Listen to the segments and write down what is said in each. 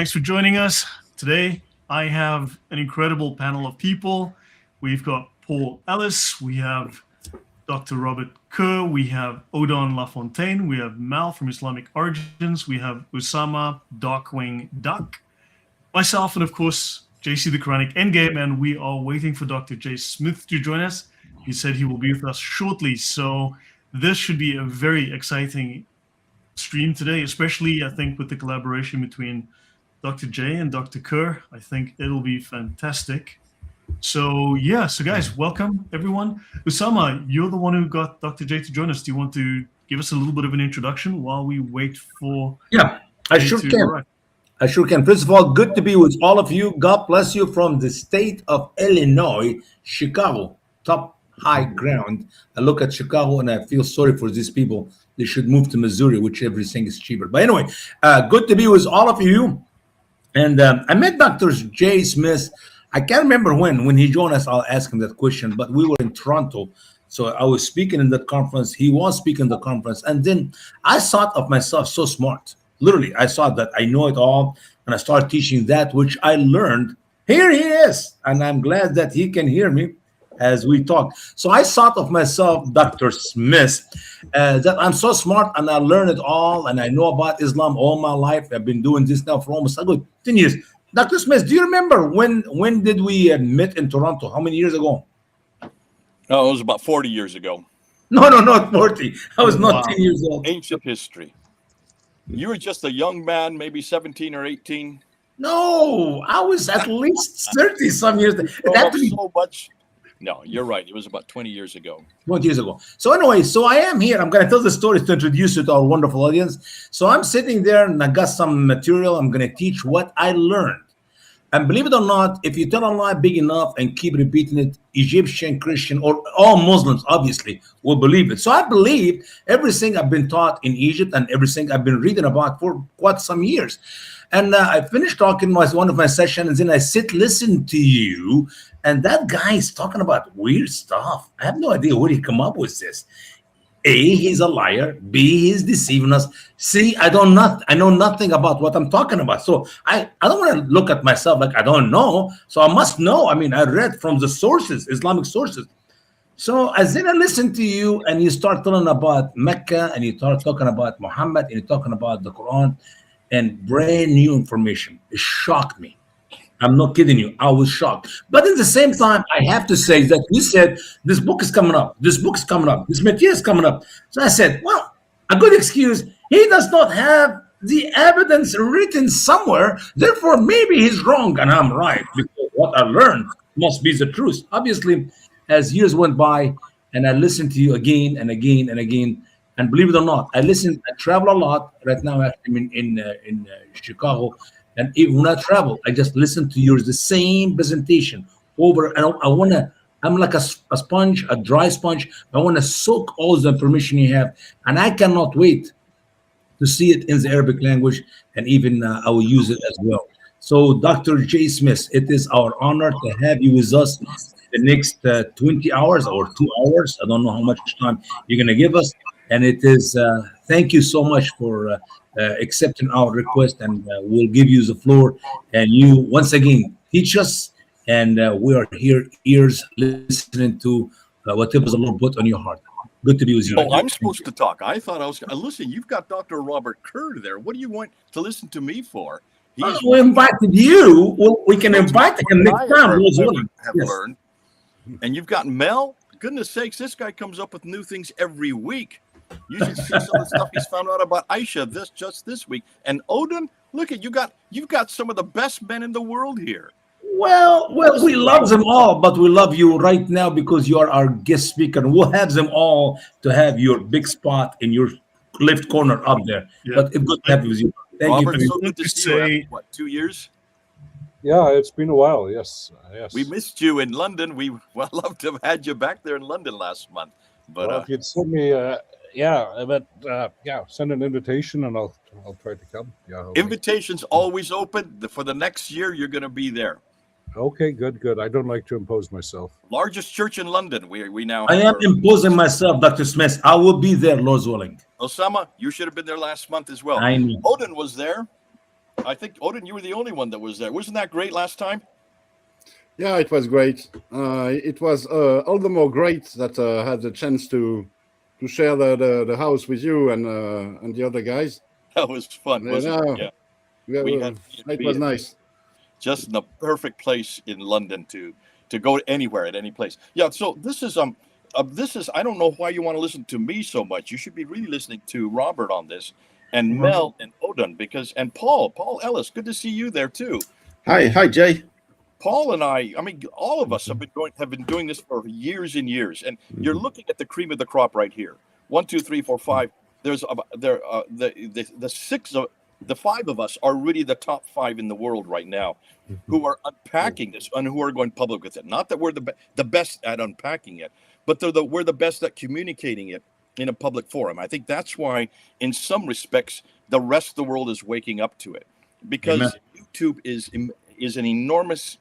Thanks for joining us. Today, I have an incredible panel of people. We've got Paul Ellis, we have Dr. Robert Kerr, we have Odon Lafontaine, we have Mal from Islamic Origins, we have Usama Darkwing Duck, myself, and of course, JC the Quranic Endgame, and we are waiting for Dr. Jay Smith to join us. He said he will be with us shortly, so this should be a very exciting stream today, especially, I think, with the collaboration between Dr. J and Dr. Kerr. I think it'll be fantastic. So guys, welcome everyone. Usama, you're the one who got Dr. J to join us. Do you want to give us a little bit of an introduction while we wait for... Yeah, I sure can. I sure can. First of all, good to be with all of you. God bless you from the state of Illinois, Chicago, top high ground. I look at Chicago and I feel sorry for these people. They should move to Missouri, which everything is cheaper. But anyway, good to be with all of you. And I met Dr. J. Smith. I can't remember when he joined us. I'll ask him that question. But we were in Toronto. So I was speaking in that conference. He was speaking in the conference. And then I thought of myself so smart. Literally, I thought that I know it all. And I started teaching that which I learned. Here he is. And I'm glad that he can hear me as we talk. So I thought of myself, Dr. Smith, that I'm so smart and I learned it all and I know about Islam all my life. I've been doing this now for almost a good 10 years. Dr. Smith, do you remember when did we meet in Toronto? How many years ago? Oh, it was about 40 years ago. No, not 40. I was not 10 years old. Ancient history. You were just a young man, maybe 17 or 18. No, I was at least 30 some years. So much. No, you're right. It was about 20 years ago. 20 years ago. So anyway, so I am here. I'm going to tell the story to introduce you to our wonderful audience. So I'm sitting there and I got some material. I'm going to teach what I learned. And believe it or not, if you tell a lie big enough and keep repeating it, Egyptian, Christian, or all Muslims, obviously, will believe it. So I believe everything I've been taught in Egypt and everything I've been reading about for quite some years. And I finished talking one of my sessions, and then I listen to you, and that guy is talking about weird stuff. I have no idea where he come up with this. A, he's a liar. B, he's deceiving us. C, I know nothing about what I'm talking about. So I don't want to look at myself like I don't know. So I must know. I mean, I read from the sources, Islamic sources. So as then I listen to you and you start telling about Mecca and you start talking about Muhammad and you're talking about the Quran and brand new information. It shocked me. I'm not kidding you. I was shocked. But at the same time, I have to say that you said, this book is coming up. This book is coming up. This material is coming up. So I said, well, a good excuse. He does not have the evidence written somewhere. Therefore, maybe he's wrong and I'm right. Because what I learned must be the truth. Obviously, as years went by and I listened to you again and again and again, and believe it or not, I travel a lot. Right now, I'm in Chicago. And even when I travel, I just listen to yours, the same presentation over. And I'm like a sponge, a dry sponge. I want to soak all the information you have. And I cannot wait to see it in the Arabic language. And even I will use it as well. So Dr. J. Smith, it is our honor to have you with us the next 20 hours or 2 hours. I don't know how much time you're going to give us. And it is, thank you so much for accepting our request, and we'll give you the floor. And you, once again, teach us. And we are here, ears listening to whatever the Lord put on your heart. Good to be with you. Oh, I'm supposed to talk. I thought I was. Listen, you've got Dr. Robert Kerr there. What do you want to listen to me for? We invited you. Well, we can invite him next time. Have learned. And you've got Mel. Goodness sakes, this guy comes up with new things every week. You should see some of the stuff he's found out about Aisha just this week. And Odon, look at you've got some of the best men in the world here. Well, we love them all, but we love you right now because you are our guest speaker. And we'll have them all to have your big spot in your left corner up there. Yeah. But it's good to have you with you. Thank Robert, you. So good to see you. What, 2 years? Yeah, it's been a while. Yes. We missed you in London. We would love to have had you back there in London last month. But if you'd send me, send an invitation and I'll try to come. Yeah. Invitations always open. For the next year, you're going to be there. Okay, good. I don't like to impose myself. Largest church in London. We now. I am imposing myself, Dr. Smith. I will be there, Lord's willing. Osama, you should have been there last month as well. I know. Odin was there. I think, Odin, you were the only one that was there. Wasn't that great last time? Yeah, it was great. It was all the more great that I had the chance to share the house with you and the other guys. That was fun, wasn't it? Yeah. We had It was nice. just in the perfect place in London to go anywhere at any place. Yeah. So this is I don't know why you want to listen to me so much. You should be really listening to Robert on this, and Mel and Odin, and Paul Ellis. Good to see you there too. Hi, Jay. Paul and I mean, all of us have been doing this for years and years, and you're looking at the cream of the crop right here. 1, 2, 3, 4, 5. There's the 5 of us are really the top 5 in the world right now, who are unpacking this and who are going public with it. Not that we're the best at unpacking it, but we're the best at communicating it in a public forum. I think that's why, in some respects, the rest of the world is waking up to it, because Amen. YouTube is an enormous.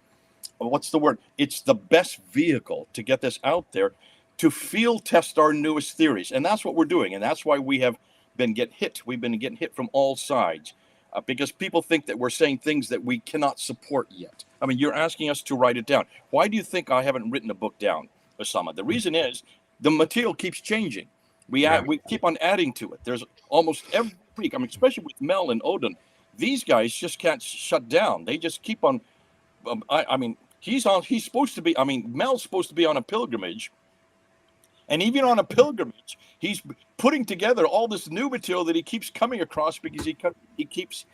What's the word? It's the best vehicle to get this out there, to field test our newest theories. And that's what we're doing. And that's why we have been getting hit. We've been getting hit from all sides because people think that we're saying things that we cannot support yet. I mean, you're asking us to write it down. Why do you think I haven't written a book down, Usama? The reason is the material keeps changing. We keep on adding to it. There's almost every week, I mean, especially with Mel and Odin, these guys just can't shut down. They just keep on. I mean, he's supposed to be, I mean, Mel's supposed to be on a pilgrimage. And even on a pilgrimage, he's putting together all this new material that he keeps coming across because he keeps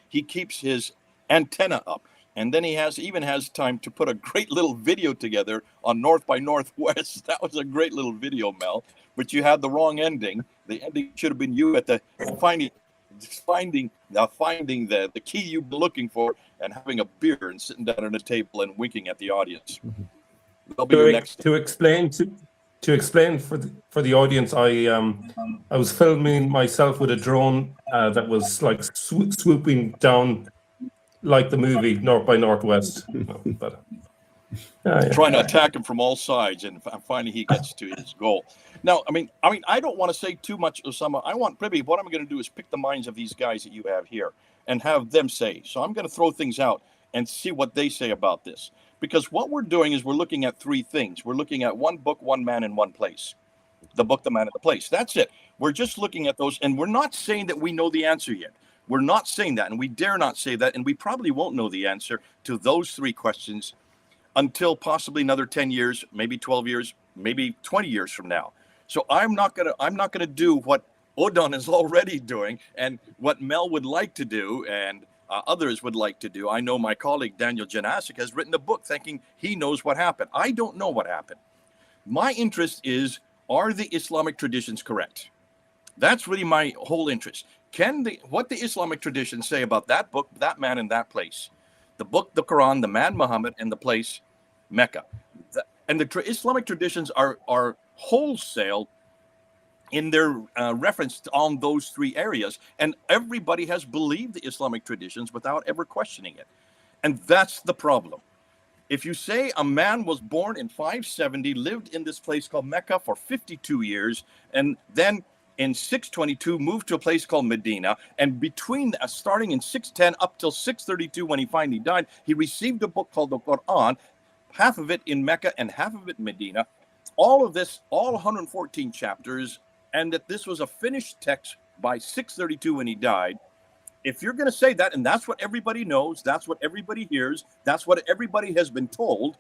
his antenna up. And then he even has time to put a great little video together on North by Northwest. That was a great little video, Mel. But you had the wrong ending. The ending should have been you at the finding the key you've been looking for and having a beer and sitting down at a table and winking at the audience. That'll be your next. To explain for the audience, I was filming myself with a drone that was like swooping down like the movie North by Northwest. But, trying to attack him from all sides, and finally he gets to his goal. Now, I mean, I don't want to say too much, Usama. Maybe what I'm going to do is pick the minds of these guys that you have here and have them say. So I'm going to throw things out and see what they say about this. Because what we're doing is we're looking at 3 things. We're looking at one book, one man, and one place. The book, the man, and the place. That's it. We're just looking at those, and we're not saying that we know the answer yet. We're not saying that, and we dare not say that, and we probably won't know the answer to those 3 questions until possibly another 10 years, maybe 12 years, maybe 20 years from now. So I'm not gonna do what Odon is already doing and what Mel would like to do and others would like to do. I know my colleague Daniel Janasic has written a book thinking he knows what happened. I don't know what happened. My interest is, are the Islamic traditions correct? That's really my whole interest. What the Islamic traditions say about that book, that man, and that place? The book, the Quran, the man Muhammad, and the place Mecca. And the Islamic traditions are wholesale in their reference on those 3 areas. And everybody has believed the Islamic traditions without ever questioning it. And that's the problem. If you say a man was born in 570, lived in this place called Mecca for 52 years, and then in 622 moved to a place called Medina, and between starting in 610 up till 632 when he finally died, he received a book called the Quran, half of it in Mecca and half of it in Medina. All of this, all 114 chapters, and that this was a finished text by 632 when he died. If you're going to say that, and that's what everybody knows, that's what everybody hears, that's what everybody has been told,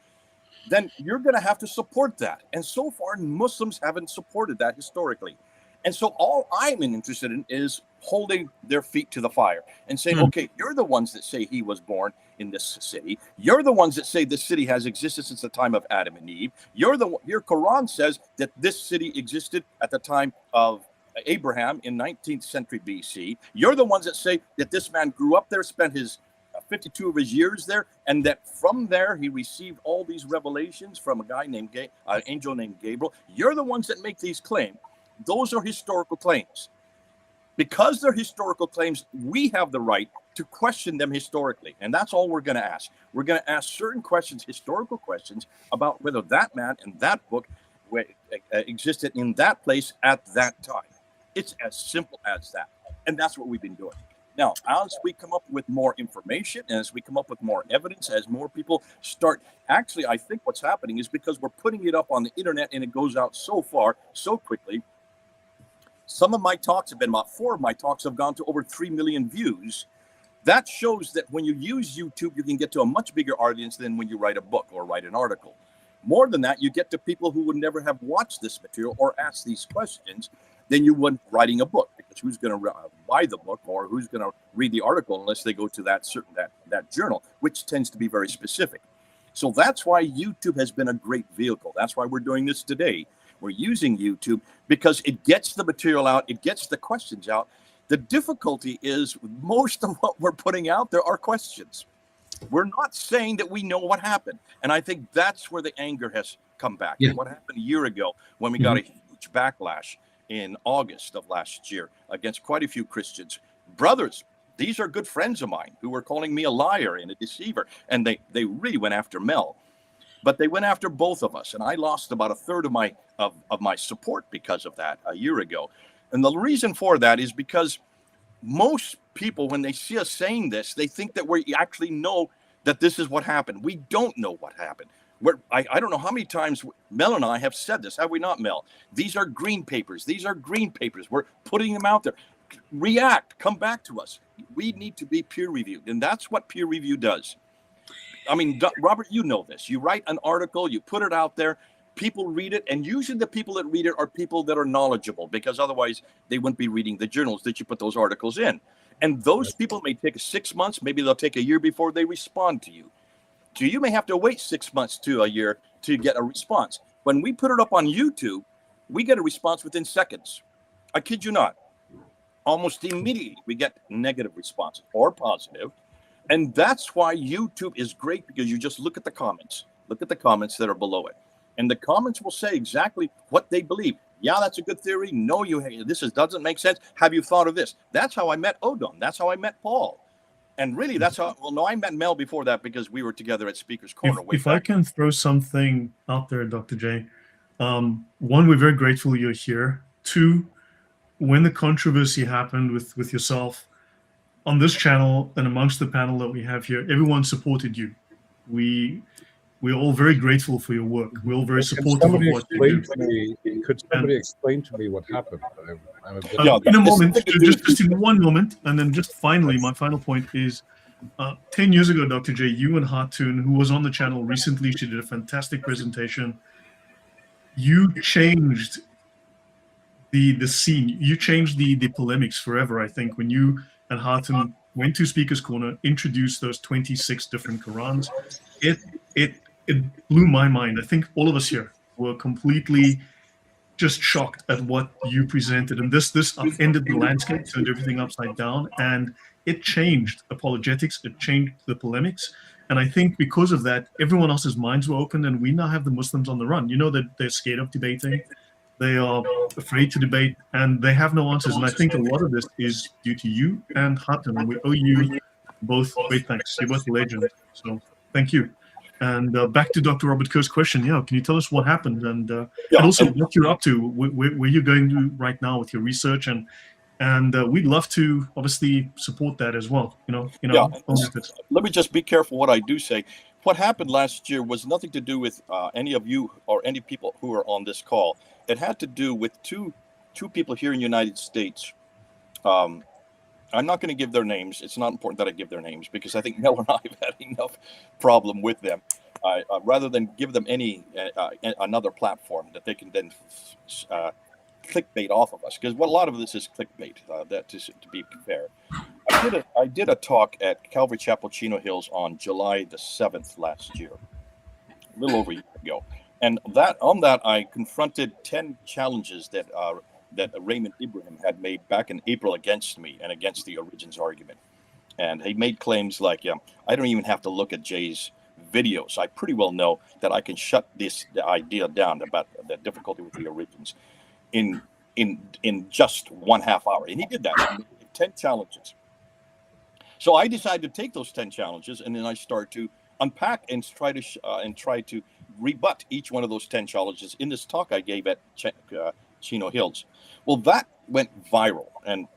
then you're going to have to support that. And so far, Muslims haven't supported that historically. And so all I'm interested in is holding their feet to the fire and saying, okay, you're the ones that say he was born in this city. You're the ones that say this city has existed since the time of Adam and Eve. Your Quran says that this city existed at the time of Abraham in 19th century BC. You're the ones that say that this man grew up there, spent his 52 of his years there, and that from there he received all these revelations from a guy named angel named Gabriel. You're the ones that make these claims. Those are historical claims. Because they're historical claims, we have the right to question them historically. And that's all we're going to ask. We're going to ask certain questions, historical questions, about whether that man and that book existed in that place at that time. It's as simple as that. And that's what we've been doing. Now, as we come up with more information, as we come up with more evidence, as more people start, actually, I think what's happening is because we're putting it up on the internet and it goes out so far, so quickly. Some of my talks have been, about 4 of my talks have gone to over 3 million views. That shows that when you use YouTube, you can get to a much bigger audience than when you write a book or write an article. More than that, you get to people who would never have watched this material or asked these questions than you would writing a book, because who's going to buy the book or who's going to read the article unless they go to that journal, which tends to be very specific. So that's why YouTube has been a great vehicle. That's why we're doing this today. We're using YouTube because it gets the material out, it gets the questions out. The difficulty is most of what we're putting out there are questions. We're not saying that we know what happened. And I think that's where the anger has come back. Yeah. What happened a year ago when we got a huge backlash in August of last year against quite a few Christians. Brothers, these are good friends of mine who were calling me a liar and a deceiver. And they really went after Mel. But they went after both of us. And I lost about a third of my support because of that a year ago. And the reason for that is because most people, when they see us saying this, they think that we actually know that this is what happened. We don't know what happened. I don't know how many times Mel and I have said this. Have we not, Mel? These are green papers. These are green papers. We're putting them out there. React. Come back to us. We need to be peer reviewed. And that's what peer review does. I mean, Robert, you know this. You write an article, you put it out there, people read it, and usually the people that read it are people that are knowledgeable, because otherwise they wouldn't be reading the journals that you put those articles in. And those people may take 6 months, maybe they'll take a year before they respond to you. So you may have to wait 6 months to a year to get a response. When we put it up on YouTube, we get a response within seconds. I kid you not. Almost immediately we get negative responses or positive. And that's why YouTube is great, because you just look at the comments. Look at the comments that are below it. And the comments will say exactly what they believe. Yeah, that's a good theory. No, doesn't make sense. Have you thought of this? That's how I met Odon. That's how I met Paul. And really, that's how, well, no, I met Mel before that because we were together at Speaker's Corner. If I can throw something out there, Dr. J, one, we're very grateful you're here. Two, when the controversy happened with yourself on this channel and amongst the panel that we have here, everyone supported you. We're all very grateful for your work. We're all very supportive of what you do. Could somebody explain to me what happened? I'm a bit in a moment, just in one moment, and then just finally, my final point is, 10 years ago, Dr. J, you and Hartoon, who was on the channel recently, she did a fantastic presentation. You changed the scene. You changed the polemics forever, I think, when you and Hartoon went to Speaker's Corner, introduced those 26 different Qurans. It blew my mind. I think all of us here were completely just shocked at what you presented. And this upended the landscape, turned everything upside down, and it changed apologetics, it changed the polemics. And I think because of that, everyone else's minds were opened, and we now have the Muslims on the run. You know that they're scared of debating. They are afraid to debate, and they have no answers. And I think a lot of this is due to you and Hartoon, and we owe you both great thanks. You're both legends. So thank you. And back to Dr. Robert Kerr's question. Yeah, can you tell us what happened and also what you're up to, where you're going to right now with your research, and we'd love to obviously support that as well. Let me just be careful what I do say. What happened last year was nothing to do with any of you or any people who are on this call. It had to do with two people here in the United States. I'm not going to give their names. It's not important that I give their names, because I think Mel and I have had enough problem with them. Rather than give them another platform that they can then clickbait off of us, because a lot of this is clickbait. To be fair, I did a talk at Calvary Chapel, Chino Hills on July the 7th last year, a little over a year ago, and on that I confronted 10 challenges that Raymond Ibrahim had made back in April against me and against the Origins argument. And he made claims like, I don't even have to look at Jay's videos. I pretty well know that I can shut the idea down about the difficulty with the Origins in just 1/2 hour. And he did that. He made 10 challenges. So I decided to take those 10 challenges, and then I start to unpack and try to rebut each one of those 10 challenges in this talk I gave at Chino Hills. Well, that went viral, and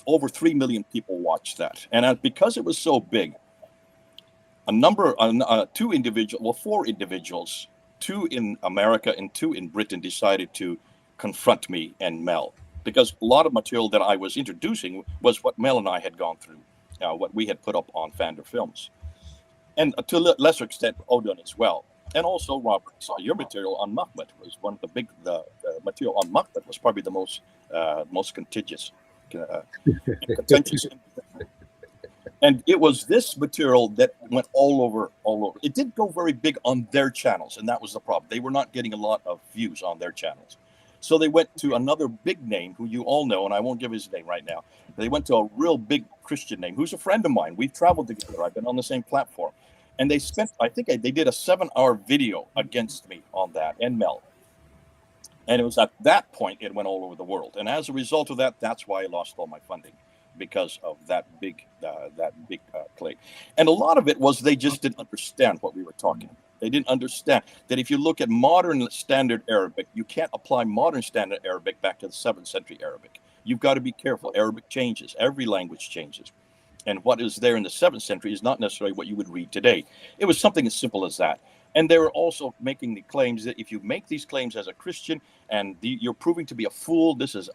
over 3 million people watched that. And because it was so big, four individuals, 2 in America and 2 in Britain, decided to confront me and Mel, because a lot of material that I was introducing was what Mel and I had gone through, what we had put up on Fander Films, and to a lesser extent Odon as well. And also, Robert, saw your material on Muhammad was one of the material on Muhammad was probably the most contentious. And it was this material that went all over. It did go very big on their channels, and that was the problem. They were not getting a lot of views on their channels. So they went to another big name who you all know, and I won't give his name right now. They went to a real big Christian name who's a friend of mine. We've traveled together. I've been on the same platform. And they did a 7-hour video against me on that, and Mel. And it was at that point it went all over the world. And as a result of that, that's why I lost all my funding, because of that big claim. And a lot of it was they just didn't understand what we were talking about. They didn't understand that if you look at modern standard Arabic, you can't apply modern standard Arabic back to the 7th century Arabic. You've got to be careful. Arabic changes. Every language changes. And what is there in the 7th century is not necessarily what you would read today. It was something as simple as that. And they were also making the claims that if you make these claims as a Christian and you're proving to be a fool, this is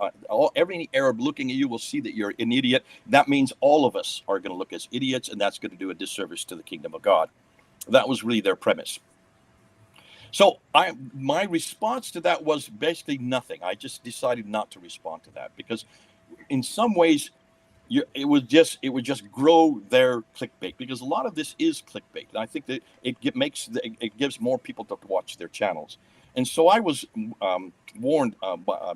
every Arab looking at you will see that you're an idiot. That means all of us are going to look as idiots, and that's going to do a disservice to the kingdom of God. That was really their premise. So my response to that was basically nothing. I just decided not to respond to that, because in some ways, it would just grow their clickbait, because a lot of this is clickbait, and I think that it gives more people to watch their channels. And so I was warned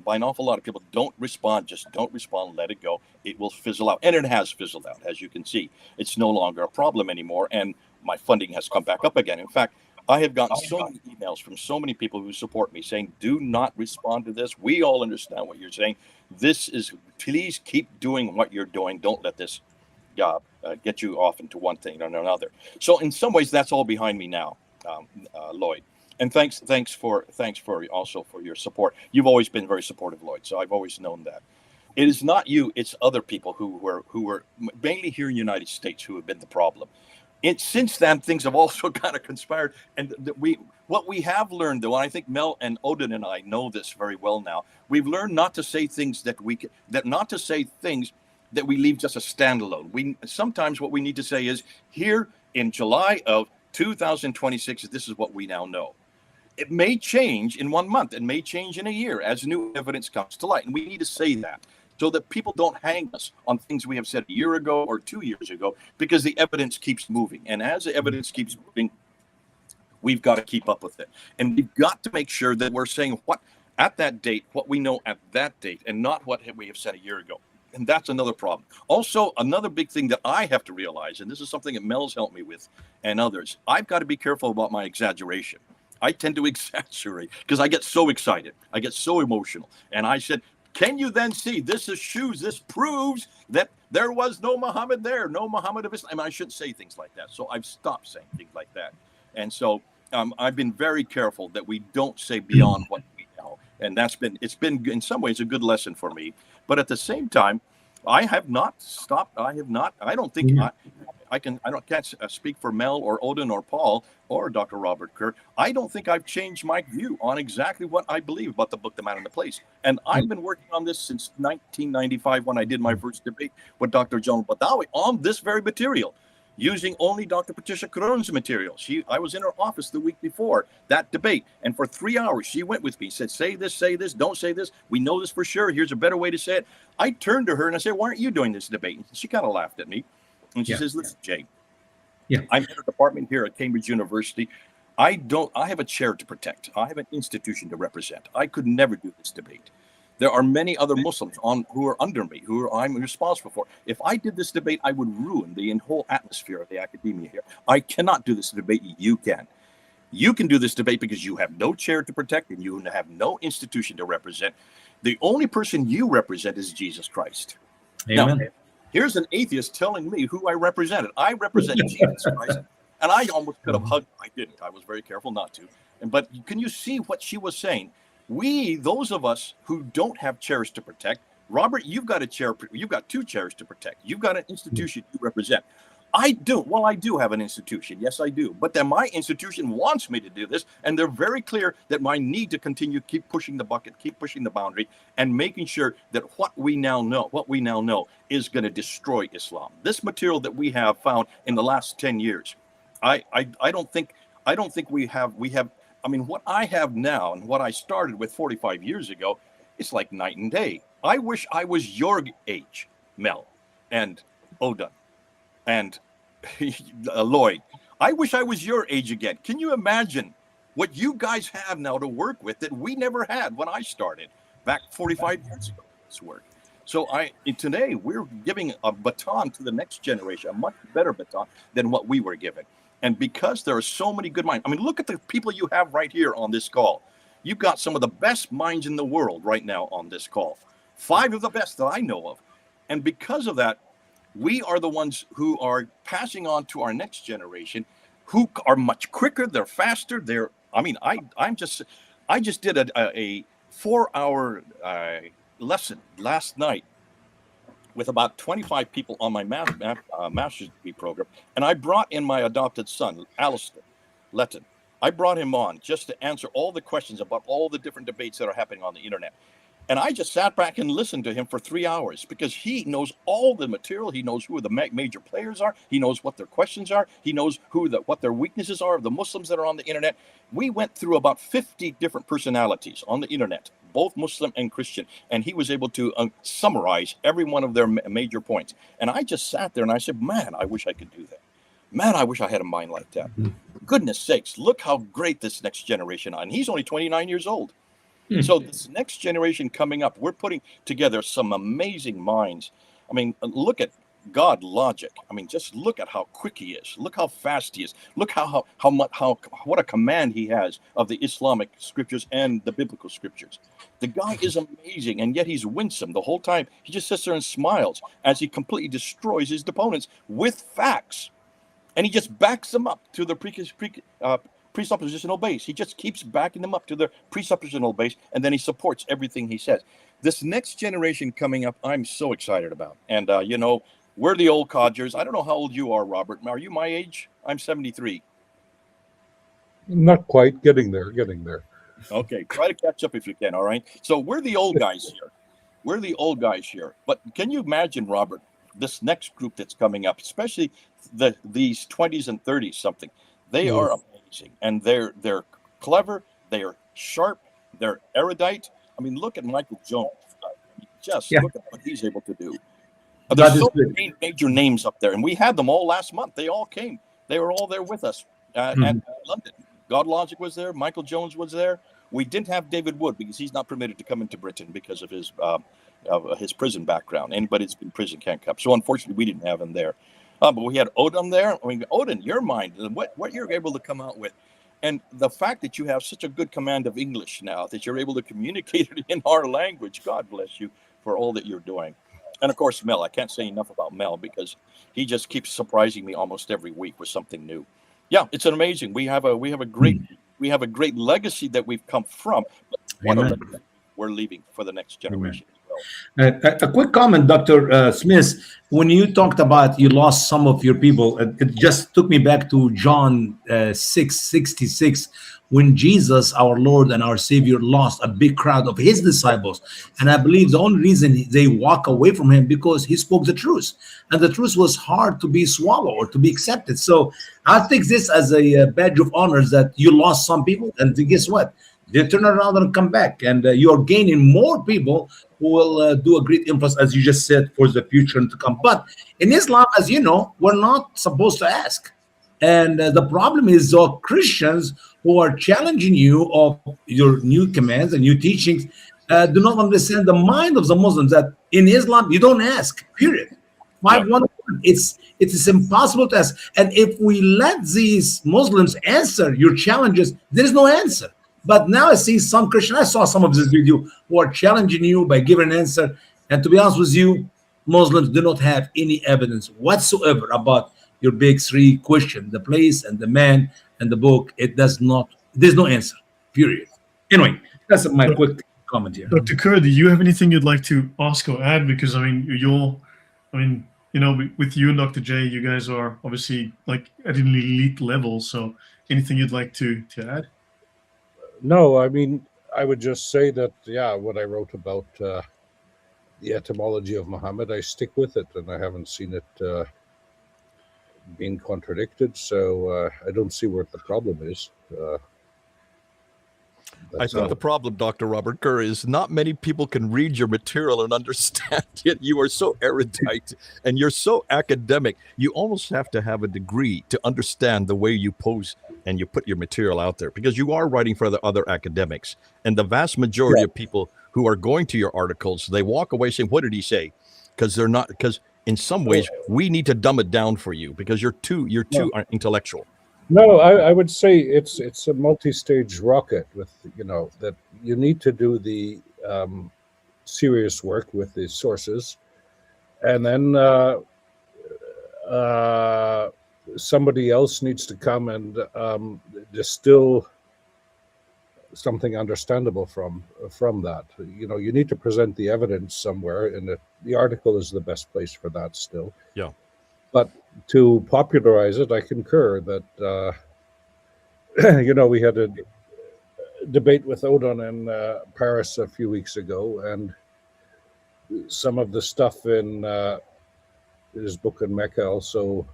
by an awful lot of people: don't respond, just don't respond, let it go. It will fizzle out, and it has fizzled out, as you can see. It's no longer a problem anymore, and my funding has come back up again. In fact, I have gotten so many emails from so many people who support me saying, do not respond to this. We all understand what you're saying. Please keep doing what you're doing. Don't let this get you off into one thing or another. So in some ways, that's all behind me now, Lloyd. And thanks for also for your support. You've always been very supportive, Lloyd. So I've always known that. It is not you, it's other people who were mainly here in the United States who have been the problem. Since then, things have also kind of conspired, and what we have learned, though, and I think Mel and Odon and I know this very well now. We've learned not to say things that we leave just a standalone. Sometimes what we need to say is, here in July of 2026, this is what we now know. It may change in 1 month, it may change in a year as new evidence comes to light, and we need to say that, so that people don't hang us on things we have said a year ago or 2 years ago, because the evidence keeps moving. And as the evidence keeps moving, we've got to keep up with it. And we've got to make sure that we're saying what we know at that date, and not what we have said a year ago. And that's another problem. Also, another big thing that I have to realize, and this is something that Mel's helped me with and others, I've got to be careful about my exaggeration. I tend to exaggerate because I get so excited. I get so emotional. And I said, can you then see, this is shoes, this proves that there was no Muhammad there, no Muhammad of Islam. I mean, I shouldn't say things like that. So I've stopped saying things like that. And so I've been very careful that we don't say beyond what we know. And it's been in some ways a good lesson for me. But at the same time, I have not stopped. I don't think I can't speak for Mel or Odon or Paul or Dr. Robert Kerr. I don't think I've changed my view on exactly what I believe about the book, The Man and the Place. And I've been working on this since 1995 when I did my first debate with Dr. Joan Badawi on this very material, using only Dr. Patricia Caron's material. I was in her office the week before that debate, and for 3 hours she went with me, said, say this, don't say this. We know this for sure. Here's a better way to say it. I turned to her and I said, why aren't you doing this debate? And she kind of laughed at me. And she says, listen, Jay, I'm in a department here at Cambridge University. I have a chair to protect. I have an institution to represent. I could never do this debate. There are many other Muslims who are under me, who I'm responsible for. If I did this debate, I would ruin the whole atmosphere of the academia here. I cannot do this debate. You can. You can do this debate because you have no chair to protect and you have no institution to represent. The only person you represent is Jesus Christ. Amen. Now, here's an atheist telling me who I represented. I represent Jesus Christ. And I almost could have hugged him. I didn't. I was very careful not to. But can you see what she was saying? Those of us who don't have chairs to protect, Robert, you've got a chair. You've got two chairs to protect. You've got an institution you represent. I do. Well, I do have an institution. Yes, I do. But then my institution wants me to do this. And they're very clear that my need to continue, keep pushing the bucket, keep pushing the boundary, and making sure that what we now know is going to destroy Islam. This material that we have found in the last 10 years, I don't think we have, I mean, what I have now and what I started with 45 years ago, it's like night and day. I wish I was your age, Mel and Odon and Lloyd. I wish I was your age again. Can you imagine what you guys have now to work with that we never had when I started back 45 years ago? This work. So today we're giving a baton to the next generation, a much better baton than what we were given. And because there are so many good minds, I mean, look at the people you have right here on this call. You've got some of the best minds in the world right now on this call. 5 of the best that I know of. And because of that, we are the ones who are passing on to our next generation, who are much quicker. They're faster. I just did a 4-hour lesson last night with about 25 people on my master's degree program. And I brought in my adopted son, Alistair Letton. I brought him on just to answer all the questions about all the different debates that are happening on the internet. And I just sat back and listened to him for 3 hours because he knows all the material. He knows who the major players are. He knows what their questions are. He knows what their weaknesses are, the Muslims that are on the internet. We went through about 50 different personalities on the internet, both Muslim and Christian. And he was able to summarize every one of their major points. And I just sat there and I said, man, I wish I could do that. Man, I wish I had a mind like that. Goodness sakes, look how great this next generation is. And he's only 29 years old. So this next generation coming up, we're putting together some amazing minds. I mean, look at God logic. I mean, just look at how quick he is. Look how fast he is. Look what a command he has of the Islamic scriptures and the biblical scriptures. The guy is amazing, and yet he's winsome the whole time. He just sits there and smiles as he completely destroys his opponents with facts, and he just backs them up to the presuppositional base. He just keeps backing them up to their presuppositional base, and then he supports everything he says. This next generation coming up, I'm so excited about. And, we're the old codgers. I don't know how old you are, Robert. Are you my age? I'm 73. Not quite. Getting there. Okay, try to catch up if you can, all right? So we're the old guys here. But can you imagine, Robert, this next group that's coming up, especially these 20s and 30s something, they are amazing, and they're clever, they're sharp, they're erudite. I mean, look at Michael Jones. Look at what he's able to do. There's so many major names up there, and we had them all last month. They all came. They were all there with us at London. God Logic was there. Michael Jones was there. We didn't have David Wood because he's not permitted to come into Britain because of his prison background. Anybody that's been in prison can't come. So unfortunately, we didn't have him there. But we had Odon there. I mean, Odon, your mind, what you're able to come out with. And the fact that you have such a good command of English now, that you're able to communicate it in our language, God bless you for all that you're doing. And of course, Mel, I can't say enough about Mel because he just keeps surprising me almost every week with something new. Yeah, it's amazing. We have a great legacy that we've come from. But what a legacy we're leaving for the next generation. A quick comment, Dr. Smith. When you talked about you lost some of your people, it just took me back to John 6:66, when Jesus, our Lord and our Savior, lost a big crowd of his disciples. And I believe the only reason they walk away from him because he spoke the truth. And the truth was hard to be swallowed or to be accepted. So I take this as a badge of honor that you lost some people. And guess what? They turn around and come back. And you're gaining more people who will do a great influence, as you just said, for the future and to come. But in Islam, as you know, we're not supposed to ask. And the problem is Christians who are challenging you of your new commands and new teachings do not understand the mind of the Muslims, that in Islam, you don't ask, period. It's impossible to ask. And if we let these Muslims answer your challenges, there is no answer. But now I see some Christians, I saw some of this video, who are challenging you by giving an answer. And to be honest with you, Muslims do not have any evidence whatsoever about your big 3 question, the place and the man and the book. There's no answer, period. Anyway, that's my quick comment here. Dr. Kerr, do you have anything you'd like to ask or add? Because with you and Dr. J, you guys are obviously like at an elite level. So anything you'd like to add? No, I mean, I would just say that, what I wrote about the etymology of Muhammad, I stick with it, and I haven't seen it being contradicted. So I don't see where the problem is. I think the problem, Dr. Robert Kerr, is not many people can read your material and understand it. You are so erudite and you're so academic. You almost have to have a degree to understand the way you pose and you put your material out there, because you are writing for the other academics. And the vast majority of people who are going to your articles, they walk away saying, what did he say? Because in some ways we need to dumb it down for you because you're too intellectual. No, I would say it's a multi-stage rocket with, that you need to do the serious work with the sources, and then somebody else needs to come and distill something understandable from that. You need to present the evidence somewhere, and the article is the best place for that still. Yeah. But to popularize it, I concur that, we had a debate with Odon in Paris a few weeks ago, and some of the stuff in his book in Mecca also,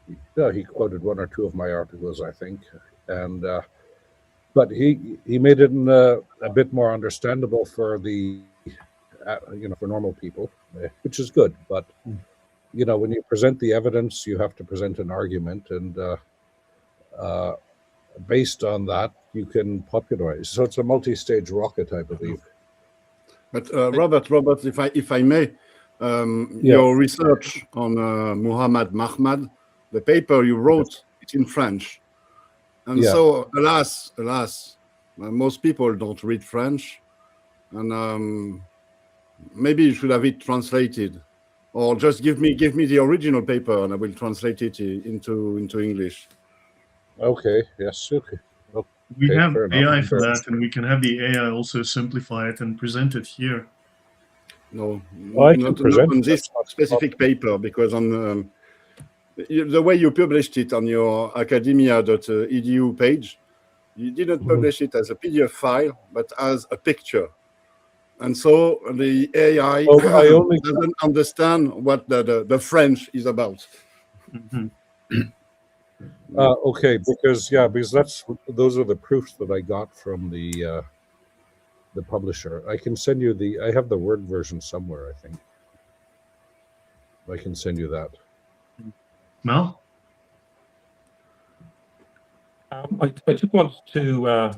he quoted one or two of my articles, I think. And but he made it a bit more understandable for for normal people, which is good. But when you present the evidence, you have to present an argument, and based on that, you can popularize. So it's a multi-stage rocket, I believe. But Robert, if I may, your research on Muhammad Mahmad, the paper you wrote, it's in French, and so alas, most people don't read French, and maybe you should have it translated. Or just give me the original paper, and I will translate it into English. Okay. Yes. Okay. We have AI for that, and we can have the AI also simplify it and present it here. No, I not can present on this specific paper, because on the way you published it on your academia.edu page, you didn't publish it as a PDF file, but as a picture. And so the AI doesn't understand what the French is about. Mm-hmm. Okay, because those are the proofs that I got from the publisher. I can send you I have the Word version somewhere, I think. I can send you that. Mel? I just want to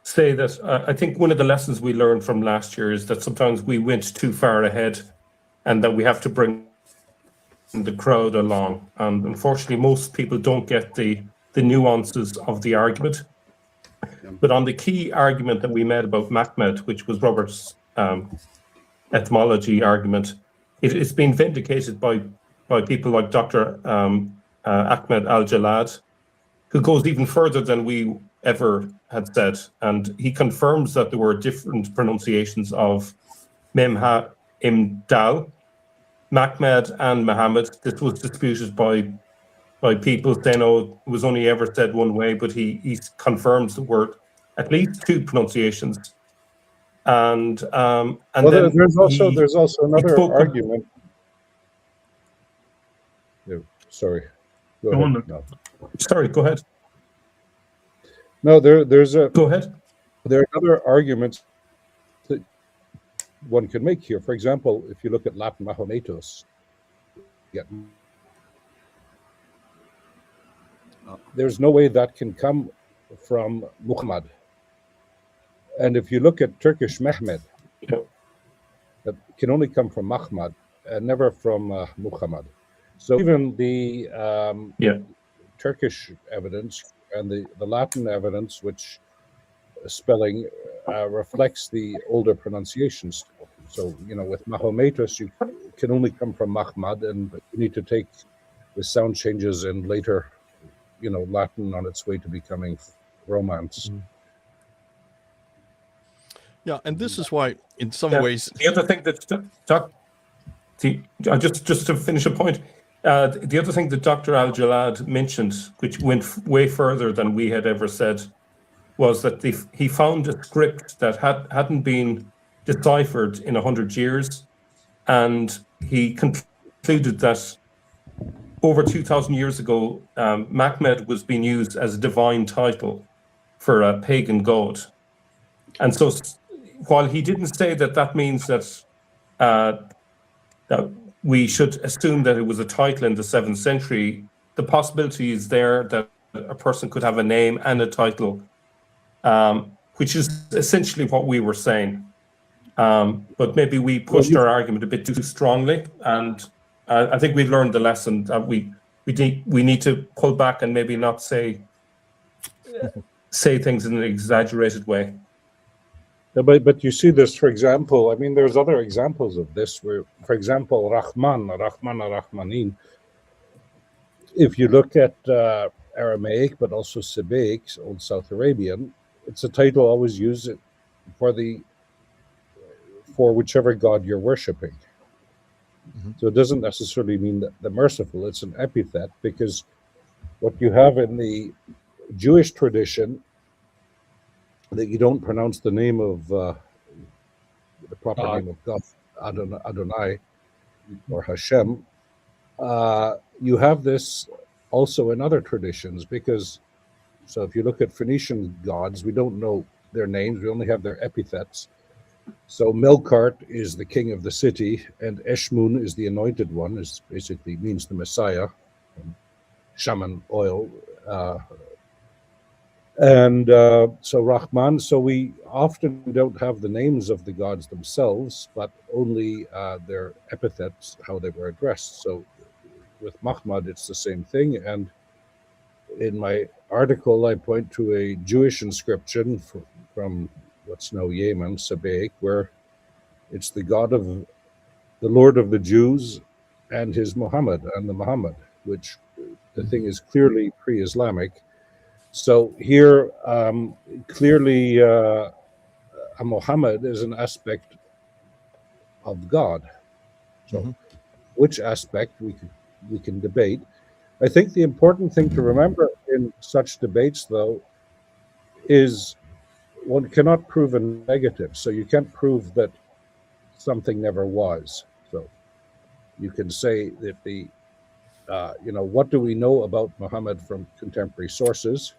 say that I think one of the lessons we learned from last year is that sometimes we went too far ahead, and that we have to bring the crowd along. And unfortunately, most people don't get the nuances of the argument. But on the key argument that we made about Mahmed, which was Robert's etymology argument, it's been vindicated by people like Dr. Ahmed Al-Jalad, who goes even further than we ever had said. And he confirms that there were different pronunciations of Memha Imdal, Mahmed and Muhammad. This was disputed by people saying, oh, it was only ever said one way, but he confirms the word, at least two pronunciations. And then there's also another argument. Sorry. Go ahead. No. Sorry, go ahead. No, there's a. Go ahead. There are other arguments that one can make here. For example, if you look at Latin Mahometos, there's no way that can come from Muhammad. And if you look at Turkish Mehmed, that can only come from Mahmad and never from Muhammad. So even the Turkish evidence and the Latin evidence, which spelling reflects the older pronunciations. So, with Mahometus, you can only come from Mahmad, and you need to take the sound changes in later, Latin on its way to becoming Romance. Yeah, and this is why, in some Yeah. ways, The other thing that just to finish a point, the other thing that Dr. Al-Jalad mentioned, which went way further than we had ever said, was that he found a script that hadn't been deciphered in 100 years, and he concluded that over 2,000 years ago, Mehmed was being used as a divine title for a pagan god. And so while he didn't say that means that that we should assume that it was a title in the 7th century, the possibility is there that a person could have a name and a title, which is essentially what we were saying. But maybe we pushed our argument a bit too strongly, and I think we learned the lesson that we need to pull back and maybe not say things in an exaggerated way. But you see this, for example, I mean, there's other examples of this where, for example, Rahman, Rahmanin, if you look at Aramaic, but also Sabaic, Old South Arabian, it's a title always used for whichever god you're worshiping. Mm-hmm. So it doesn't necessarily mean that the merciful, it's an epithet, because what you have in the Jewish tradition, that you don't pronounce the name of the proper name of God, Adonai or Hashem. You have this also in other traditions, because so if you look at Phoenician gods, we don't know their names, we only have their epithets. So Melkart is the king of the city, and Eshmun is the anointed one, is basically means the Messiah, shaman oil. So Rahman, so we often don't have the names of the gods themselves, but only their epithets, how they were addressed. So with Mahmad, it's the same thing. And in my article, I point to a Jewish inscription from what's now Yemen, Sabaic, where it's the God of the Lord of the Jews and his Muhammad, and the Muhammad, which the thing is clearly pre-Islamic. So here, clearly, a Muhammad is an aspect of God. So, which aspect we can debate. I think the important thing to remember in such debates, though, is one cannot prove a negative. So you can't prove that something never was. So you can say that what do we know about Muhammad from contemporary sources?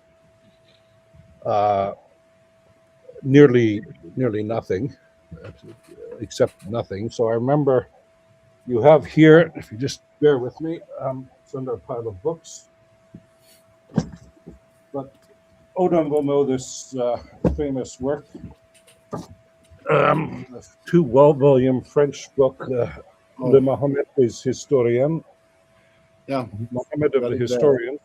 Nearly nothing, except nothing. So I remember you have here, if you just bear with me, it's under a pile of books. But Odon will know this famous work, a 2-volume French book, Le Mohammed des Historiens. Yeah, Mohammed of the Historians.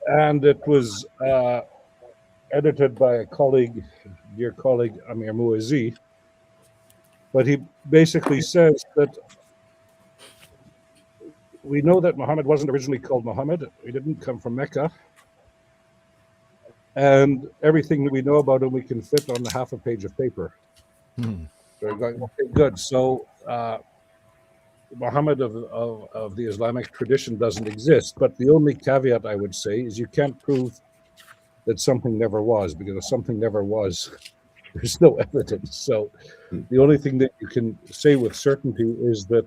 And it was edited by a dear colleague, Amir Mouazi. But he basically says that we know that Muhammad wasn't originally called Muhammad. He didn't come from Mecca. And everything that we know about him, we can fit on half a page of paper. So we're going, okay, good. So Muhammad of the Islamic tradition doesn't exist. But the only caveat I would say is you can't prove that something never was, because if something never was, there's no evidence. So the only thing that you can say with certainty is that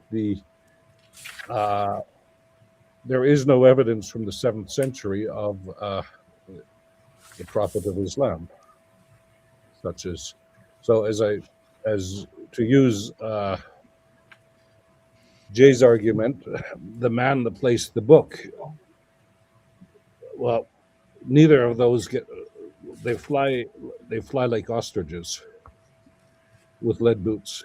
there is no evidence from the 7th century of the Prophet of Islam, such as, so as to use Jay's argument, the man that placed the book. Well, neither of those they fly like ostriches with lead boots.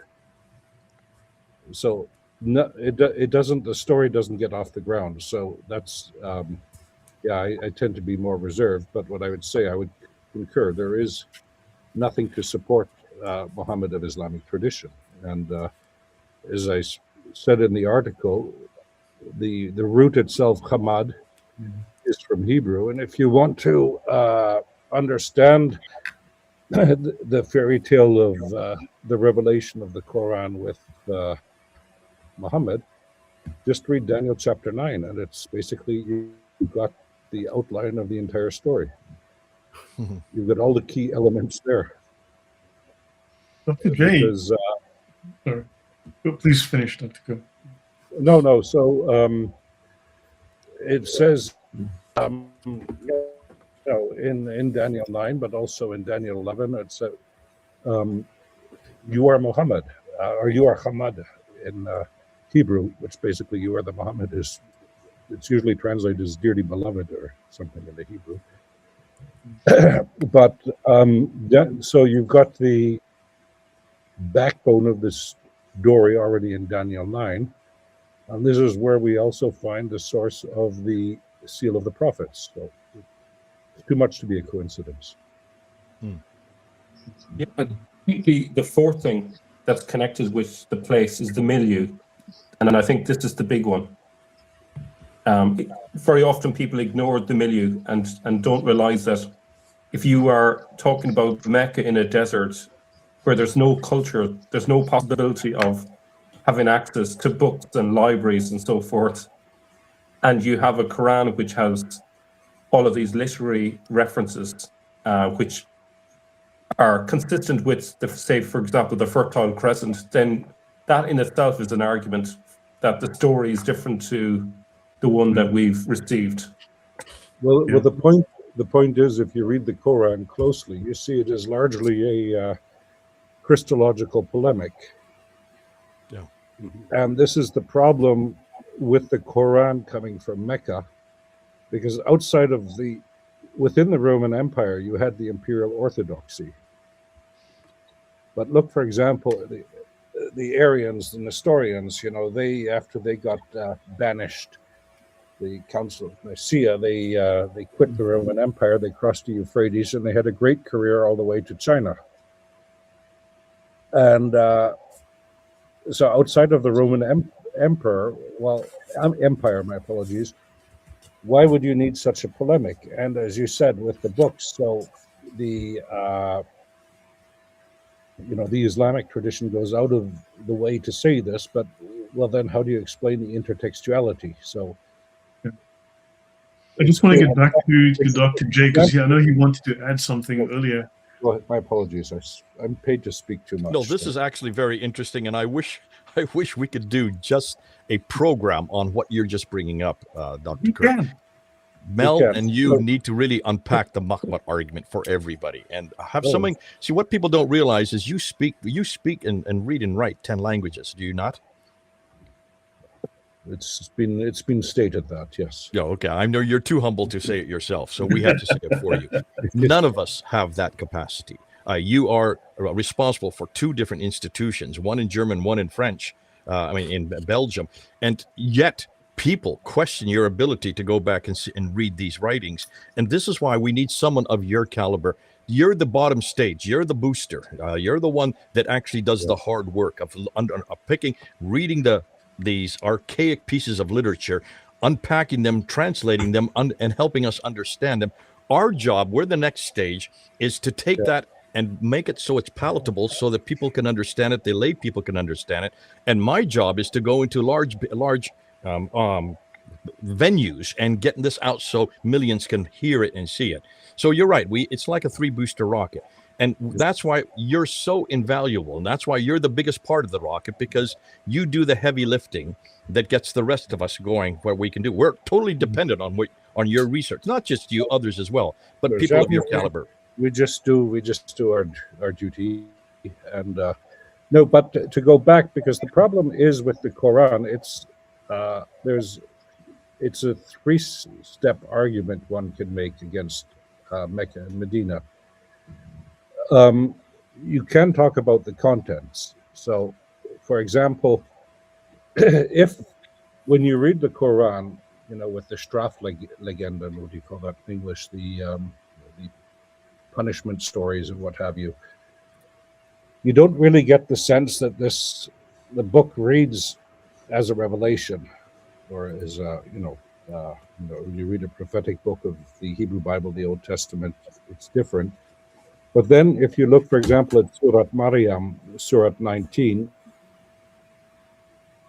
So no, it doesn't. The story doesn't get off the ground. So that's I tend to be more reserved. But what I would say, I would concur. There is nothing to support Muhammad of Islamic tradition, and as I said in the article, the root itself, Hamad, is from Hebrew. And if you want to understand the fairy tale of the revelation of the Quran with Muhammad, just read Daniel chapter 9, and it's basically you've got the outline of the entire story. You've got all the key elements there. Dr. J, Because sorry. Please finish, Dr. Kerr. no. So it says, in Daniel 9, but also in Daniel 11, it said, "You are Muhammad," or "You are Hamad" in Hebrew, which basically "You are the Muhammad" is. It's usually translated as "dearly beloved" or something in the Hebrew. But so you've got the backbone of this story already in Daniel 9, and this is where we also find the source of the seal of the prophets. So it's too much to be a coincidence. Yeah, but the fourth thing that's connected with the place is the milieu, and I think this is the big one. Very often people ignore the milieu and don't realize that if you are talking about Mecca in a desert where there's no culture, there's no possibility of having access to books and libraries and so forth, and you have a Quran which has all of these literary references, which are consistent with, say, for example, the Fertile Crescent, then that in itself is an argument that the story is different to the one that we've received. Well, the point is, if you read the Quran closely, you see it is largely a Christological polemic. Yeah. And this is the problem with the Quran coming from Mecca, because outside of within the Roman Empire, you had the imperial orthodoxy. But look, for example, the Arians, the Nestorians, they, after they got banished, the Council of Nicaea, they quit the Roman Empire, they crossed the Euphrates, and they had a great career all the way to China. And so outside of the Roman Empire, my apologies, why would you need such a polemic? And as you said, with the books, so the Islamic tradition goes out of the way to say this, but well, then how do you explain the intertextuality? So I just want to get back to Dr. J, because I know he wanted to add something earlier. Well, my apologies. I'm paid to speak too much. No, this is actually very interesting, and I wish we could do just a program on what you're just bringing up, Dr. Kerr. Mel and you need to really unpack the Mahmud argument for everybody, and have something. See, what people don't realize is you speak and read and write 10 languages. Do you not? It's been stated that, yes. Yeah, okay. I know you're too humble to say it yourself, so we have to say it for you. None of us have that capacity. You are responsible for 2 different institutions, one in German, one in French, in Belgium, and yet people question your ability to go back and read these writings. And this is why we need someone of your caliber. You're the bottom stage. You're the booster. You're the one that actually does the hard work of picking, reading these archaic pieces of literature, unpacking them, translating them, and helping us understand them. Our job, we're the next stage, is to take that and make it so it's palatable so that people can understand it, the lay people can understand it. And my job is to go into large venues and getting this out so millions can hear it and see it. So you're right. It's like a 3-booster rocket. And that's why you're so invaluable. And that's why you're the biggest part of the rocket, because you do the heavy lifting that gets the rest of us going where we can do. We're totally dependent on your research, not just you, others as well, but people of your caliber. We just do our duty. And no, but to go back, because the problem is with the Quran, it's a 3-step argument one can make against Mecca and Medina. You can talk about the contents. So, for example, if when you read the Quran, with the Straflegenden, what do you call that in English? The punishment stories and what have you, you don't really get the sense that the book reads as a revelation, or as you read a prophetic book of the Hebrew Bible, the Old Testament, it's different. But then if you look, for example, at Surat Maryam, Surat 19,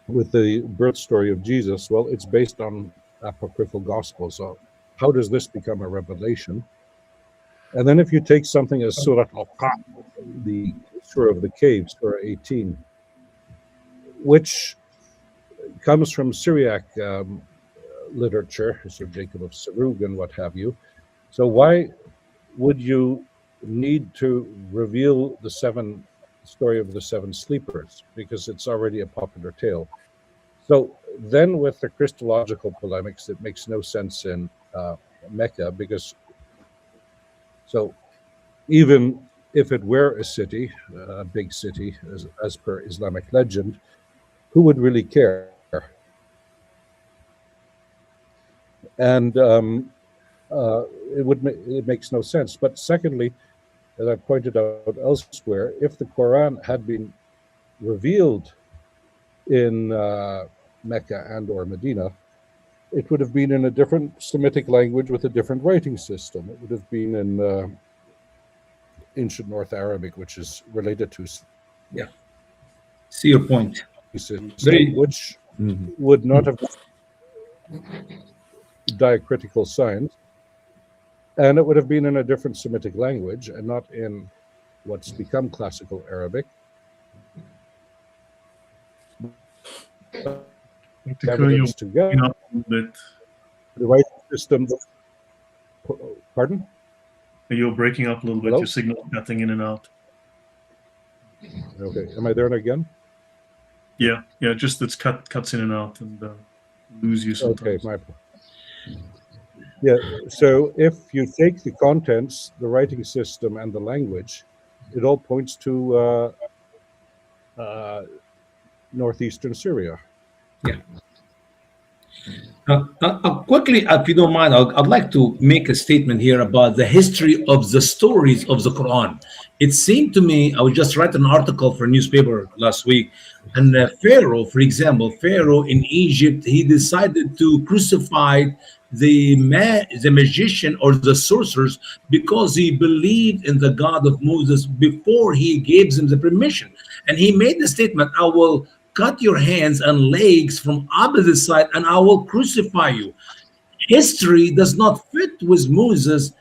with the birth story of Jesus, well, it's based on apocryphal gospel. So how does this become a revelation? And then if you take something as Surat Al-Qaf, the Surah of the Caves, Surah 18, which comes from Syriac literature, so Jacob of Sarug and what have you. So why would you need to reveal the story of the seven sleepers? Because it's already a popular tale. So then with the Christological polemics, it makes no sense in Mecca, because so even if it were a city, a big city, as per Islamic legend, who would really care? And it makes no sense. But secondly, as I pointed out elsewhere, if the Quran had been revealed in Mecca and or Medina, it would have been in a different Semitic language with a different writing system. It would have been in ancient North Arabic, which is related to See your point. system, Very- which would not have diacritical signs, and it would have been in a different Semitic language and not in what's become classical Arabic. Dr. Kerr, Evidence you're together, breaking up a little bit. the writing system. Pardon? You're breaking up a little bit. Hello? Your signal cutting in and out. Okay, am I there again? Yeah, just it's cuts in and out and lose you sometimes. Okay, yeah. So if you take the contents, the writing system, and the language, it all points to northeastern Syria. Quickly, if you don't mind, I'd like to make a statement here about the history of the stories of the Quran. It seemed to me, I was just writing an article for a newspaper last week, and Pharaoh, for example, Pharaoh in Egypt, he decided to crucify the magician or the sorcerers because he believed in the God of Moses before he gave them the permission. And he made the statement, I will cut your hands and legs from opposite side and I will crucify you. History does not fit with Moses'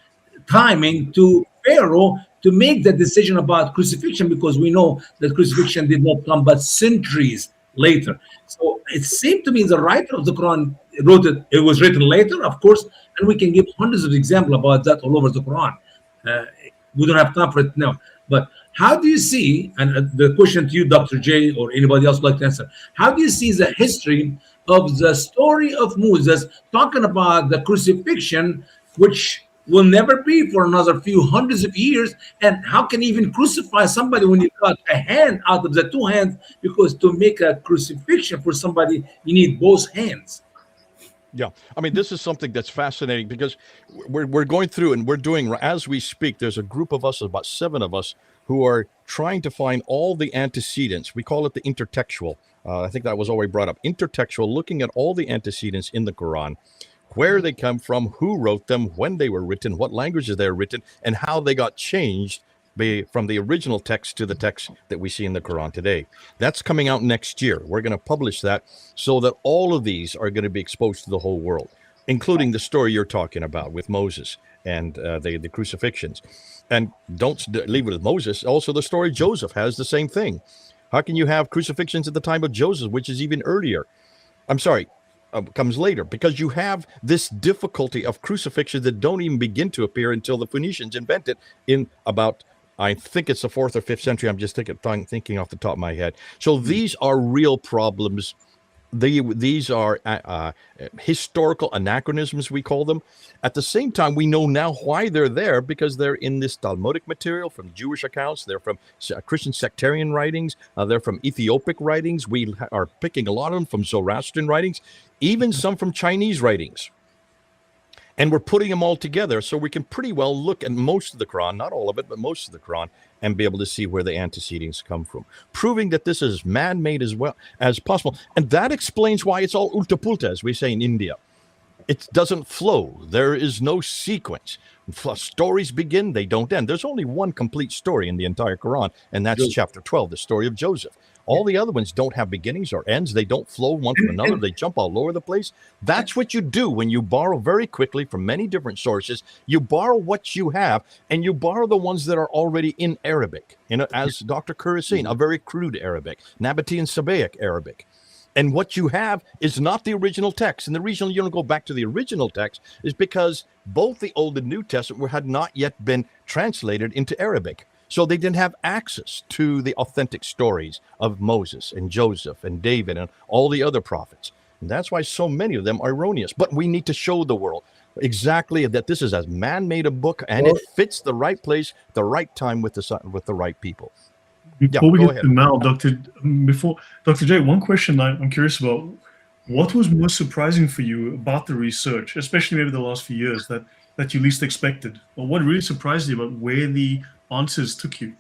timing to Pharaoh to make the decision about crucifixion, because we know that crucifixion did not come but centuries later. So it seemed to me the writer of the Quran wrote it. It was written later, of course, and we can give hundreds of examples about that all over the Quran. We don't have time for it now. But how do you see, and the question to you, Dr. J, or anybody else would like to answer, how do you see the history of the story of Moses talking about the crucifixion, which will never be for another few hundreds of years? And how can you even crucify somebody when you cut a hand out of the two hands? Because to make a crucifixion for somebody, you need both hands. Yeah, I mean, this is something that's fascinating because we're going through and we're doing, as we speak, there's a group of us, about 7 of us, who are trying to find all the antecedents. We call it the intertextual. I think that was already brought up. Intertextual, looking at all the antecedents in the Quran, where they come from, who wrote them, when they were written, what languages they were written, and how they got changed from the original text to the text that we see in the Quran today. That's coming out next year. We're going to publish that so that all of these are going to be exposed to the whole world, including the story you're talking about with Moses and the crucifixions. And don't leave it with Moses. Also, the story Joseph has the same thing. How can you have crucifixions at the time of Joseph, which is even earlier? I'm sorry, comes later, because you have this difficulty of crucifixions that don't even begin to appear until the Phoenicians invent it in about, I think it's the 4th or 5th century. I'm just thinking off the top of my head. So these are real problems. These are historical anachronisms, we call them. At the same time, we know now why they're there, because they're in this Talmudic material from Jewish accounts. They're from Christian sectarian writings. They're from Ethiopic writings. We are picking a lot of them from Zoroastrian writings, even some from Chinese writings. And we're putting them all together so we can pretty well look at most of the Quran, not all of it, but most of the Quran, and be able to see where the antecedents come from, proving that this is man-made as well as possible. And that explains why it's all ulta-pulta, as we say in India. It doesn't flow. There is no sequence. Stories begin, they don't end. There's only one complete story in the entire Quran, and that's chapter 12, the story of Joseph. All the other ones don't have beginnings or ends. They don't flow one from another. They jump all over the place. That's what you do when you borrow very quickly from many different sources. You borrow what you have, and you borrow the ones that are already in Arabic. As Dr. Kerr is saying, a very crude Arabic, Nabatean Sabaic Arabic. And what you have is not the original text. And the reason you don't go back to the original text is because both the Old and New Testament had not yet been translated into Arabic. So they didn't have access to the authentic stories of Moses and Joseph and David and all the other prophets. And that's why so many of them are erroneous. But we need to show the world exactly that this is a man-made a book, and it fits the right place, the right time with the right people. Before we get to Mal, Dr. J, one question I'm curious about. What was most surprising for you about the research, especially maybe the last few years, that you least expected? Or what really surprised you about where the answers took you?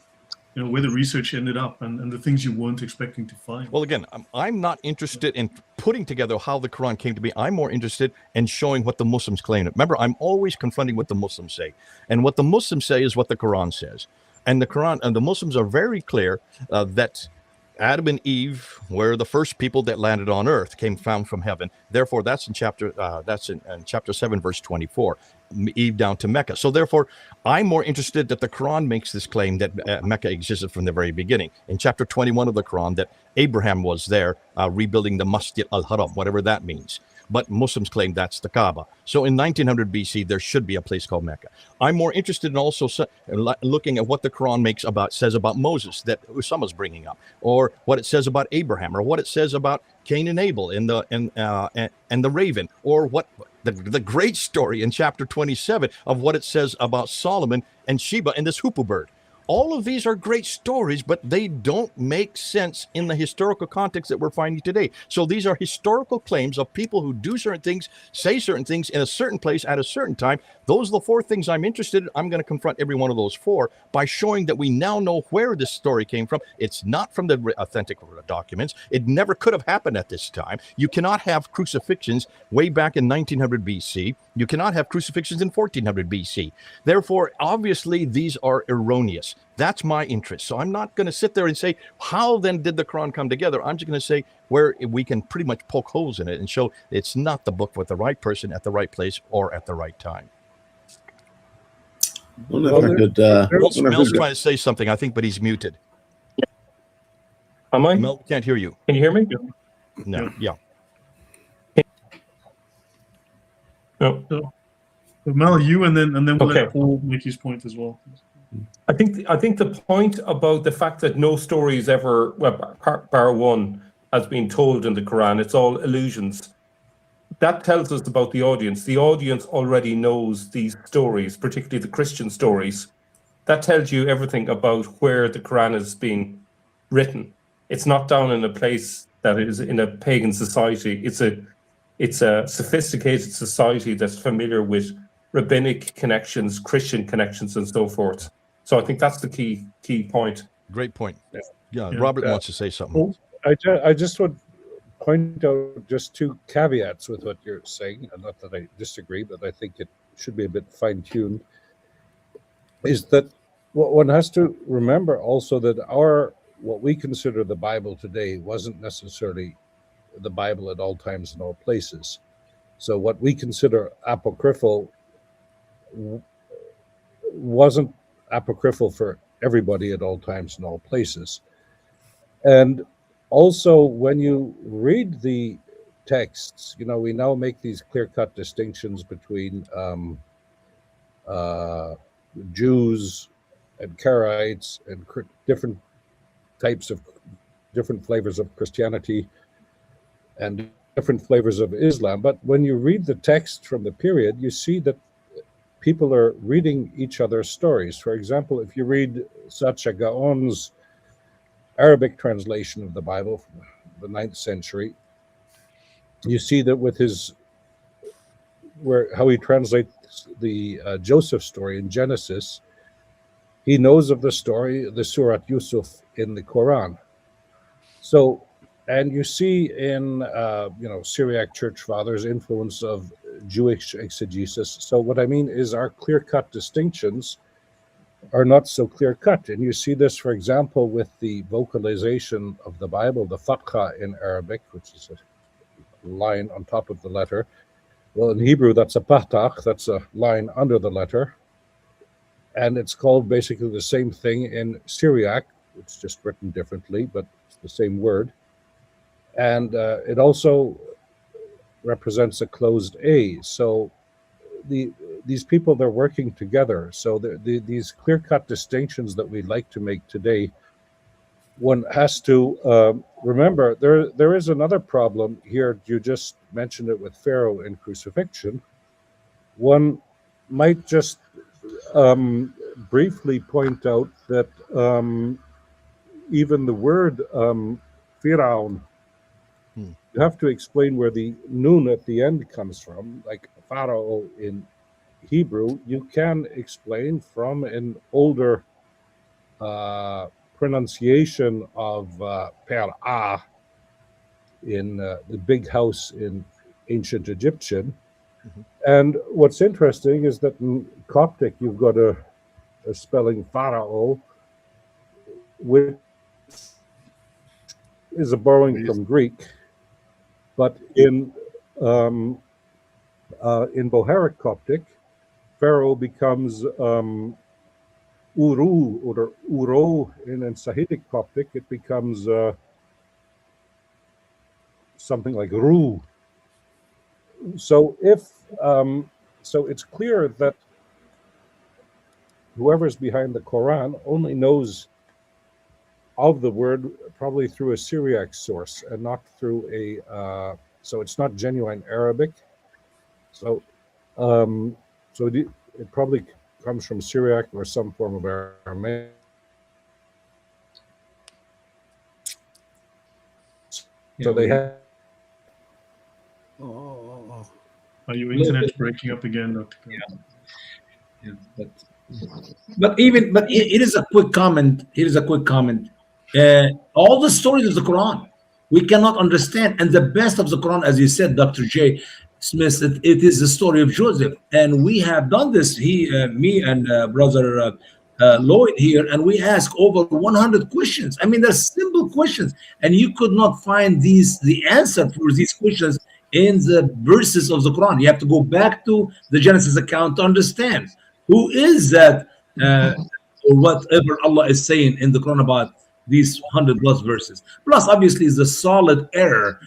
Where the research ended up and the things you weren't expecting to find? Well, again, I'm not interested in putting together how the Quran came to be. I'm more interested in showing what the Muslims claim. Remember, I'm always confronting what the Muslims say. And what the Muslims say is what the Quran says. And the Quran and the Muslims are very clear that Adam and Eve were the first people that landed on earth, came found from heaven. Therefore, that's in chapter 7, verse 24, Eve down to Mecca. So therefore, I'm more interested that the Quran makes this claim that Mecca existed from the very beginning. In chapter 21 of the Quran, that Abraham was there rebuilding the Masjid al-Haram, whatever that means. But Muslims claim that's the Kaaba. So in 1900 BC, there should be a place called Mecca. I'm more interested in also looking at what the Quran says about Moses that Usama's bringing up, or what it says about Abraham, or what it says about Cain and Abel and the raven, or what the great story in chapter 27 of what it says about Solomon and Sheba and this hoopoe bird. All of these are great stories, but they don't make sense in the historical context that we're finding today. So these are historical claims of people who do certain things, say certain things in a certain place at a certain time. Those are the four things I'm interested in. I'm going to confront every one of those four by showing that we now know where this story came from. It's not from the authentic documents. It never could have happened at this time. You cannot have crucifixions way back in 1900 BC. You cannot have crucifixions in 1400 BC. Therefore, obviously, these are erroneous. That's my interest. So I'm not going to sit there and say, how then did the Quran come together? I'm just going to say where we can pretty much poke holes in it and show it's not the book with the right person at the right place or at the right time. Mel's trying to say something, I think, but he's muted. Am I? Mel, can't hear you. Can you hear me? No, yeah. No. So, Mel, you and then we'll let Paul make his point as well. I think the point about the fact that no story is ever, bar one, has been told in the Quran, it's all illusions. That tells us about the audience. The audience already knows these stories, particularly the Christian stories. That tells you everything about where the Quran is being written. It's not down in a place that is in a pagan society. It's a sophisticated society that's familiar with rabbinic connections, Christian connections, and so forth. So I think that's the key point. Great point. Yeah, Robert wants to say something. I just would point out just two caveats with what you're saying, and not that I disagree, but I think it should be a bit fine-tuned, is that one has to remember also that what we consider the Bible today wasn't necessarily the Bible at all times and all places. So what we consider apocryphal wasn't apocryphal for everybody at all times and all places. And also, when you read the texts, we now make these clear-cut distinctions between Jews and Karaites and different flavors of Christianity and different flavors of Islam. But when you read the text from the period, you see that people are reading each other's stories. For example, if you read Sacha Gaon's Arabic translation of the Bible from the 9th century, you see that with how he translates the Joseph story in Genesis, he knows of the story, the Surat Yusuf in the Quran. So And you see in Syriac church fathers influence of Jewish exegesis. So what I mean is our clear-cut distinctions are not so clear-cut. And you see this, for example, with the vocalization of the Bible, the fatha in Arabic, which is a line on top of the letter. Well, in Hebrew, that's a patach, that's a line under the letter. And it's called basically the same thing in Syriac. It's just written differently, but it's the same word. And it also represents a closed A. So these people, they're working together. So these clear-cut distinctions that we'd like to make today, one has to remember there is another problem here. You just mentioned it with Pharaoh and crucifixion. One might just briefly point out that even the word Firaun, you have to explain where the nun at the end comes from, like Pharaoh in Hebrew. You can explain from an older pronunciation of Per'ah in the big house in ancient Egyptian. And what's interesting is that in Coptic, you've got a spelling Pharaoh, which is a borrowing from Greek. But in Bohairic Coptic, Pharaoh becomes Uru or Uro, and in Sahidic Coptic it becomes something like Ru. So so it's clear that whoever's behind the Quran only knows of the word probably through a Syriac source and not through a so it's not genuine Arabic. So it probably comes from Syriac or some form of Aramaic. So they have. Are your internet breaking up again, Dr. Kerr? Yeah, but it is a quick comment. Here is a quick comment. All the stories of the Quran we cannot understand, and the best of the Quran, as you said, Dr. J. Smith, it is the story of Joseph, and we have done this. Me and brother Lloyd here, and we ask over 100 questions. I mean, they're simple questions, and you could not find the answer for these questions in the verses of the Quran. You have to go back to the Genesis account to understand who is that, or whatever Allah is saying in the Quran about these 100+ verses. Plus, obviously, is the solid error.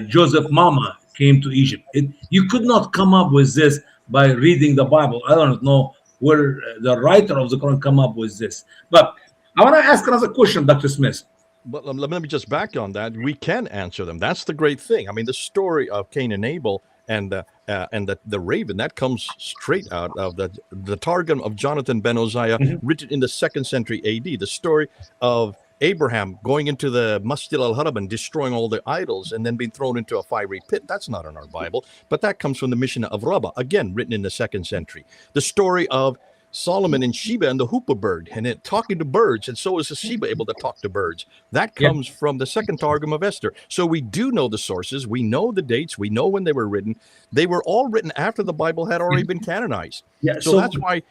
Joseph Mama came to Egypt. You could not come up with this by reading the Bible. I don't know where the writer of the Quran come up with this. But I want to ask another question, Dr. Smith. But let me just back on that. We can answer them. That's the great thing. I mean, the story of Cain and Abel and the raven, that comes straight out of the Targum of Jonathan ben Uzziah, written in the 2nd century AD. The story of Abraham going into the Masjid al-Haram and destroying all the idols and then being thrown into a fiery pit. That's not in our Bible, but that comes from the Mishnah of Rabbah, again, written in the 2nd century. The story of Solomon and Sheba and the hoopoe bird, and it talking to birds, and so is the Sheba able to talk to birds. That comes from the 2nd Targum of Esther. So we do know the sources, we know the dates, we know when they were written. They were all written after the Bible had already been canonized. Yeah, so that's why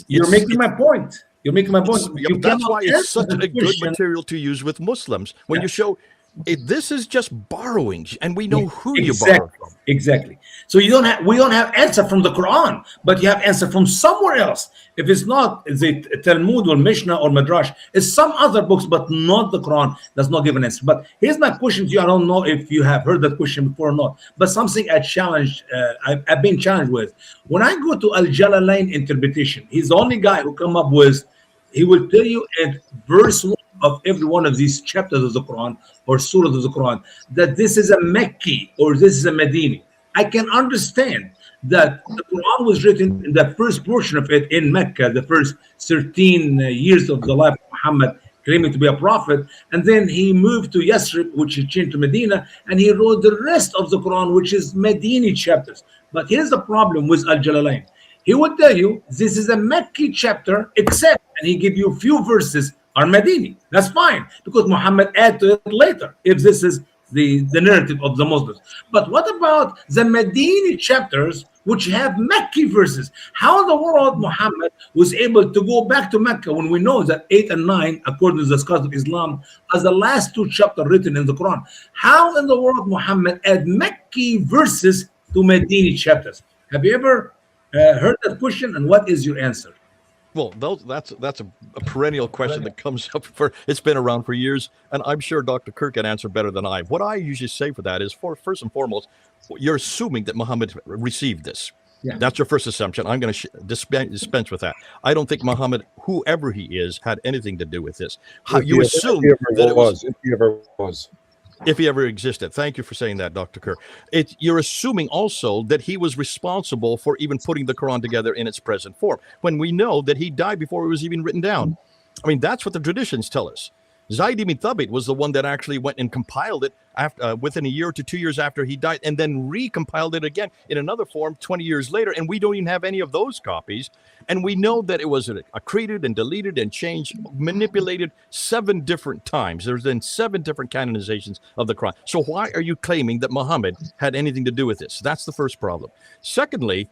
you're making my point. You're making my point. That's why it's such a good material to use with Muslims. When you show this is just borrowing, and we know who you borrow from. Exactly. So we don't have answer from the Quran, but you have answer from somewhere else. If it's not the Talmud or Mishnah or Midrash, it's some other books, but not the Quran. Does not give an answer. But here's my question to you. I don't know if you have heard that question before or not, but something I've been challenged with. When I go to Al-Jalalain interpretation, he's the only guy who come up with. He will tell you at verse 1 of every one of these chapters of the Quran or surahs of the Quran that this is a Mecca or this is a Medini. I can understand that the Quran was written in the first portion of it in Mecca, the first 13 years of the life of Muhammad, claiming to be a prophet, and then he moved to Yathrib, which he changed to Medina, and he wrote the rest of the Quran, which is Medini chapters. But here's the problem with Al-Jalalain. He would tell you this is a Mecca chapter, except, and he give you a few verses are Medini. That's fine, because Muhammad added to it later, if this is the narrative of the Muslims. But what about the Medini chapters which have Mecca verses? How in the world Muhammad was able to go back to Mecca when we know that 8 and 9, according to the scholars of Islam, are the last two chapters written in the Quran? How in the world Muhammad add Mecca verses to Medini chapters? Have you ever heard that question, and what is your answer? Well, that's a perennial question that comes up it's been around for years, and I'm sure Dr. Kerr can answer better than I. What I usually say for that is, first and foremost, you're assuming that Muhammad received this. Yeah. That's your first assumption. I'm going to dispense with that. I don't think Muhammad, whoever he is, had anything to do with this. You assume that it was, if he ever was. If he ever existed. Thank you for saying that, Dr. Kerr. You're assuming also that he was responsible for even putting the Quran together in its present form, when we know that he died before it was even written down. I mean, that's what the traditions tell us. Zayd ibn Thabit was the one that actually went and compiled it after, within a year to 2 years after he died, and then recompiled it again in another form 20 years later, and we don't even have any of those copies. And we know that it was accreted and deleted and changed, manipulated 7 different times. There's been 7 different canonizations of the Quran. So why are you claiming that Muhammad had anything to do with this? That's the first problem. Secondly,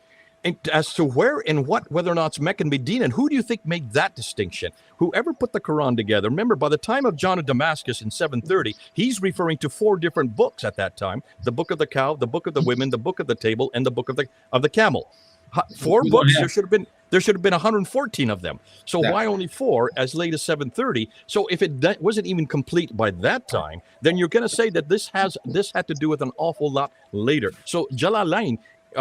as to where and whether or not it's Mecca and Medina, and who do you think made that distinction? Whoever put the Quran together, remember, by the time of John of Damascus in 730, he's referring to 4 different books at that time: the Book of the Cow, the Book of the Women, the Book of the Table, and the Book of the Camel. 4 books. There should have been 114 of them. So why only 4 as late as 730? So if it wasn't even complete by that time, then you're going to say that this had to do with an awful lot later. So Jalalain,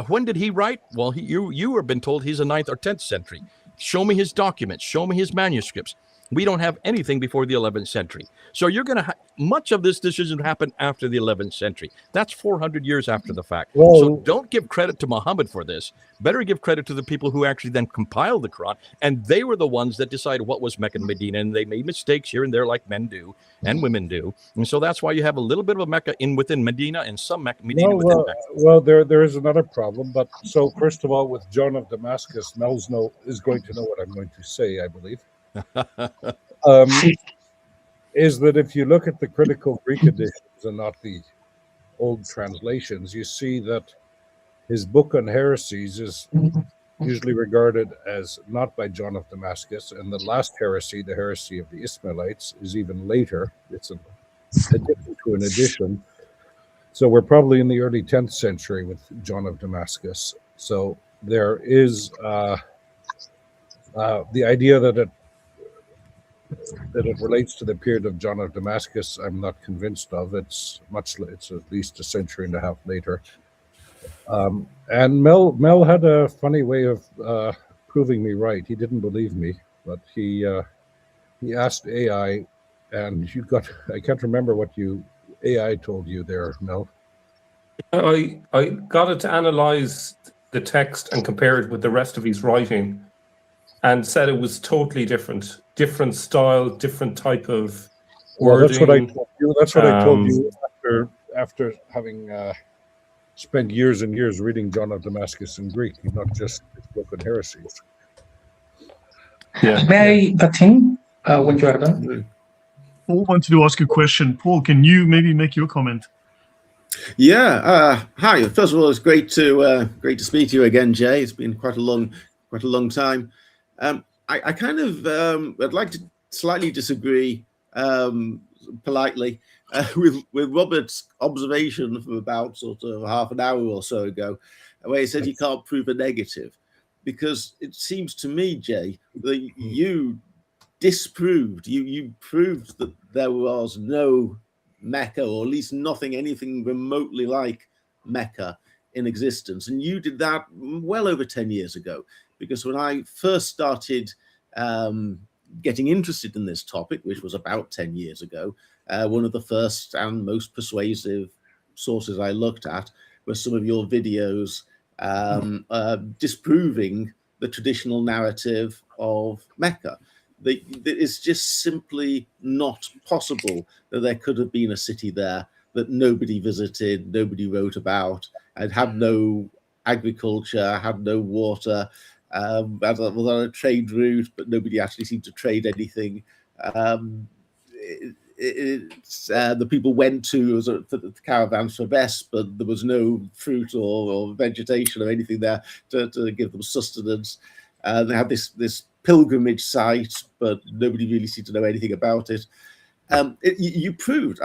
when did he write? Well, you have been told he's a 9th or 10th century. Show me his documents. Show me his manuscripts. We don't have anything before the 11th century. So you're going to much of this decision happened after the 11th century. That's 400 years after the fact. Whoa. So don't give credit to Muhammad for this. Better give credit to the people who actually then compiled the Quran. And they were the ones that decided what was Mecca and Medina. And they made mistakes here and there, like men do and women do. And so that's why you have a little bit of a Mecca within Medina and some Medina within Mecca. Well, there is another problem. But so first of all, with John of Damascus, Mel's is going to know what I'm going to say, I believe. Is that if you look at the critical Greek editions and not the old translations, you see that his book on heresies is usually regarded as not by John of Damascus, and the last heresy, the heresy of the Ismailites, is even later. It's an addition to an addition. So we're probably in the early 10th century with John of Damascus. So there is the idea that it relates to the period of John of Damascus, I'm not convinced of. It's at least a century and a half later. And Mel had a funny way of proving me right. He didn't believe me, but he asked AI, and I can't remember what AI told you there, Mel. I got it to analyze the text and compare it with the rest of his writing, and said it was totally different style, different type of wording. That's what I told you. That's what I told you after having spent years and years reading John of Damascus in Greek, not just his book on heresies. Yeah. May I attend when you are done? Paul wanted to ask a question. Paul, can you maybe make your comment? Yeah. Hi. First of all, it's great to speak to you again, Jay. It's been quite a long time. I kind of I'd like to slightly disagree politely with Robert's observation from about sort of half an hour or so ago, where he said you can't prove a negative, because it seems to me, Jay, that you disproved, you proved that there was no Mecca, or at least anything remotely like Mecca in existence, and you did that well over 10 years ago. Because when I first started getting interested in this topic, which was about 10 years ago, one of the first and most persuasive sources I looked at was some of your videos disproving the traditional narrative of Mecca. That it's just simply not possible that there could have been a city there that nobody visited, nobody wrote about, and had no agriculture, had no water, was on a trade route, but nobody actually seemed to trade anything. The people went to the caravans for best, but there was no fruit or vegetation or anything there to give them sustenance. They had this pilgrimage site, but nobody really seemed to know anything about it. You proved.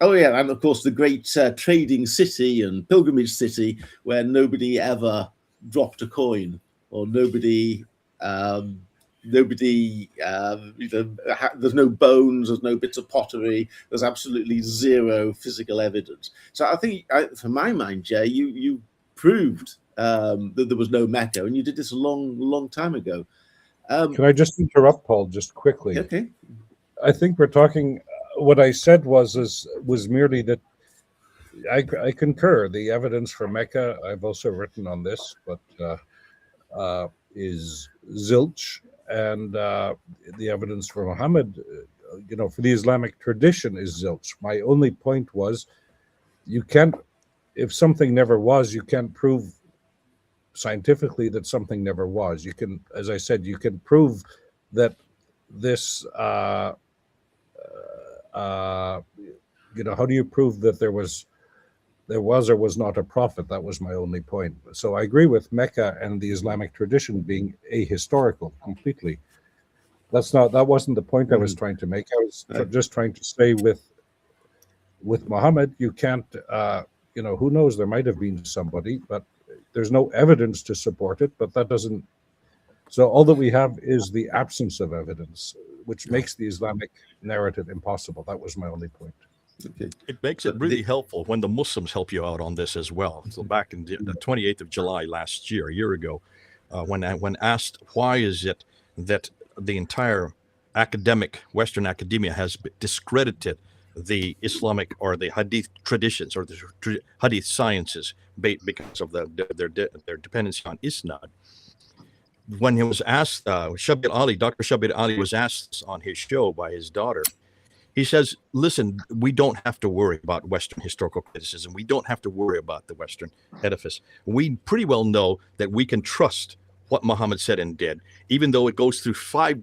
Oh yeah, and of course the great trading city and pilgrimage city where nobody ever dropped a coin, or nobody, there's no bones, there's no bits of pottery, there's absolutely zero physical evidence. So I think, for my mind, Jay, you proved that there was no Mecca, and you did this a long time ago. Can I just interrupt, Paul, just quickly? Okay. I think we're talking. What I said was merely that I concur. The evidence for Mecca, I've also written on this, but is zilch, and the evidence for Muhammad, for the Islamic tradition, is zilch. My only point was, you can't, if something never was, you can't prove scientifically that something never was. You can, as I said, you can prove that this. How do you prove that there was or was not a prophet? That was my only point. So I agree with Mecca and the Islamic tradition being ahistorical completely. That wasn't the point I was trying to make. I was just trying to say with Muhammad, you can't, who knows, there might have been somebody, but there's no evidence to support it, but that doesn't, so all that we have is the absence of evidence, which makes the Islamic narrative impossible. That was my only point. Okay. It makes it really helpful when the Muslims help you out on this as well. So back in the 28th of July last year, a year ago, when asked why is it that the entire Western academia has discredited the Islamic or the Hadith traditions or the Hadith sciences because of their dependency on Isnad. When he was asked, Dr. Shabir Ali was asked on his show by his daughter, he says, listen, we don't have to worry about Western historical criticism. We don't have to worry about the Western edifice. We pretty well know that we can trust what Muhammad said and did, even though it goes through 5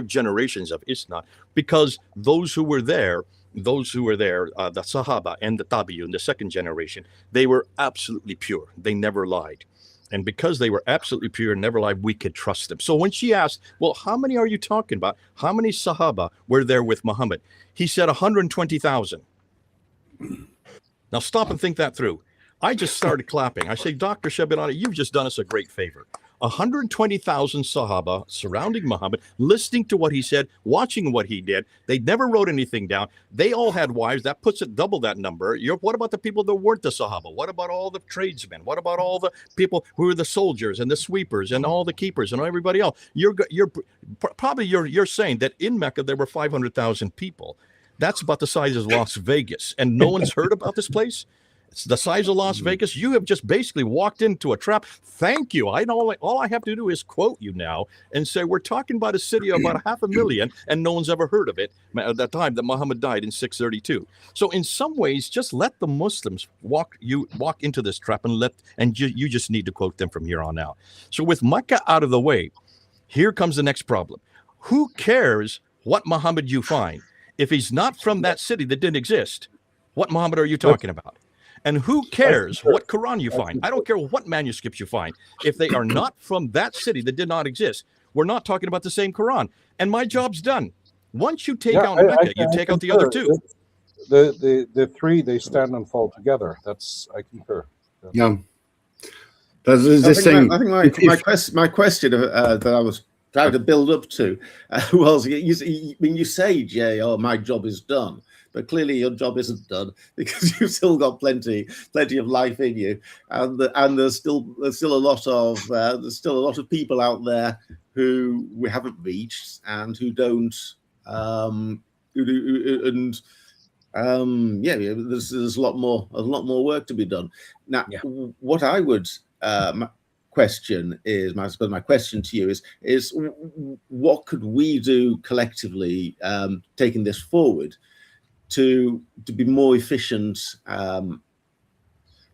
generations of Isnad, because those who were there, the Sahaba and the Tabi'un, the second generation, they were absolutely pure. They never lied. And because they were absolutely pure and never lied, we could trust them. So when she asked, well, how many are you talking about? How many Sahaba were there with Muhammad? He said 120,000. Now stop and think that through. I just started clapping. I say, Dr. Shabir, you've just done us a great favor. 120,000 Sahaba surrounding Muhammad, listening to what he said, watching what he did. They never wrote anything down. They all had wives. That puts it double that number. What about the people that weren't the Sahaba? What about all the tradesmen? What about all the people who were the soldiers and the sweepers and all the keepers and everybody else? You're saying that in Mecca there were 500,000 people. That's about the size of Las Vegas, and no one's heard about this place. It's the size of Las Vegas. You have just basically walked into a trap. Thank you. All I have to do is quote you now and say we're talking about a city of about 500,000, and no one's ever heard of it at that time that Muhammad died in 632. So in some ways, just let the Muslims walk into this trap and you just need to quote them from here on out. So with Mecca out of the way, here comes the next problem. Who cares what Muhammad you find? If he's not from that city that didn't exist, what Muhammad are you talking about? And who cares what Quran you find? I don't care what manuscripts you find. If they are not from that city that did not exist, we're not talking about the same Quran. And my job's done. Once you take out Mecca, you take out the other two. The three, they stand and fall together. I concur. Yeah. I think my question that I was trying to build up to was, when you say, Jay, my job is done. But clearly your job isn't done, because you've still got plenty of life in you, and there's still a lot of people out there who we haven't reached and who don't, there's a lot more work to be done. Now, what I would question is, my question to you is what could we do collectively, taking this forward, to be more efficient,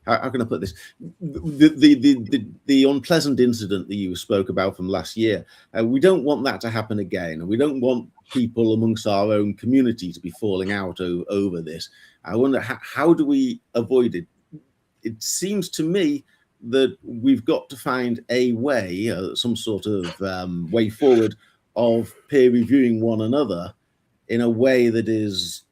how can I put this? The unpleasant incident that you spoke about from last year. We don't want that to happen again. We don't want people amongst our own community to be falling out over this. I wonder how do we avoid it? It seems to me that we've got to find a way, some sort of way forward of peer reviewing one another in a way that is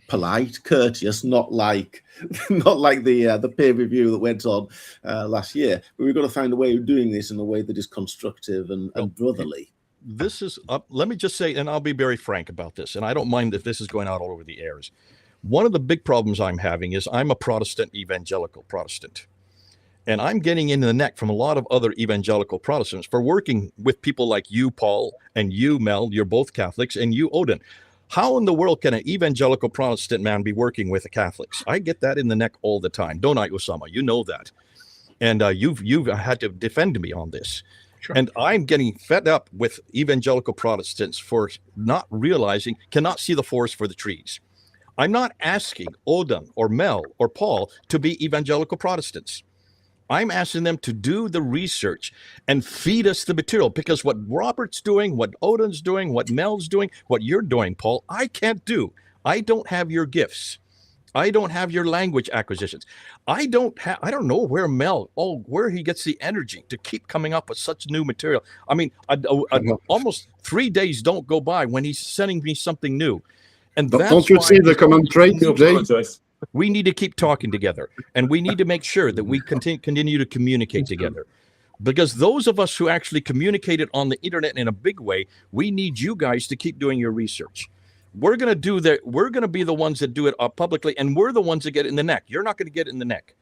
polite, courteous, not like the peer review that went on last year. But we've got to find a way of doing this in a way that is constructive and brotherly. This is let me just say, and I'll be very frank about this, and I don't mind if this is going out all over the airs. One of the big problems I'm having is I'm a Protestant, evangelical Protestant. And I'm getting in the neck from a lot of other evangelical Protestants for working with people like you, Paul, and you, Mel. You're both Catholics, and you, Odon. How in the world can an evangelical Protestant man be working with the Catholics? I get that in the neck all the time. Don't I, Usama? You know that. And you've had to defend me on this. Sure. And I'm getting fed up with evangelical Protestants for not realizing, cannot see the forest for the trees. I'm not asking Odon or Mel or Paul to be evangelical Protestants. I'm asking them to do the research and feed us the material, because what Robert's doing, what Odon's doing, what Mel's doing, what you're doing, Paul, I can't do. I don't have your gifts. I don't have your language acquisitions. I don't know where where he gets the energy to keep coming up with such new material. I mean, almost 3 days don't go by when he's sending me something new. And don't you see the common trait, Jay? We need to keep talking together, and we need to make sure that we continue to communicate together. Because those of us who actually communicated on the internet in a big way, we need you guys to keep doing your research. We're going to do that. We're going to be the ones that do it publicly, and we're the ones that get it in the neck. You're not going to get it in the neck.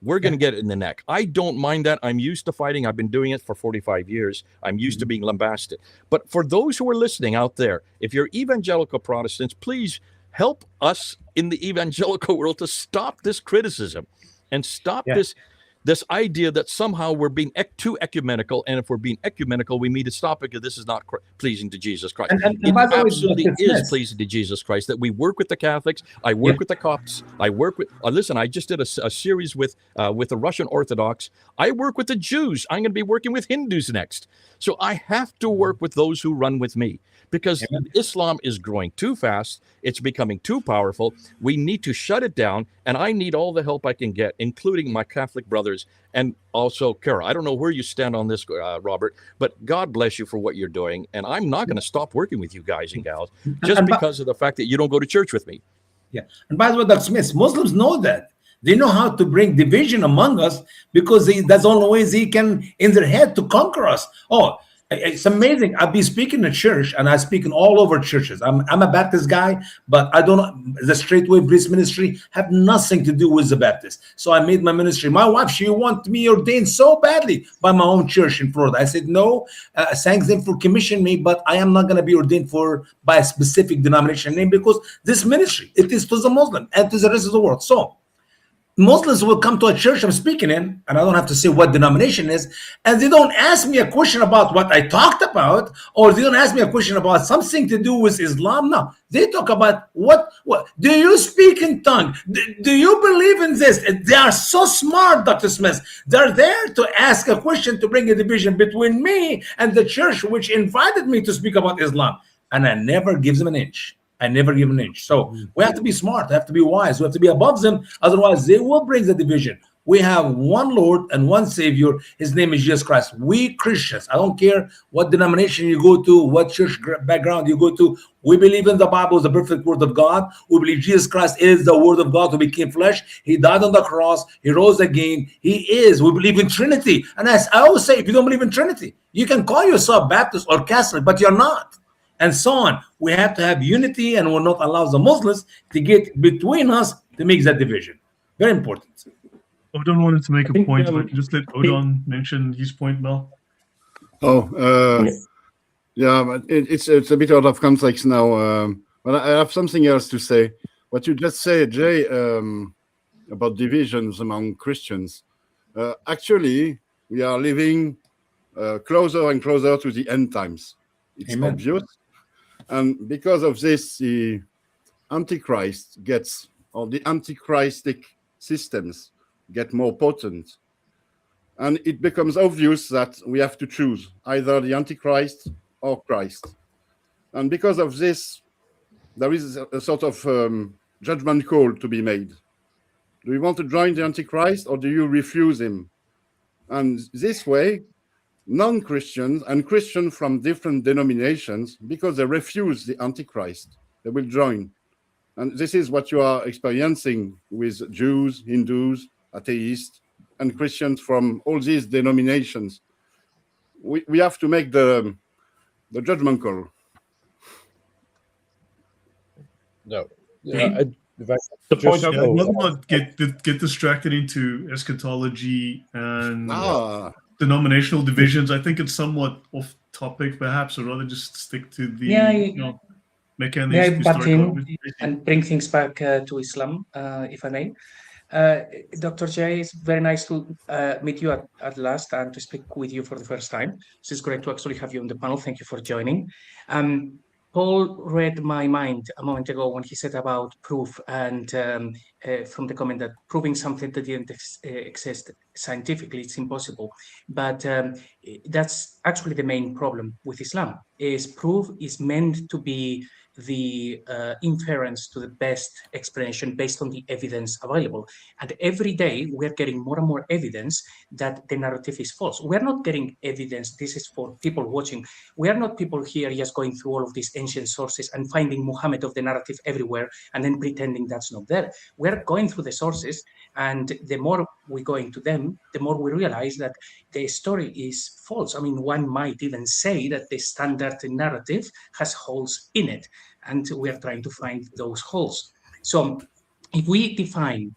We're going to get it in the neck. I don't mind that. I'm used to fighting. I've been doing it for 45 years. I'm used to being lambasted. But for those who are listening out there, if you're evangelical Protestants, please help us in the evangelical world to stop this criticism and stop this idea that somehow we're being too ecumenical. And if we're being ecumenical, we need to stop it because this is not pleasing to Jesus Christ. It absolutely is pleasing to Jesus Christ that we work with the Catholics. I work with the Copts. I work with, listen, I just did a series with the Russian Orthodox. I work with the Jews. I'm going to be working with Hindus next. So I have to work with those who run with me, because Islam is growing too fast. It's becoming too powerful. We need to shut it down, and I need all the help I can get, including my Catholic brothers and also Kerr. I don't know where you stand on this, Robert, but God bless you for what you're doing, and I'm not going to stop working with you guys and gals just because of the fact that you don't go to church with me. Yeah, and by the way, Dr. Smith, Muslims know that. They know how to bring division among us because that's the only way they can, in their head, to conquer us. Oh, it's amazing. I've been speaking in church, and I speak in all over churches. I'm a Baptist guy, but I don't. The Straight Way Bliss ministry have nothing to do with the Baptist. So I made my ministry. My wife, she wanted me ordained so badly by my own church in Florida. I said no. Thanks them for commissioning me, but I am not going to be ordained by a specific denomination name, because this ministry, it is to the Muslim and to the rest of the world. So Muslims will come to a church I'm speaking in, and I don't have to say what denomination is, and they don't ask me a question about what I talked about, or they don't ask me a question about something to do with Islam. No, they talk about what do you speak in tongue? Do you believe in this? They are so smart, Dr. Smith. They're there to ask a question to bring a division between me and the church which invited me to speak about Islam, and I never give them an inch. I never give an inch. So we have to be smart. We have to be wise. We have to be above them. Otherwise, they will bring the division. We have one Lord and one Savior. His name is Jesus Christ. We Christians, I don't care what denomination you go to, what church background you go to, we believe in the Bible is the perfect word of God. We believe Jesus Christ is the word of God who became flesh. He died on the cross. He rose again. He is. We believe in Trinity. And as I always say, if you don't believe in Trinity, you can call yourself Baptist or Catholic, but you're not. And so on. We have to have unity, and will not allow the Muslims to get between us to make that division. Very important. Odon wanted to make a point. If I can just let Odon mention his point, Mel. Yeah, but it's a bit out of context now. But I have something else to say. What you just said, Jay, about divisions among Christians. Actually, we are living closer and closer to the end times. It's obvious. And because of this, the Antichrist gets, or the antichristic systems get more potent. And it becomes obvious that we have to choose either the Antichrist or Christ. And because of this, there is a sort of judgment call to be made. Do you want to join the Antichrist or do you refuse him? And this way, non-Christians and Christians from different denominations, because they refuse the Antichrist, they will join. And this is what you are experiencing with Jews, Hindus, atheists, and Christians from all these denominations. We have to make the judgment call. No. Yeah. If I The just- point Yeah, let's not get distracted into eschatology and denominational divisions. I think it's somewhat off topic, perhaps, or rather just stick to the Mecca and the May I butt historical. in and bring things back to Islam, if I may? Dr. J, it's very nice to meet you at last and to speak with you for the first time. It's great to actually have you on the panel. Thank you for joining. Paul read my mind a moment ago when he said about proof and from the comment that proving something that didn't exist scientifically, it's impossible. But that's actually the main problem with Islam, is proof is meant to be the inference to the best explanation based on the evidence available. And every day we're getting more and more evidence that the narrative is false. We're not getting evidence. This is for people watching. We are not people here just going through all of these ancient sources and finding Muhammad of the narrative everywhere and then pretending that's not there. We're going through the sources, and the more we go into them, the more we realize that the story is false. I mean, one might even say that the standard narrative has holes in it, and we are trying to find those holes. So if we define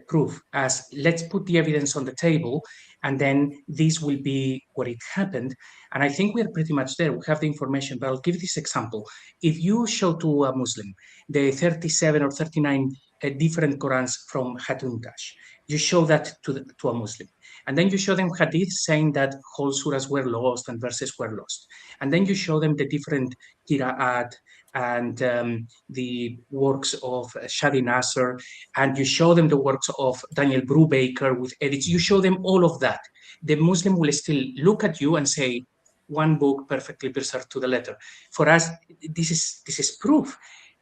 proof as let's put the evidence on the table, and then this will be what it happened, and I think we're pretty much there. We have the information, but I'll give this example. If you show to a Muslim the 37 or 39 different Qurans from Hatuntash, you show that to a Muslim, and then you show them hadith saying that whole surahs were lost and verses were lost, and then you show them the different qira'at and the works of Shadi Nasser, and you show them the works of Daniel Brubaker with edits, you show them all of that. The Muslim will still look at you and say, one book perfectly preserved to the letter. For us, this is proof.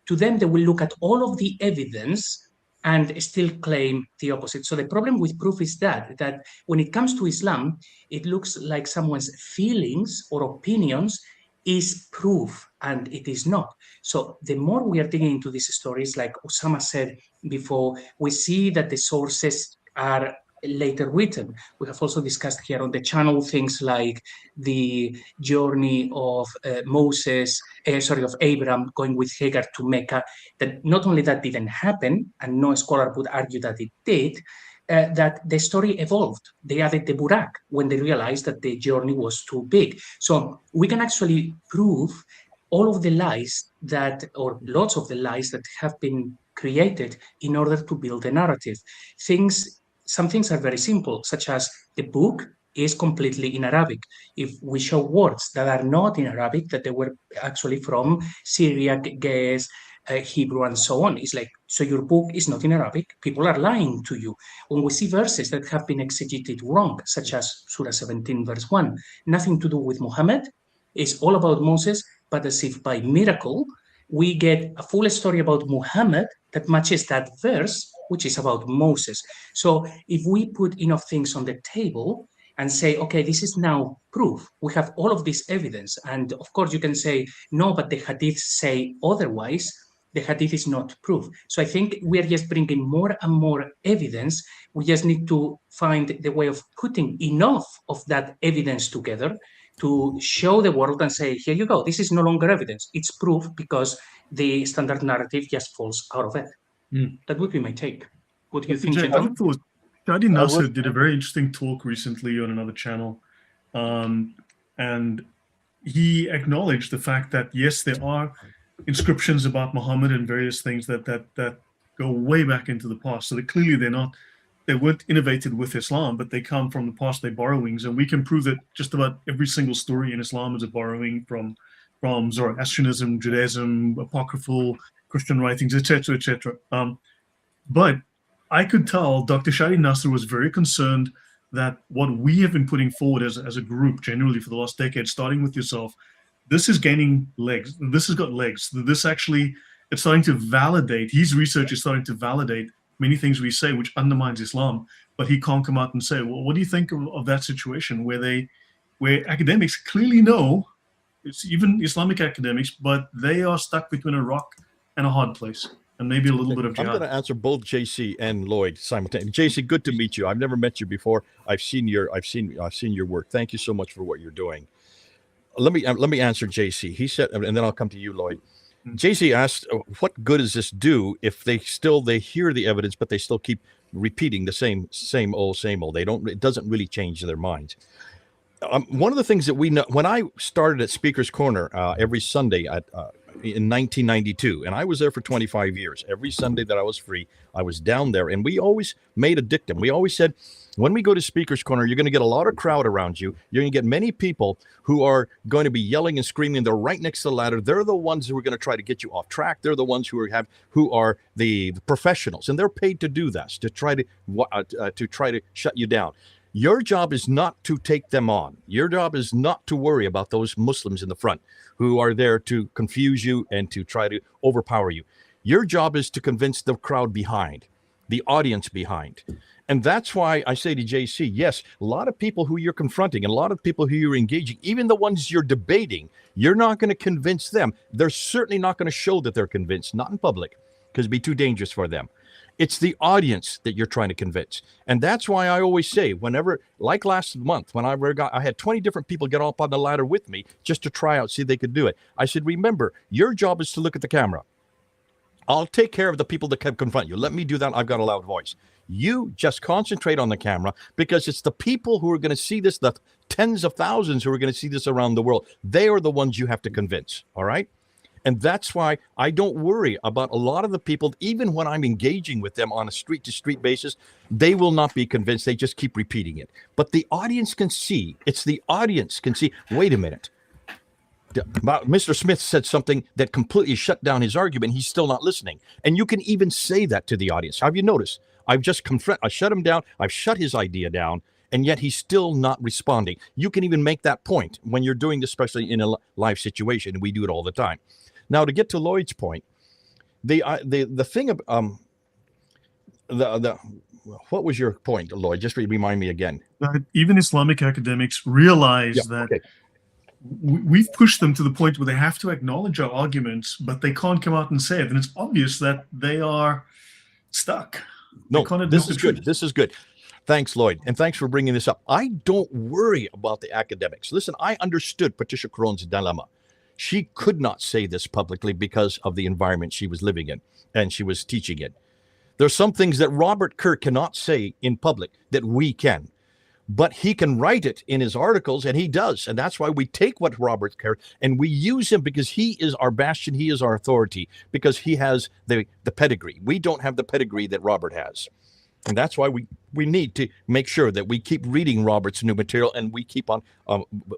To them, they will look at all of the evidence and still claim the opposite. So the problem with proof is that when it comes to Islam, it looks like someone's feelings or opinions is proof, and it is not. So the more we are digging into these stories, like Usama said before, we see that the sources are later written. We have also discussed here on the channel things like the journey of of Abraham going with Hagar to Mecca, that not only that didn't happen, and no scholar would argue that it did, that the story evolved. They added the burak when they realized that the journey was too big. So we can actually prove all of the lies or lots of the lies that have been created in order to build a narrative. Some things are very simple, such as the book is completely in Arabic. If we show words that are not in Arabic, that they were actually from Syriac, Ge'ez, Hebrew, and so on, it's like, so your book is not in Arabic, people are lying to you. When we see verses that have been exegeted wrong, such as Surah 17, verse 1, nothing to do with Muhammad, it's all about Moses, but as if by miracle, we get a full story about Muhammad that matches that verse, which is about Moses. So if we put enough things on the table and say, okay, this is now proof, we have all of this evidence, and of course you can say, no, but the hadiths say otherwise, the hadith is not proof. So I think we are just bringing more and more evidence. We just need to find the way of putting enough of that evidence together to show the world and say, here you go, this is no longer evidence, it's proof, because the standard narrative just falls out of it. That would be my take. What do you think, gentlemen? Shadi Nasser did a very interesting talk recently on another channel, and he acknowledged the fact that, yes, there are inscriptions about Muhammad and various things that go way back into the past. So that clearly they weren't innovated with Islam, but they come from the past, they're borrowings. And we can prove that just about every single story in Islam is a borrowing from Zoroastrianism, Judaism, apocryphal Christian writings, etc., etc. But I could tell Dr. Shadi Nasser was very concerned that what we have been putting forward as a group generally for the last decade, starting with yourself, this is gaining legs. This has got legs. This actually, it's starting to validate, his research is starting to validate many things we say, which undermines Islam, but he can't come out and say, well, what do you think of that situation where academics clearly know, it's even Islamic academics, but they are stuck between a rock and a hard place, and maybe a little bit of jihad. I'm going to answer both JC and Lloyd simultaneously. JC, good to meet you. I've never met you before. I've seen your work. Thank you so much for what you're doing. Let me answer JC. He said, and then I'll come to you, Lloyd. JC asked, what good does this do if they hear the evidence, but they still keep repeating the same old. It doesn't really change their minds. One of the things that we know, when I started at Speaker's Corner every Sunday in 1992, and I was there for 25 years, every Sunday that I was free, I was down there, and we always made a dictum. We always said, when we go to Speaker's Corner, you're going to get a lot of crowd around you. You're going to get many people who are going to be yelling and screaming. They're right next to the ladder. They're the ones who are going to try to get you off track. They're the ones who are the professionals, and they're paid to do this, to try to shut you down. Your job is not to take them on. Your job is not to worry about those Muslims in the front who are there to confuse you and to try to overpower you. Your job is to convince the crowd behind, the audience behind. And that's why I say to JC, yes, a lot of people who you're confronting and a lot of people who you're engaging, even the ones you're debating, you're not going to convince them. They're certainly not going to show that they're convinced, not in public, because it'd be too dangerous for them. It's the audience that you're trying to convince. And that's why I always say, whenever, like last month, when I had 20 different people get up on the ladder with me just to try out, see if they could do it. I said, remember, your job is to look at the camera. I'll take care of the people that can confront you. Let me do that. I've got a loud voice. You just concentrate on the camera, because it's the people who are going to see this, the tens of thousands who are going to see this around the world. They are the ones you have to convince. All right. And that's why I don't worry about a lot of the people, even when I'm engaging with them on a street-to-street basis, they will not be convinced. They just keep repeating it. But the audience can see. It's the audience can see. Wait a minute. Mr. Smith said something that completely shut down his argument. He's still not listening. And you can even say that to the audience. Have you noticed? I shut him down. I've shut his idea down. And yet he's still not responding. You can even make that point when you're doing this, especially in a live situation. We do it all the time. Now, to get to Lloyd's point, the thing of what was your point, Lloyd? Just remind me again. Even Islamic academics realize that we've pushed them to the point where they have to acknowledge our arguments, but they can't come out and say it, and it's obvious that they are stuck. No, this is good. This is good. Thanks, Lloyd, and thanks for bringing this up. I don't worry about the academics. Listen, I understood Patricia Caron's dilemma. She could not say this publicly because of the environment she was living in and she was teaching in. There's some things that Robert Kerr cannot say in public that we can, but he can write it in his articles, and he does. And that's why we take what Robert Kerr and we use him, because he is our bastion. He is our authority, because he has the pedigree. We don't have the pedigree that Robert has. And that's why we need to make sure that we keep reading Robert's new material, and we keep on.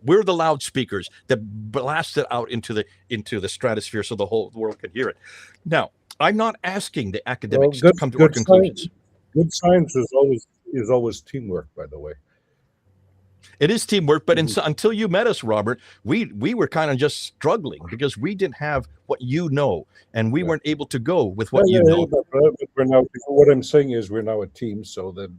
We're the loudspeakers that blast it out into the stratosphere so the whole world can hear it. Now, I'm not asking the academics to come to our conclusions. Good science is always teamwork, by the way. It is teamwork, but until you met us, Robert, we were kind of just struggling because we didn't have what you know, and we weren't able to go with what you know. But we're now, what I'm saying is we're now a team, so that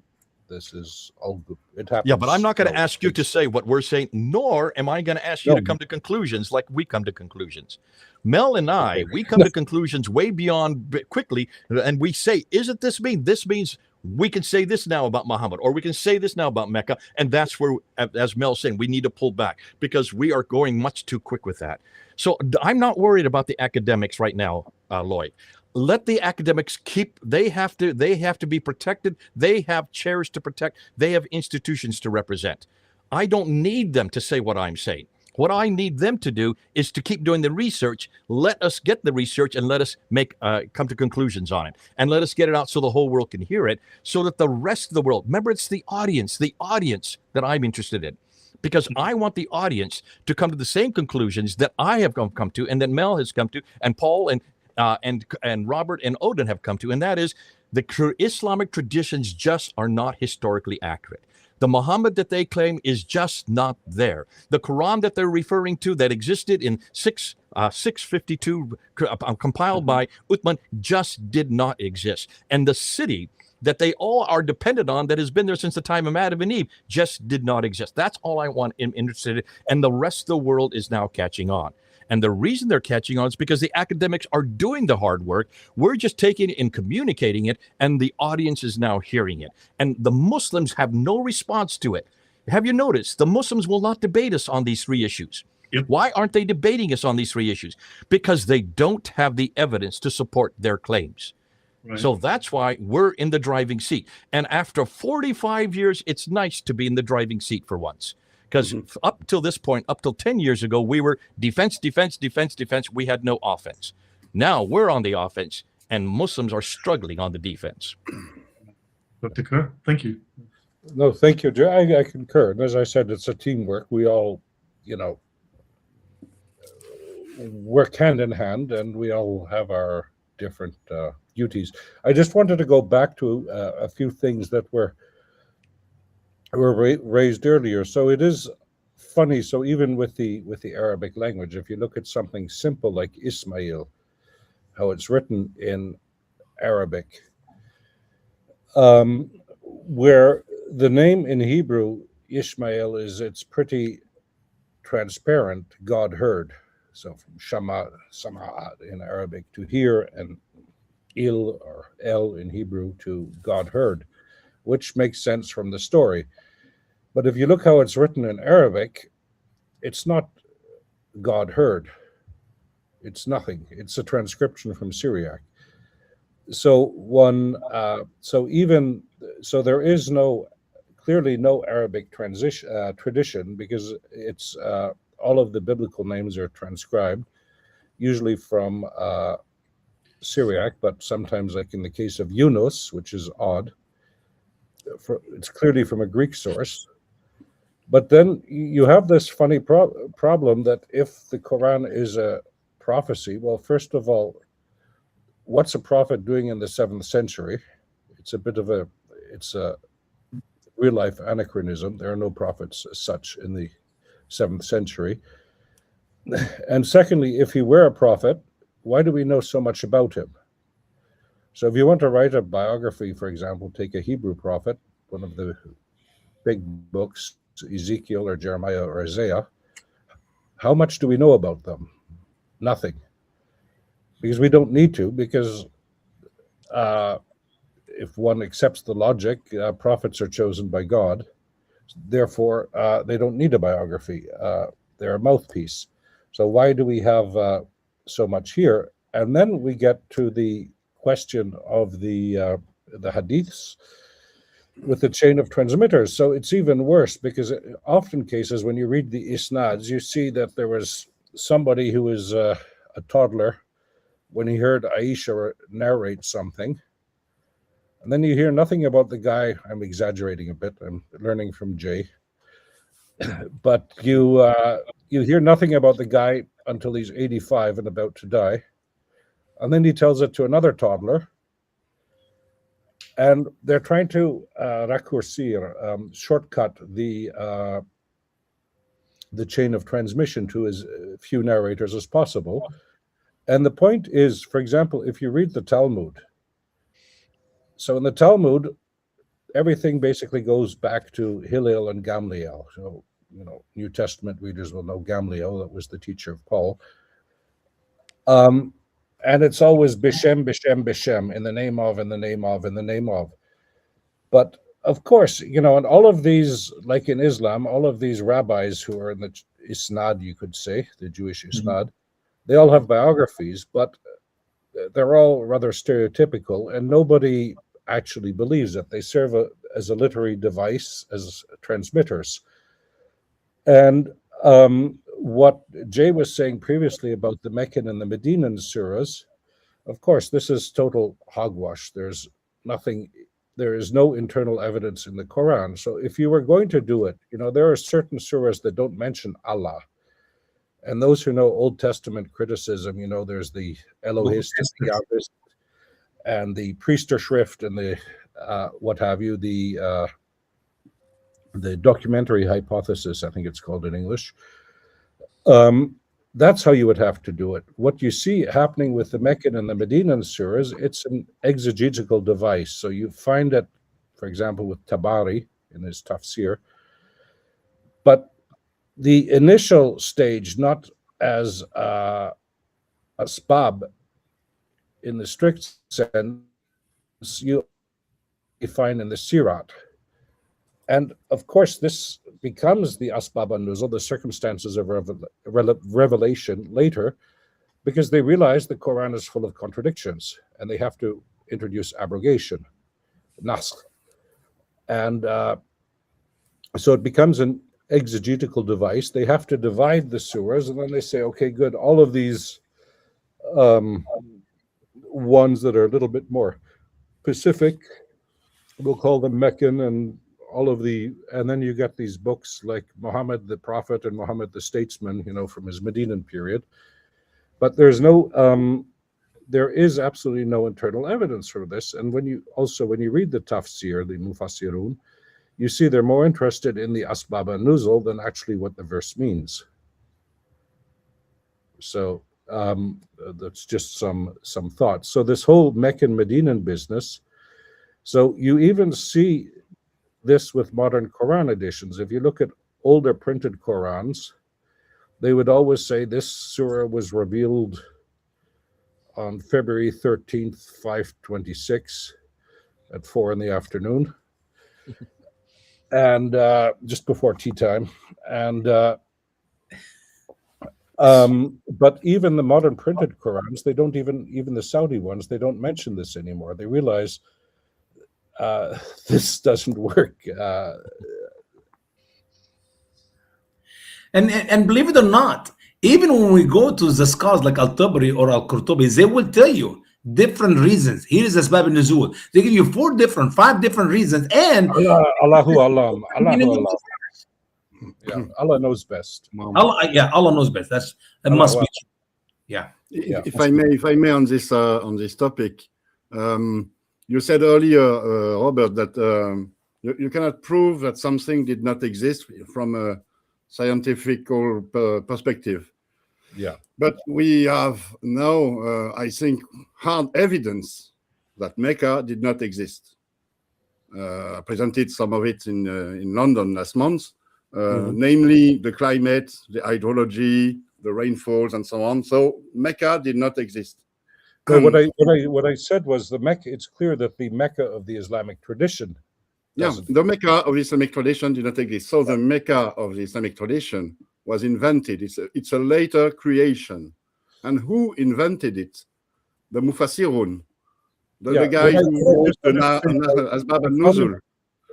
this is all good. It happens. Yeah, but I'm not going to ask you to say what we're saying, nor am I going to ask you to come to conclusions like we come to conclusions. Mel and I, we come to conclusions way beyond quickly, and we say, isn't this mean? This means we can say this now about Muhammad, or we can say this now about Mecca. And that's where, as Mel's saying, we need to pull back because we are going much too quick with that. So I'm not worried about the academics right now, Lloyd. Let the academics they have to be protected. They have chairs to protect. They have institutions to represent. I don't need them to say what I'm saying. What I need them to do is to keep doing the research. Let us get the research and let us come to conclusions on it. And let us get it out so the whole world can hear it, so that the rest of the world, remember, it's the audience that I'm interested in. Because I want the audience to come to the same conclusions that I have come to, and that Mel has come to, and Paul and Robert and Odin have come to. And that is, The Islamic traditions just are not historically accurate. The Muhammad that they claim is just not there. The Quran that they're referring to that existed in 652, compiled by Uthman, just did not exist. And the city that they all are dependent on, that has been there since the time of Adam and Eve, just did not exist. That's all I want interested in. And the rest of the world is now catching on. And the reason they're catching on is because the academics are doing the hard work. We're just taking it and communicating it, and the audience is now hearing it. And the Muslims have no response to it. Have you noticed? The Muslims will not debate us on these three issues. Yep. Why aren't they debating us on these three issues? Because they don't have the evidence to support their claims. Right. So that's why we're in the driving seat. And after 45 years, it's nice to be in the driving seat for once. Because up till this point, up till 10 years ago, we were defense, defense, defense, defense. We had no offense. Now we're on the offense, and Muslims are struggling on the defense. Dr. Kerr, thank you. No, thank you, Jay. I concur. And as I said, it's a teamwork. We all, work hand in hand, and we all have our different duties. I just wanted to go back to a few things that were raised earlier. So it is funny. So even with the Arabic language, if you look at something simple like Ismail, how it's written in Arabic, where the name in Hebrew, Ishmael, it's pretty transparent, God heard. So from Shama in Arabic to hear, and Il or El in Hebrew to God heard, which makes sense from the story. But if you look how it's written in Arabic, it's not God heard. It's nothing. It's a transcription from Syriac. So there is clearly no Arabic tradition, because it's all of the biblical names are transcribed, usually from Syriac, but sometimes, like in the case of Yunus, which is odd, it's clearly from a Greek source. But then you have this funny problem that if the Quran is a prophecy, well, first of all, what's a prophet doing in the 7th century? It's a real life anachronism. There are no prophets as such in the 7th century. And secondly, if he were a prophet, why do we know so much about him? So if you want to write a biography, for example, take a Hebrew prophet, one of the big books, Ezekiel or Jeremiah or Isaiah, how much do we know about them? Nothing. Because we don't need to, because if one accepts the logic, prophets are chosen by God. Therefore, they don't need a biography. They're a mouthpiece. So why do we have so much here? And then we get to the question of the hadiths with the chain of transmitters. So it's even worse, because often cases when you read the isnads, you see that there was somebody who was a toddler when he heard Aisha narrate something. And then you hear nothing about the guy. I'm exaggerating a bit. I'm learning from Jay. But you hear nothing about the guy until he's 85 and about to die. And then he tells it to another toddler. And they're trying to shortcut the chain of transmission to as few narrators as possible. And the point is, for example, if you read the Talmud, so in the Talmud, everything basically goes back to Hillel and Gamliel. So, New Testament readers will know Gamliel, that was the teacher of Paul. And it's always Bishem, Bishem, Bishem, in the name of, in the name of, in the name of. But of course, and all of these, like in Islam, all of these rabbis who are in the Isnad, you could say, the Jewish Isnad, they all have biographies, but they're all rather stereotypical, and nobody actually believes it. They serve as a literary device, as transmitters. And what Jay was saying previously about the Meccan and the Medinan surahs, of course, this is total hogwash. There is no internal evidence in the Quran. So if you were going to do it, there are certain surahs that don't mention Allah. And those who know Old Testament criticism, there's the Elohist, the Yahwist, and the Priesterschrift and the what have you, the documentary hypothesis, I think it's called in English. That's how you would have to do it. What you see happening with the Meccan and the Medinan surahs, it's an exegetical device. So you find it, for example, with Tabari in his tafsir. But the initial stage, not as asbab in the strict sense, you find in the sirat. And of course, this becomes the asbab an-nuzul, the circumstances of revelation later, because they realize the Quran is full of contradictions and they have to introduce abrogation, naskh. And so it becomes an exegetical device. They have to divide the surahs, and then they say, okay, good, all of these ones that are a little bit more specific, we'll call them Meccan, and all of and then you get these books like Muhammad the Prophet and Muhammad the Statesman, from his Medinan period. But there is absolutely no internal evidence for this. And when you read the tafsir, the mufassirun, you see they're more interested in the asbab an-nuzul than actually what the verse means. So that's just some thoughts. So this whole Meccan Medinan business, so you even see this with modern Quran editions. If you look at older printed Qurans, they would always say this surah was revealed on February 13th, 526 at 4 in the afternoon, and just before tea time. And but even the modern printed Qurans, they don't even the Saudi ones, they don't mention this anymore. They realize this doesn't work. And believe it or not, even when we go to the scholars like Al-Tabari or Al-Qurtubi, they will tell you different reasons. Here is Asbab al-Nuzul. They give you 5 different reasons. And Allahu Alam. Yeah, Allah knows best. Allah knows best. That must be true. Yeah. If I may, on this topic, you said earlier, Robert, that you cannot prove that something did not exist from a scientific perspective. Yeah. But we have now, I think, hard evidence that Mecca did not exist. I presented some of it in London last month, namely the climate, the hydrology, the rainfalls, and so on. So Mecca did not exist. Well, what I said was the Mecca. It's clear that the Mecca of the Islamic tradition. The Mecca of the Islamic tradition did not exist. So the Mecca of the Islamic tradition was invented. It's a later creation. And who invented it? The Mufassirun. The guys who used Asbab al-Nuzul.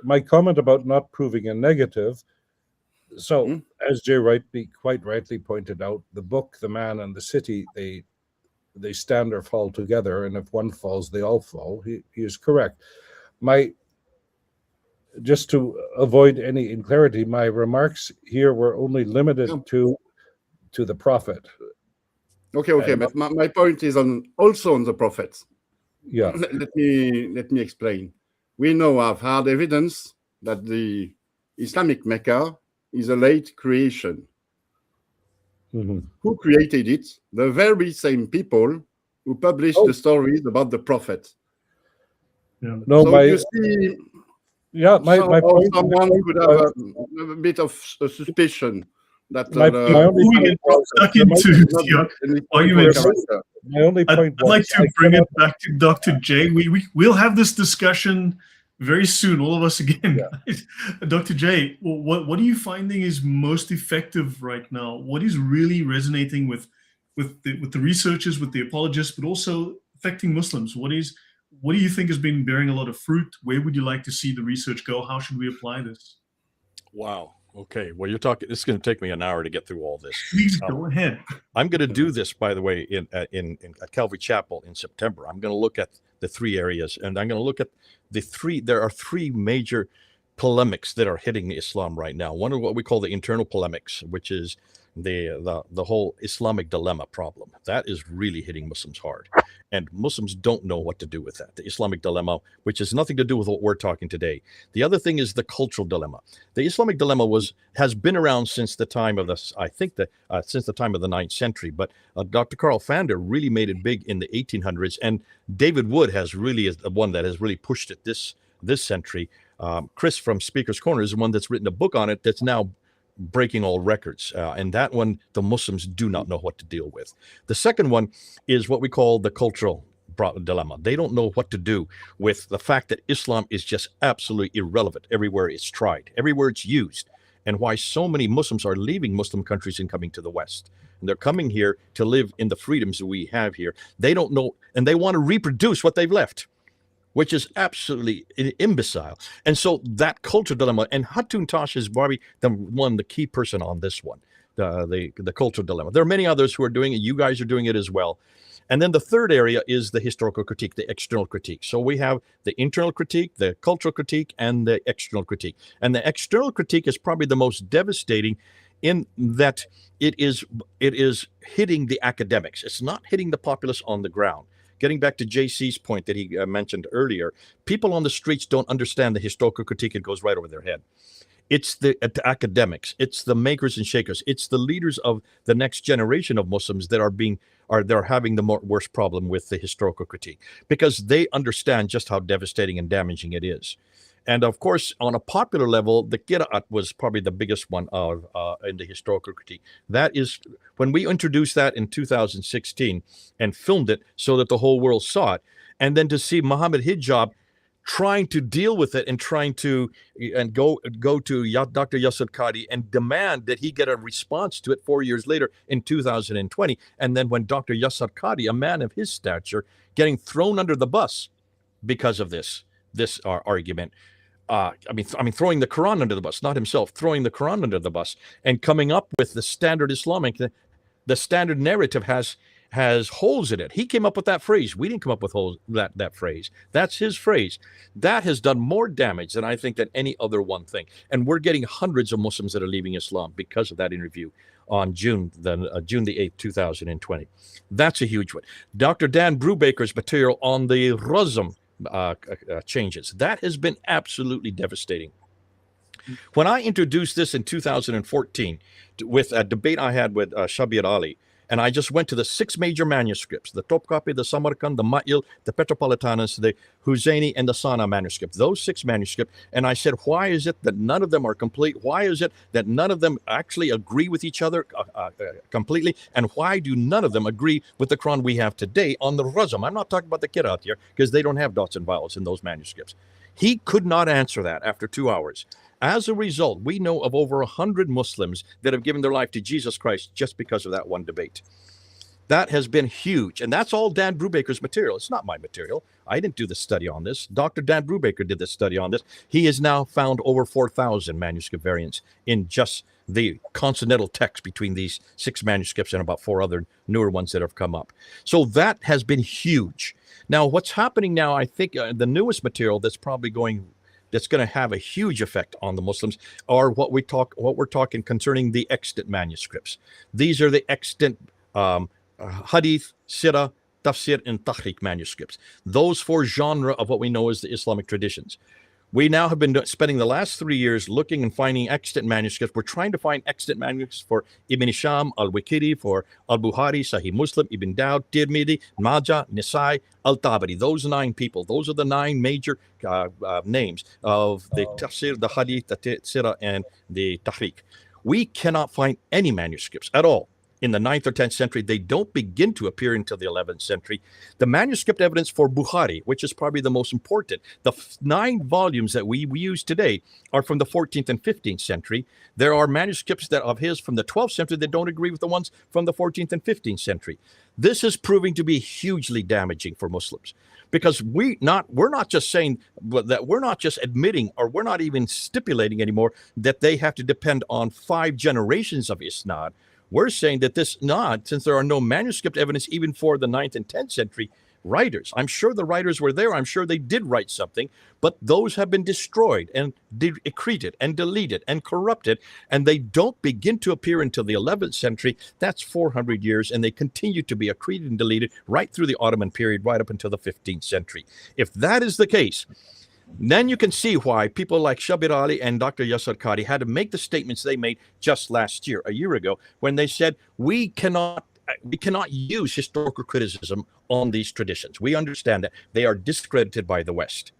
My comment about not proving a negative. So, as Jay quite rightly pointed out, the book, the man, and the city, they stand or fall together, and if one falls, they all fall. He is correct. Just to avoid any inclarity, my remarks here were only limited to the Prophet. Okay, but my point is also on the prophets. Yeah. Let me explain. We now have hard evidence that the Islamic Mecca is a late creation. Who created it? The very same people who published the stories about the prophet. Yeah. No, so you see, my point. Someone could have a bit of a suspicion that my only point was stuck into the argument. My only point I'd like to bring it back to Dr. J. We'll have this discussion very soon, all of us again. Yeah. Dr. J, what are you finding is most effective right now? What is really resonating with the researchers, with the apologists, but also affecting Muslims? What do you think has been bearing a lot of fruit? Where would you like to see the research go? How should we apply this? Wow. Okay. Well, it's going to take me an hour to get through all this. Please go ahead. I'm going to do this, by the way, at Calvary Chapel in September. I'm going to look at the 3 areas, and I'm going to look at there are 3 major polemics that are hitting Islam right now. One of what we call the internal polemics, which is the whole Islamic dilemma problem. That is really hitting Muslims hard. And Muslims don't know what to do with that. The Islamic dilemma, which has nothing to do with what we're talking today. The other thing is the cultural dilemma. The Islamic dilemma has been around since the time of since the time of the 9th century. But Dr. Carl Fander really made it big in the 1800s, and David Wood is the one that has really pushed it this century. Chris from Speaker's Corner is the one that's written a book on it that's now breaking all records. And that one, the Muslims do not know what to deal with. The second one is what we call the cultural dilemma. They don't know what to do with the fact that Islam is just absolutely irrelevant everywhere it's tried, everywhere it's used, and why so many Muslims are leaving Muslim countries and coming to the West. And they're coming here to live in the freedoms that we have here. They don't know, and they want to reproduce what they've left, which is absolutely imbecile. And so that culture dilemma, and Hatun Tash is probably the key person on this one, the cultural dilemma. There are many others who are doing it. You guys are doing it as well. And then the third area is the historical critique, the external critique. So we have the internal critique, the cultural critique, and the external critique. And the external critique is probably the most devastating in that it is hitting the academics. It's not hitting the populace on the ground. Getting back to JC's point that he mentioned earlier, people on the streets don't understand the historical critique. It goes right over their head. It's the academics. It's the makers and shakers. It's the leaders of the next generation of Muslims that they're having the worst problem with the historical critique, because they understand just how devastating and damaging it is. And of course, on a popular level, the Qira'at was probably the biggest one in the historical critique. That is, when we introduced that in 2016 and filmed it so that the whole world saw it, and then to see Muhammad Hijab trying to deal with it and trying to go to Dr. Yasir Qadhi and demand that he get a response to it 4 years later in 2020. And then when Dr. Yasir Qadhi, a man of his stature, getting thrown under the bus because of this argument. I mean, throwing the Quran under the bus, not himself, throwing the Quran under the bus, and coming up with the standard Islamic, the standard narrative has holes in it. He came up with that phrase. We didn't come up with holes, that phrase. That's his phrase. That has done more damage than I think than any other one thing. And we're getting hundreds of Muslims that are leaving Islam because of that interview on June the 8th, 2020. That's a huge one. Dr. Dan Brubaker's material on the Razm changes. That has been absolutely devastating. When I introduced this in 2014 with a debate I had with Shabir Ali, and I just went to the 6 major manuscripts, the Topkapi, the Samarkand, the Ma'il, the Petropolitanus, the Husseini, and the Sana manuscript, those 6 manuscripts, and I said, why is it that none of them are complete? Why is it that none of them actually agree with each other completely? And why do none of them agree with the Quran we have today on the Razm? I'm not talking about the Qira'at here, because they don't have dots and vowels in those manuscripts. He could not answer that after 2 hours. As a result, we know of over 100 Muslims that have given their life to Jesus Christ just because of that one debate. That has been huge. And that's all Dan Brubaker's material. It's not my material. I didn't do the study on this. Dr. Dan Brubaker did the study on this. He has now found over 4,000 manuscript variants in just the consonantal text between these 6 manuscripts and about 4 other newer ones that have come up. So that has been huge. Now, what's happening now, I think the newest material that's going to have a huge effect on the Muslims are what we're talking concerning the extant manuscripts. These are the extant Hadith, Sirah, Tafsir, and Tahriq manuscripts. Those 4 genres of what we know as the Islamic traditions. We now have been spending the last 3 years looking and finding extant manuscripts. We're trying to find extant manuscripts for Ibn Hisham, Al-Waqidi, for Al-Bukhari, Sahih Muslim, Ibn Dawud, Tirmidhi, Majah, Nisai, Al-Tabari. Those 9 people. Those are the 9 major names of the Tafsir, the Hadith, the Sirah, and the Tahriq. We cannot find any manuscripts at all in the 9th or 10th century. They don't begin to appear until the 11th century. The manuscript evidence for Bukhari, which is probably the most important, the 9 volumes that we use today are from the 14th and 15th century. There are manuscripts that of his from the 12th century that don't agree with the ones from the 14th and 15th century. This is proving to be hugely damaging for Muslims, because we're not just saying that, we're not just admitting, or we're not even stipulating anymore that they have to depend on 5 generations of Isnad. We're saying that this Nod, since there are no manuscript evidence even for the 9th and 10th century writers. I'm sure the writers were there. I'm sure they did write something, but those have been destroyed and accreted and deleted and corrupted, and they don't begin to appear until the 11th century. That's 400 years, and they continue to be accreted and deleted right through the Ottoman period, right up until the 15th century. If that is the case, then you can see why people like Shabir Ali and Dr. Yasir Qadhi had to make the statements they made just last year, a year ago, when they said, we cannot use historical criticism on these traditions. We understand that they are discredited by the West,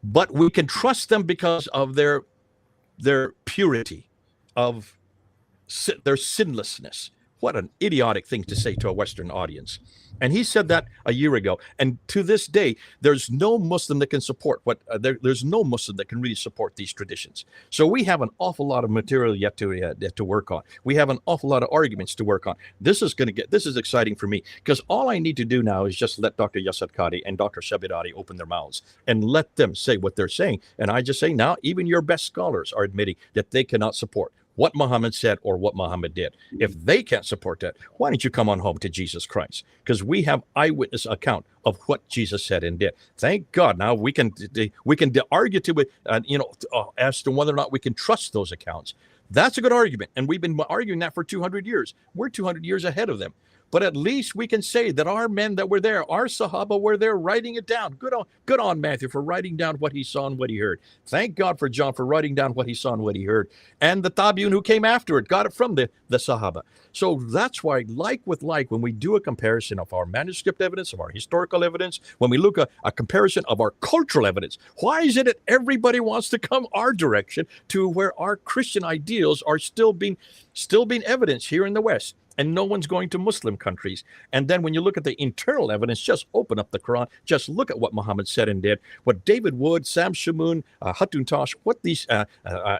but we can trust them because of their purity, of their sinlessness. What an idiotic thing to say to a Western audience. And he said that a year ago. And to this day, there's no Muslim that can support there's no Muslim that can really support these traditions. So we have an awful lot of material yet to work on. We have an awful lot of arguments to work on. This is exciting for me, because all I need to do now is just let Dr. Yasir Qadhi and Dr. Shabir Ali open their mouths and let them say what they're saying. And I just say now, even your best scholars are admitting that they cannot support what Muhammad said or what Muhammad did. If they can't support that, why don't you come on home to Jesus Christ? Because we have eyewitness account of what Jesus said and did. Thank God. Now we can argue to it, as to whether or not we can trust those accounts. That's a good argument, and we've been arguing that for 200 years. We're 200 years ahead of them. But at least we can say that our men that were there, our Sahaba were there writing it down. Good on Matthew for writing down what he saw and what he heard. Thank God for John for writing down what he saw and what he heard. And the Tabi'un who came after it got it from the Sahaba. So that's why, like with like, when we do a comparison of our manuscript evidence, of our historical evidence, when we look at a comparison of our cultural evidence, why is it that everybody wants to come our direction to where our Christian ideals are still being evidenced here in the West? And no one's going to Muslim countries. And then when you look at the internal evidence, just open up the Quran, just look at what Muhammad said and did, what David Wood, Sam Shamoun, Hatun Tash, what these,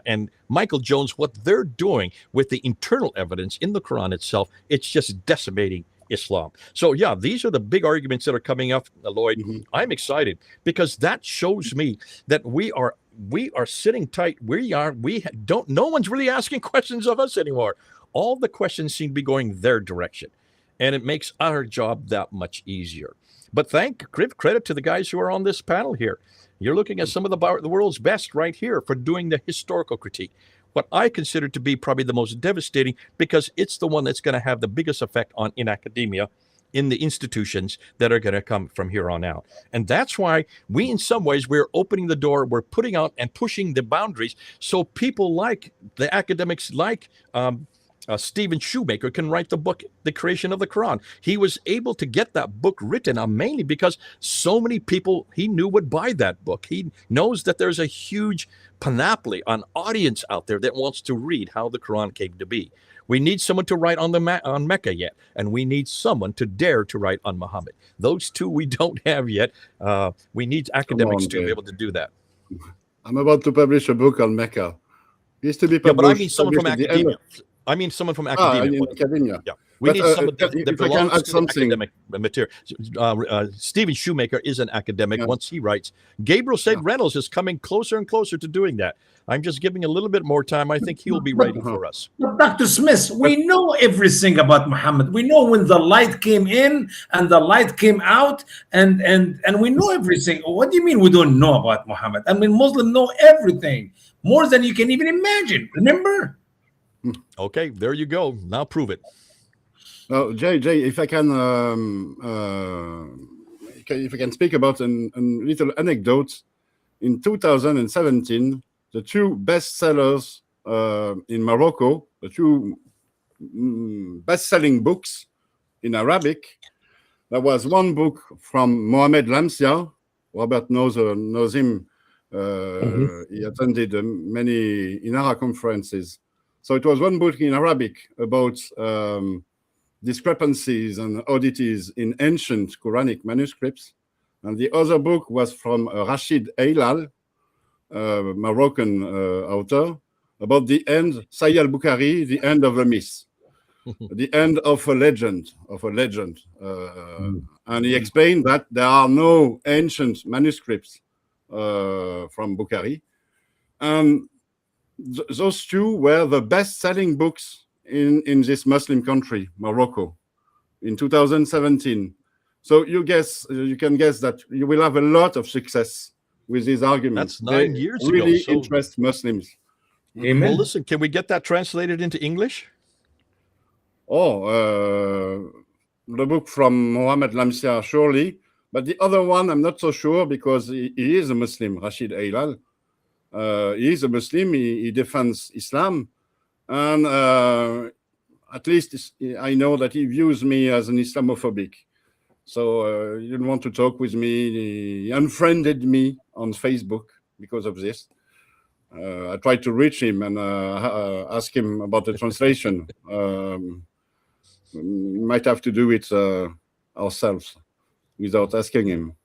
and Michael Jones, what they're doing with the internal evidence in the Quran itself, it's just decimating Islam. So yeah, these are the big arguments that are coming up, Lloyd. Mm-hmm. I'm excited because that shows me that we are sitting tight. No one's really asking questions of us anymore. All the questions seem to be going their direction, and it makes our job that much easier. But give credit to the guys who are on this panel here. You're looking at some of the world's best right here for doing the historical critique. What I consider to be probably the most devastating, because it's the one that's going to have the biggest effect in academia, in the institutions that are going to come from here on out. And that's why we, in some ways, we're opening the door, we're putting out and pushing the boundaries so people like the academics like Stephen Shoemaker can write the book, The Creation of the Quran. He was able to get that book written mainly because so many people he knew would buy that book. He knows that there's a huge panoply, an audience out there that wants to read how the Quran came to be. We need someone to write on Mecca yet, and we need someone to dare to write on Muhammad. Those two we don't have yet. We need academics to be able to do that. I'm about to publish a book on Mecca. It used to be published. Yeah, but I mean someone from academia. Academia. Yeah, we need someone that belongs to the academic material. Stephen Shoemaker is an academic. Yeah. Once he writes, Gabriel Said Reynolds is coming closer and closer to doing that. I'm just giving a little bit more time. I think he'll be writing for us. But Dr. Smith, we know everything about Muhammad. We know when the light came in and the light came out, and we know everything. What do you mean we don't know about Muhammad? I mean, Muslims know everything, more than you can even imagine. Remember? Okay, there you go. Now prove it. Jay, if I can speak about a little anecdote. In 2017, the two bestsellers in Morocco, the two best-selling books in Arabic. There was one book from Mohamed Lamsia. Robert knows him. He attended many INARA conferences. So it was one book in Arabic about discrepancies and oddities in ancient Quranic manuscripts. And the other book was from Rashid Eilal, Moroccan author, about the end, Sahih al-Bukhari, the end of a myth, the end of a legend, and he explained that there are no ancient manuscripts from Bukhari. And those two were the best-selling books in this Muslim country, Morocco, in 2017. So you can guess that you will have a lot of success with these arguments. That's 9 years ago. Really So, interest Muslims. Amen. well, listen, can we get that translated into English? The book from Mohammed Lamsia, surely. But the other one, I'm not so sure, because he is a Muslim, Rashid Aylal. He is a Muslim. He defends Islam. And at least I know that he views me as an Islamophobic. So he didn't want to talk with me. He unfriended me on Facebook because of this. I tried to reach him and ask him about the translation. We might have to do it ourselves without asking him.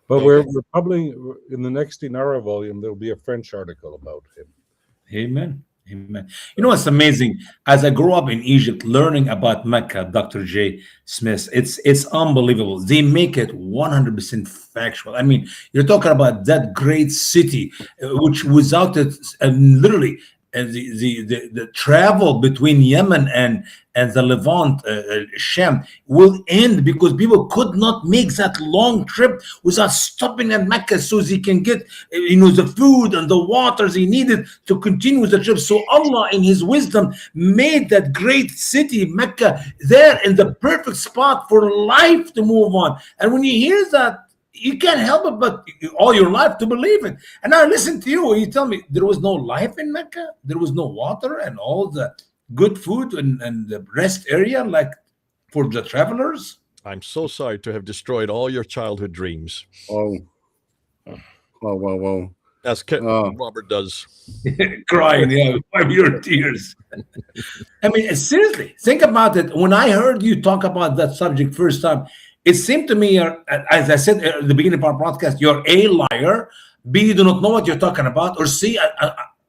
But we're probably in the next Dinara volume, there'll be a French article about him. Amen. Amen. You know what's amazing? As I grew up in Egypt, learning about Mecca, Dr. J. Smith, it's unbelievable. They make it 100% factual. I mean, you're talking about that great city, which without it, literally, the travel between Yemen and the Levant, Shem, will end because people could not make that long trip without stopping at Mecca so they can get the food and the water they needed to continue the trip. So Allah in his wisdom made that great city Mecca there in the perfect spot for life to move on. And when you hear that, you can't help it but all your life to believe it. And I listen to you. You tell me there was no life in Mecca. There was no water and all the good food and the rest area like for the travelers. I'm so sorry to have destroyed all your childhood dreams. Oh. Wow. As Robert does. Crying, yeah, wipe your tears. I mean, seriously, think about it. When I heard you talk about that subject first time, it seemed to me, as I said at the beginning of our podcast, you're A, liar, B, you do not know what you're talking about, or C,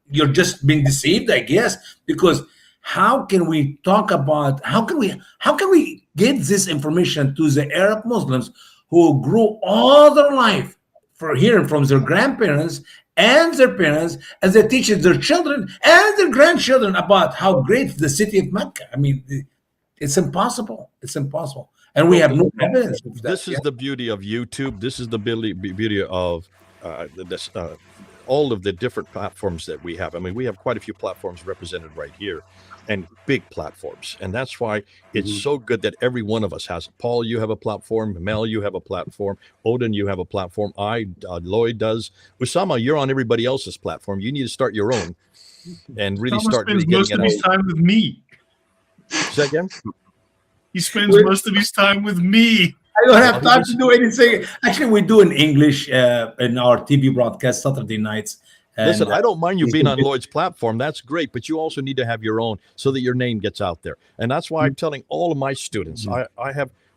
you're just being deceived, I guess, because how can we talk about, how can we get this information to the Arab Muslims who grew all their life for hearing from their grandparents and their parents, as they teach their children and their grandchildren about how great the city of Mecca. I mean, it's impossible. It's impossible. And we have no evidence of that. This is the beauty of YouTube. This is the beauty of all of the different platforms that we have. I mean, we have quite a few platforms represented right here, and big platforms. And that's why it's so good that every one of us has. Paul, you have a platform. Mel, you have a platform. Odin, you have a platform. Lloyd does. Usama, you're on everybody else's platform. You need to start your own and really start really getting most of his time with me. Say that again? He spends most of his time with me. I don't have time to do anything. Actually, we do in English in our TV broadcast Saturday nights. And, listen, I don't mind you being on Lloyd's platform. That's great, but you also need to have your own so that your name gets out there. And that's why I'm telling all of my students,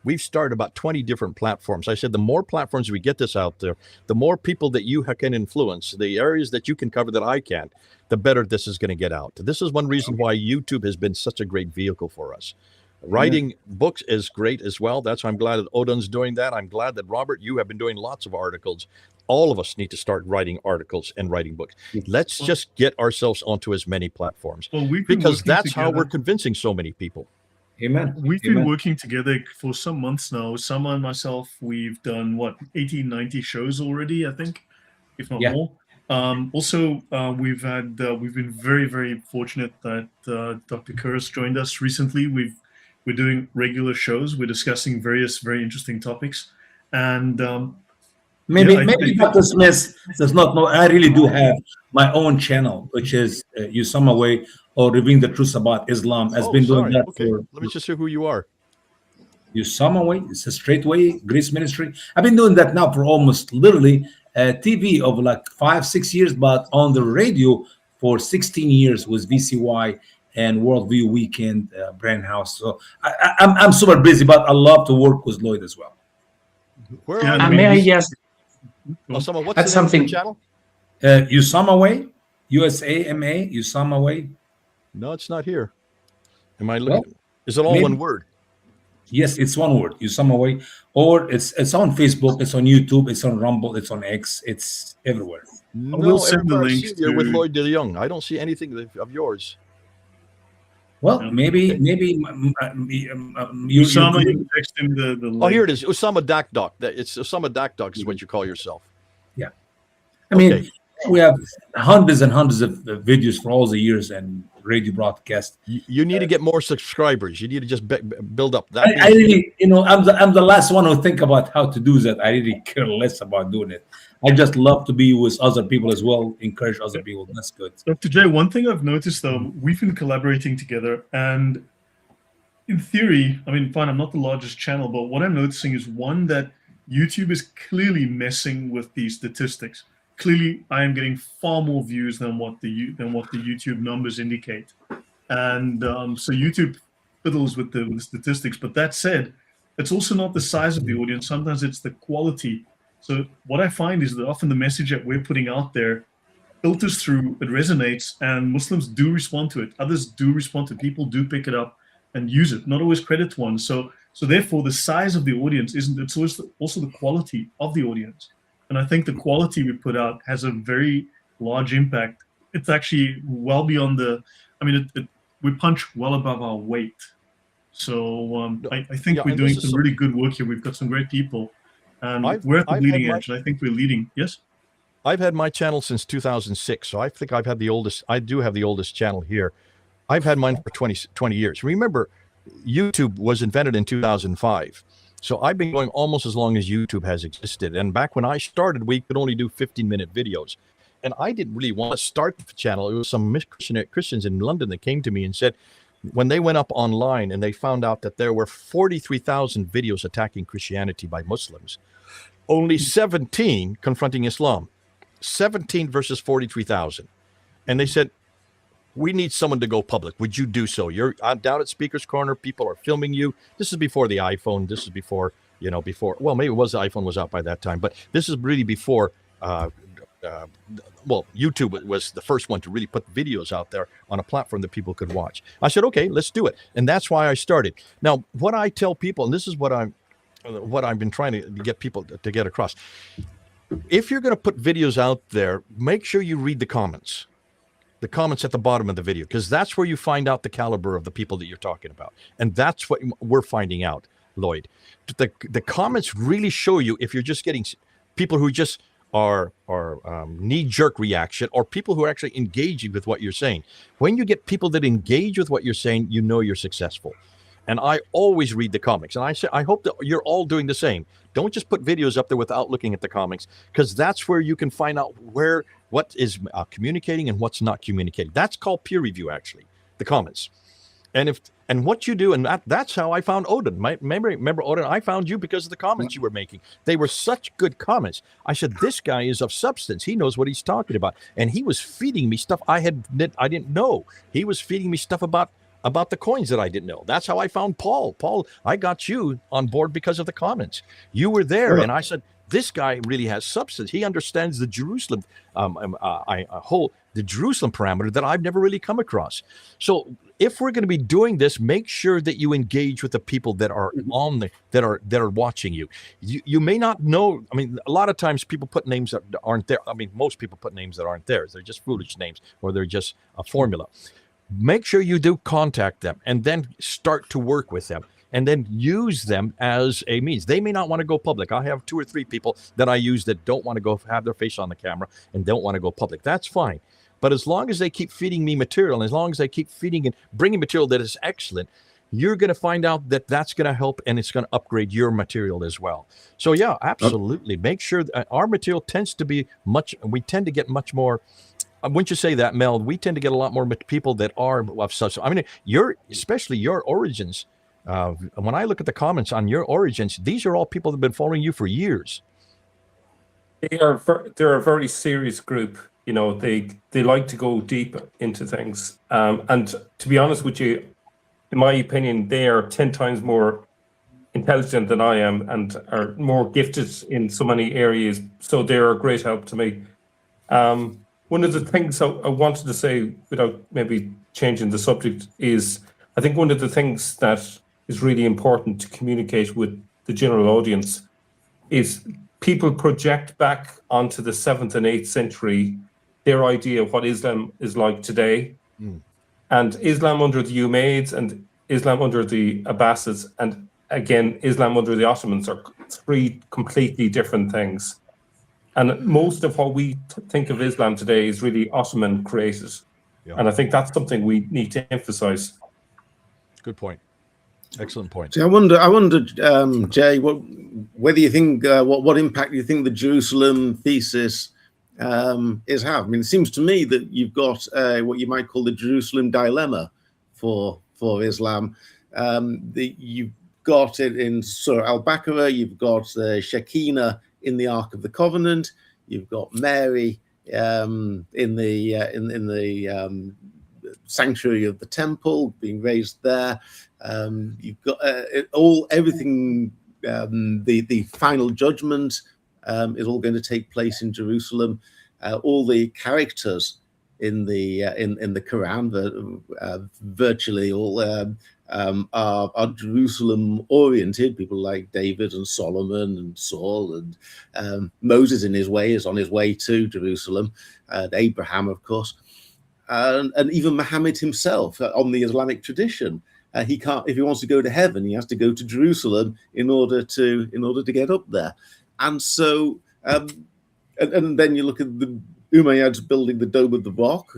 we've started about 20 different platforms. I said the more platforms we get this out there, the more people that you can influence, the areas that you can cover that I can't, the better this is going to get out. This is one reason why YouTube has been such a great vehicle for us. Writing books is great as well. That's why I'm glad that Odin's doing that. I'm glad that Robert, you have been doing lots of articles. All of us need to start writing articles and writing books. Let's just get ourselves onto as many platforms, because that's how we're convincing so many people. Amen. We've been working together for some months now. Usama and myself, we've done 80, 90 shows already, I think, if not more. We've been very, very fortunate that Dr. Kerr has joined us recently. We're doing regular shows. We're discussing various very interesting topics, and maybe Dr. Smith does not know. I really do have my own channel, which is Usama Way, or Revealing the Truth About Islam. Has been doing that for. Let me just hear who you are. Usama Way. It's a straight way, Grace Ministry. I've been doing that now for almost literally TV of like 5-6 years, but on the radio for 16 years with VCY and Worldview Weekend, Brand House. So I'm super busy, but I love to work with Lloyd as well. May I just what's the name of your channel? Usama Way, USAMA, Usama Way. No, it's not here. Am I looking? Is it all one word? Yes, it's one word, Usama Way. Or it's on Facebook, it's on YouTube, it's on Rumble, it's on X, it's everywhere. No, we'll send the link with Lloyd De Jongh. I don't see anything of yours. Well, Yeah. maybe Usama, you can text him the link. Oh, here it is. Usama Dakdok. It's Usama Dakdok is what you call yourself. Yeah. I mean, Okay. we have hundreds and hundreds of videos for all the years and radio broadcasts. You need to get more subscribers. You need to just build up. That I really, I'm the last one who think about how to do that. I really care less about doing it. I just love to be with other people as well, encourage other people. That's good. Dr. J, one thing I've noticed though, we've been collaborating together, and in theory, I mean, fine, I'm not the largest channel, but what I'm noticing is one, that YouTube is clearly messing with the statistics. Clearly, I am getting far more views than what the YouTube numbers indicate, and so YouTube fiddles with the statistics. But that said, it's also not the size of the audience. Sometimes it's the quality. So what I find is that often the message that we're putting out there filters through, it resonates, and Muslims do respond to it. Others do respond to it. People do pick it up and use it. Not always credit one. So therefore, the size of the audience isn't. It's also the quality of the audience. And I think the quality we put out has a very large impact. It's actually well beyond we punch well above our weight. So I think we're doing some really good work here. We've got some great people. And we're at the bleeding edge, and I think we're leading. Yes? I've had my channel since 2006, so I think I've had the oldest. I do have the oldest channel here. I've had mine for 20 years. Remember, YouTube was invented in 2005. So I've been going almost as long as YouTube has existed. And back when I started, we could only do 15-minute videos. And I didn't really want to start the channel. It was some Christians in London that came to me and said, when they went up online and they found out that there were 43,000 videos attacking Christianity by Muslims, only 17 confronting Islam, 17 versus 43,000. And they said, we need someone to go public. Would you do so? You're down at Speaker's Corner. People are filming you. This is before the iPhone. This is before, well, maybe it was the iPhone was out by that time, but this is really before, YouTube was the first one to really put videos out there on a platform that people could watch. I said, okay, let's do it. And that's why I started. Now, what I tell people, and this is what I've been trying to get people to get across. If you're going to put videos out there, make sure you read the comments at the bottom of the video, because that's where you find out the caliber of the people that you're talking about. And that's what we're finding out, Lloyd. The comments really show you if you're just getting people who just are knee-jerk reaction, or people who are actually engaging with what you're saying. When you get people that engage with what you're saying, you know you're successful. And I always read the comics. And I hope that you're all doing the same. Don't just put videos up there without looking at the comics, because that's where you can find out what is communicating and what's not communicating. That's called peer review, actually, the comments. And what you do, and that's how I found Odon. Remember, Odon, I found you because of the comments you were making. They were such good comments. I said, this guy is of substance. He knows what he's talking about. And he was feeding me stuff I didn't know. He was feeding me stuff about the coins that I didn't know. That's how I found Paul. Paul, I got you on board because of the comments. You were there, and I said, this guy really has substance. He understands the Jerusalem, the Jerusalem parameter that I've never really come across. So if we're going to be doing this, make sure that you engage with the people that are that are watching you. You may not know. I mean, a lot of times people put names that aren't there. I mean, most people put names that aren't theirs. They're just foolish names, or they're just a formula. Make sure you do contact them and then start to work with them, and then use them as a means. They may not want to go public. I have 2 or 3 people that I use that don't want to go have their face on the camera and don't want to go public. That's fine. But as long as they keep feeding me material, and as long as they keep feeding and bringing material that is excellent, you're going to find out that that's going to help, and it's going to upgrade your material as well. So yeah, absolutely. Make sure that our material tends to be we tend to get much more. Wouldn't you say that, Mel? We tend to get a lot more people that are of such. I mean, especially your origins. When I look at the comments on your origins, these are all people that have been following you for years. They're a very serious group. You know, they like to go deep into things. And to be honest with you, in my opinion, they are 10 times more intelligent than I am, and are more gifted in so many areas. So they're a great help to me. One of the things I wanted to say, without maybe changing the subject, is I think one of the things that is really important to communicate with the general audience is people project back onto the 7th and 8th century their idea of what Islam is like today. And Islam under the Umayyads and Islam under the Abbasids, and again, Islam under the Ottomans are three completely different things. And most of what we think of Islam today is really Ottoman created. Yeah. And I think that's something we need to emphasize. Good point. Excellent point. See, I wonder, Jay, whether you think what impact you think the Jerusalem thesis is have. I mean, it seems to me that you've got what you might call the Jerusalem dilemma for Islam. You've got it in Surah Al-Baqarah. You've got Shekinah in the Ark of the Covenant. You've got Mary in the sanctuary of the temple being raised there. You've got everything. The final judgment is all going to take place in Jerusalem. All the characters in the Quran, virtually all are Jerusalem oriented. People like David and Solomon and Saul and Moses is on his way to Jerusalem, and Abraham, of course, and even Muhammad himself on the Islamic tradition. He can't, if he wants to go to heaven, he has to go to Jerusalem in order to get up there. And so, and then you look at the Umayyads building the Dome of the Rock.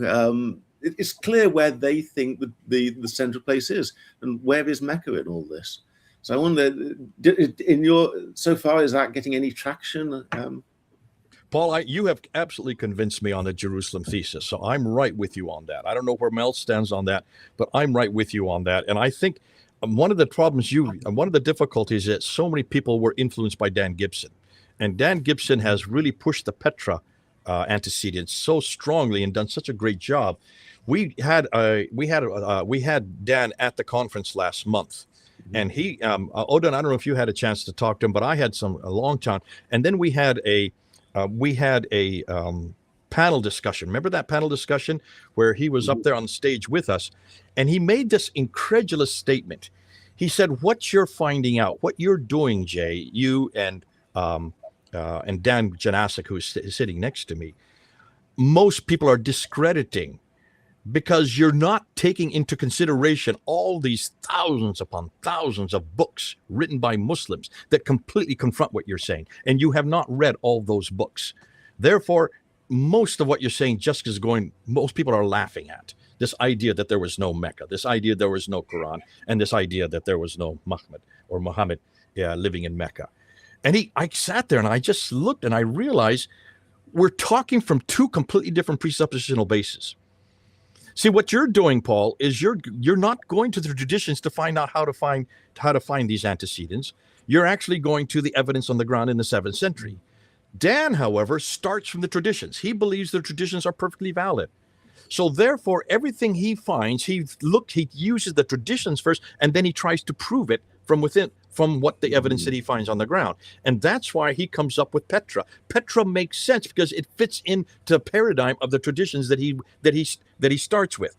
It's clear where they think the central place is, and where is Mecca in all this. So I wonder, so far, is that getting any traction? Paul, you have absolutely convinced me on the Jerusalem thesis, so I'm right with you on that. I don't know where Mel stands on that, but I'm right with you on that. And I think one of the problems one of the difficulties is that so many people were influenced by Dan Gibson, and Dan Gibson has really pushed the Petra antecedents so strongly and done such a great job. We had Dan at the conference last month, and he Odon, I don't know if you had a chance to talk to him, but I had a long time, and then we had a panel discussion. Remember that panel discussion where he was up there on the stage with us, and he made this incredulous statement. He said, "What you're finding out, what you're doing, Jay, you and Dan Janasik, who's sitting next to me, most people are discrediting because you're not taking into consideration all these thousands upon thousands of books written by Muslims that completely confront what you're saying. And you have not read all those books. Therefore, most of what you're saying just is most people are laughing at this idea that there was no Mecca, this idea there was no Quran, and this idea that there was no Muhammad living in Mecca." And I sat there and I just looked and I realized we're talking from two completely different presuppositional bases. See, what you're doing, Paul, is you're not going to the traditions to find out how to find these antecedents. You're actually going to the evidence on the ground in the 7th century. Dan, however, starts from the traditions. He believes the traditions are perfectly valid. So therefore, everything he finds, he uses the traditions first, and then he tries to prove it from what the evidence that he finds on the ground. And that's why he comes up with Petra. Petra makes sense because it fits into the paradigm of the traditions that he starts with.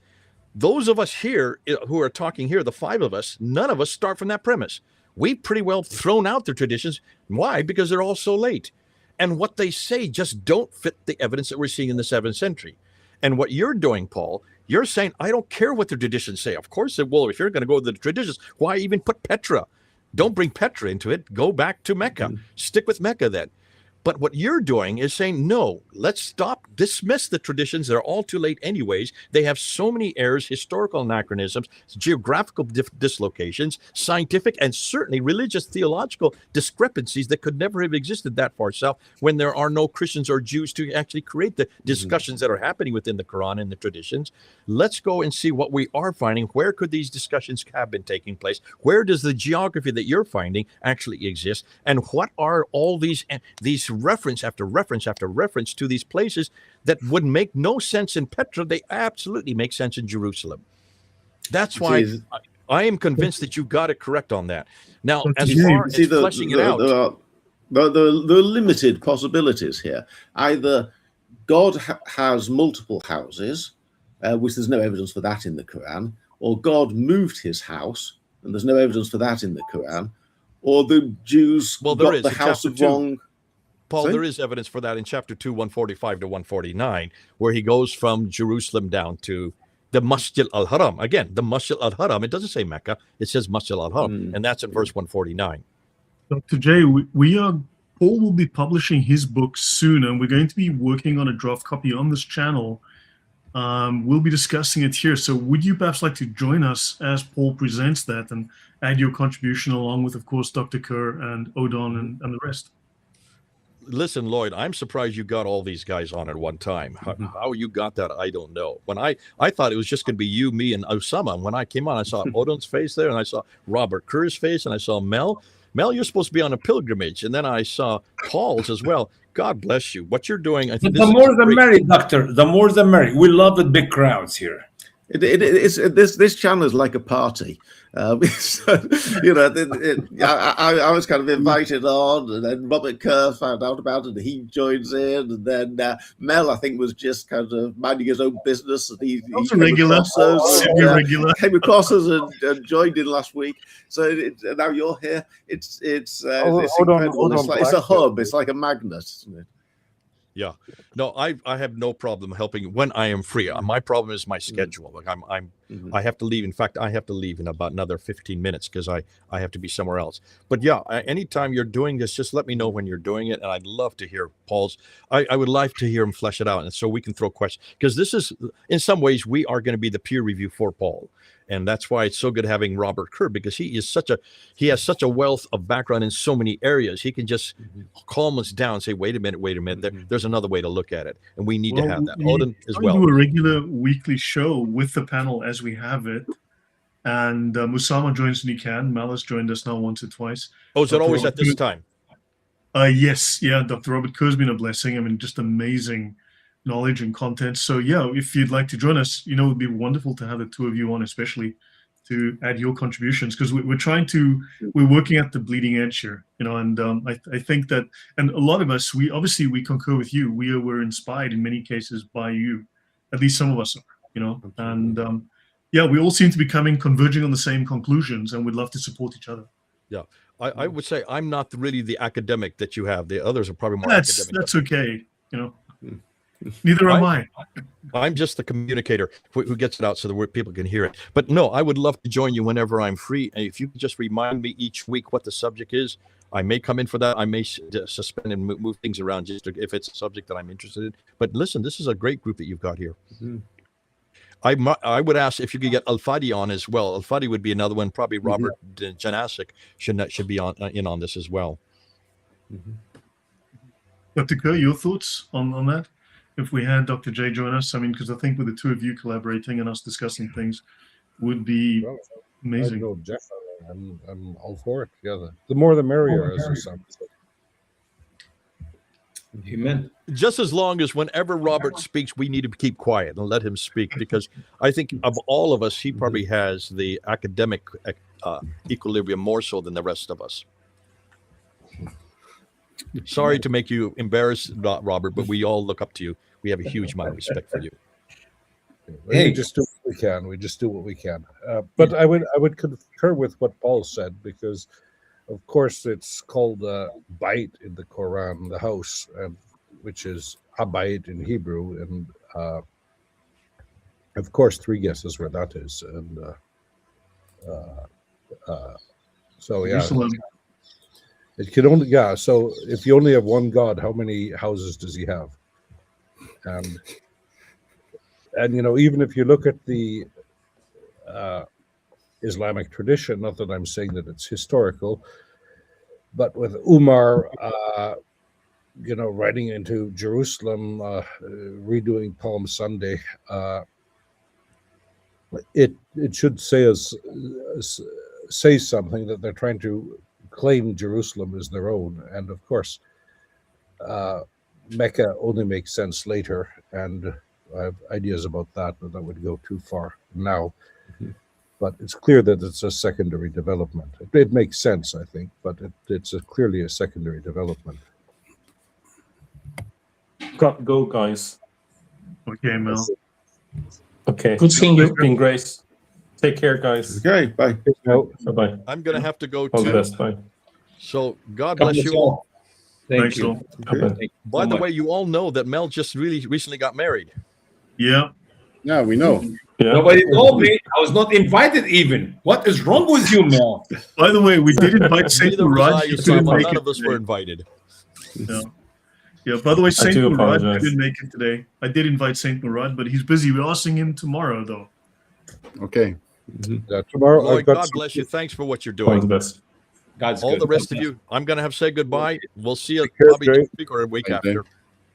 Those of us here who are talking here, the 5 of us, none of us start from that premise. We've pretty well thrown out their traditions. Why? Because they're all so late. And what they say just don't fit the evidence that we're seeing in the 7th century. And what you're doing, Paul, you're saying, I don't care what the traditions say. Of course it will. If you're going to go to the traditions, why even put Petra? Don't bring Petra into it. Go back to Mecca. Stick with Mecca then. But what you're doing is saying, no, let's stop, dismiss the traditions. They're all too late anyways. They have so many errors, historical anachronisms, geographical dislocations, scientific, and certainly religious, theological discrepancies that could never have existed that far south when there are no Christians or Jews to actually create the discussions that are happening within the Quran and the traditions. Let's go and see what we are finding. Where could these discussions have been taking place? Where does the geography that you're finding actually exist? And what are all these reference after reference after reference to these places that would make no sense in Petra? They absolutely make sense in Jerusalem. That's why I am convinced that you got it correct on that. Now, as far as fleshing it out, there are limited possibilities here. Either God has multiple houses, which there's no evidence for that in the Quran, or God moved his house, and there's no evidence for that in the Quran, or the Jews got the house of wrong. Paul, there is evidence for that in chapter 2, 145 to 149, where he goes from Jerusalem down to the Masjid al-Haram. Again, the Masjid al-Haram, it doesn't say Mecca, it says Masjid al-Haram, and that's in verse 149. Dr. J, Paul will be publishing his book soon, and we're going to be working on a draft copy on this channel. We'll be discussing it here. So would you perhaps like to join us as Paul presents that and add your contribution along with, of course, Dr. Kerr and Odon and the rest? Listen, Lloyd, I'm surprised you got all these guys on at one time. How you got that, I don't know. When I thought it was just going to be you, me, and Usama. When I came on, I saw Odon's face there, and I saw Robert Kerr's face, and I saw Mel. Mel, you're supposed to be on a pilgrimage. And then I saw Paul's as well. God bless you. What you're doing, I think the more the merry, Doctor. The more the merry. We love the big crowds here. This channel is like a party. So, you know, I was kind of invited on, and then Robert Kerr found out about it, and he joins in, and then Mel, I think, was just kind of minding his own business, and he came across us and joined in last week. So now you're here. It's incredible. It's a hub. It's like a magnet, isn't it? Yeah, no, I have no problem helping when I am free. My problem is my schedule. Like I have to leave. In fact, I have to leave in about another 15 minutes because I have to be somewhere else. But yeah, anytime you're doing this, just let me know when you're doing it, and I'd love to hear Paul's. I would like to hear him flesh it out, and so we can throw questions, because this is, in some ways, we are going to be the peer review for Paul. And that's why it's so good having Robert Kerr, because he has such a wealth of background in so many areas. He can just calm us down and say, wait a minute, there's another way to look at it. And we need to have that. Odon as well. We'll do a regular weekly show with the panel as we have it. And Usama joins when he can. Mal has joined us now once or twice. Oh, is it always at this time? Yes. Yeah, Dr. Robert Kerr has been a blessing. I mean, just amazing knowledge and content. So yeah, if you'd like to join us, it would be wonderful to have the two of you on, especially to add your contributions, because we're working at the bleeding edge here, and I think that, and a lot of us, we concur with you. We were inspired in many cases by you, at least some of us are, and yeah, we all seem to be converging on the same conclusions, and we'd love to support each other. Yeah, I would say I'm not really the academic that you have. The others are probably more academic. That's okay, Neither am I. I'm just the communicator who gets it out so that people can hear it. But no, I would love to join you whenever I'm free. And if you could just remind me each week what the subject is, I may come in for that. I may suspend and move things around if it's a subject that I'm interested in. But listen, this is a great group that you've got here. I would ask if you could get Al-Fadi on as well. Al-Fadi would be another one. Probably Robert Janasic should be in on this as well. Dr. Kerr, your thoughts on that? If we had Dr. J join us, because I think with the two of you collaborating and us discussing things would be amazing. No, definitely. I'm all for it. Yeah, the more the merrier, as some say. Amen. Just as long as whenever Robert speaks, we need to keep quiet and let him speak, because I think of all of us, he probably has the academic equilibrium more so than the rest of us. Sorry to make you embarrassed, Robert, but we all look up to you. We have a huge amount of respect for you. We just do what we can. We just do what we can. But I would concur with what Paul said, because, of course, it's called Bait in the Quran, the house, which is Habayit in Hebrew, and of course, 3 guesses where that is, and so yeah. It can only, so if you only have one God, how many houses does he have? And even if you look at the Islamic tradition, not that I'm saying that it's historical, but with Umar, riding into Jerusalem, redoing Palm Sunday, it should say something that they're trying to claim Jerusalem as their own. And of course, Mecca only makes sense later, and I have ideas about that, but that would go too far now. But it's clear that it's a secondary development. It makes sense, I think, but it's clearly a secondary development. Got to go, guys. Okay, Mel. Okay. Good seeing you. It's been great. Take care, guys. Okay, bye. Bye-bye. I'm going to have to go All the too. best. Bye. So God bless you all. Thanks you. Okay. By the way, you all know that Mel just recently got married. Yeah. Yeah, we know. Yeah. Nobody told me. I was not invited even. What is wrong with you, Mel? By the way, we did invite Saint Neither was I, Murad. He couldn't Usama. make None it of us were today. invited. No. Yeah, by the way, Saint do Murad apologize. couldn't make it today. I did invite Saint Murad, but he's busy. We're asking him tomorrow, though. Okay. Tomorrow, Lloyd, I've got God bless you. Thanks for what you're All the doing. best. God's All good. the rest of you, I'm going to have to say goodbye. We'll see you care, probably Jay. next week or a week Thank you. after.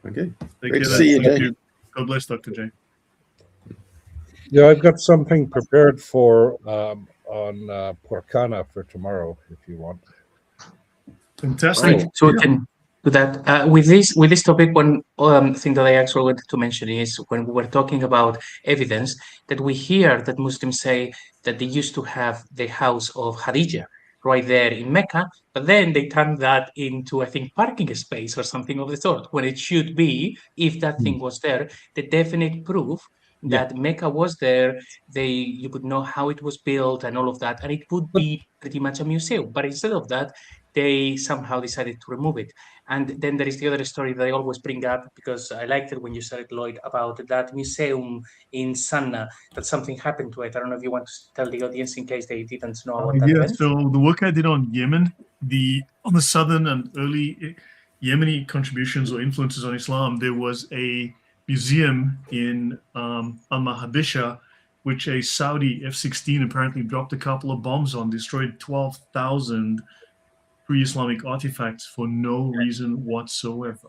Okay. Take Great care to then. see you, Thank Jay. you. God bless, Dr. J. Yeah, I've got something prepared for on Porcana for tomorrow, if you want. Fantastic. Great. So we can do that. With this topic, one thing that I actually wanted to mention is when we were talking about evidence, that we hear that Muslims say that they used to have the house of Khadija right there in Mecca, but then they turned that into, I think, parking space or something of the sort, when it should be, if that thing was there, the definite proof that Mecca was there. You could know how it was built and all of that, and it would be pretty much a museum. But instead of that, they somehow decided to remove it. And then there is the other story that I always bring up, because I liked it when you said it, Lloyd, about that museum in Sanna, that something happened to it. I don't know if you want to tell the audience in case they didn't know about that Yeah, event. so the work I did on Yemen, on the southern and early Yemeni contributions or influences on Islam, there was a museum in Al-Mahabisha, which a Saudi F-16 apparently dropped a couple of bombs on, destroyed 12,000 pre-Islamic artifacts for no reason whatsoever.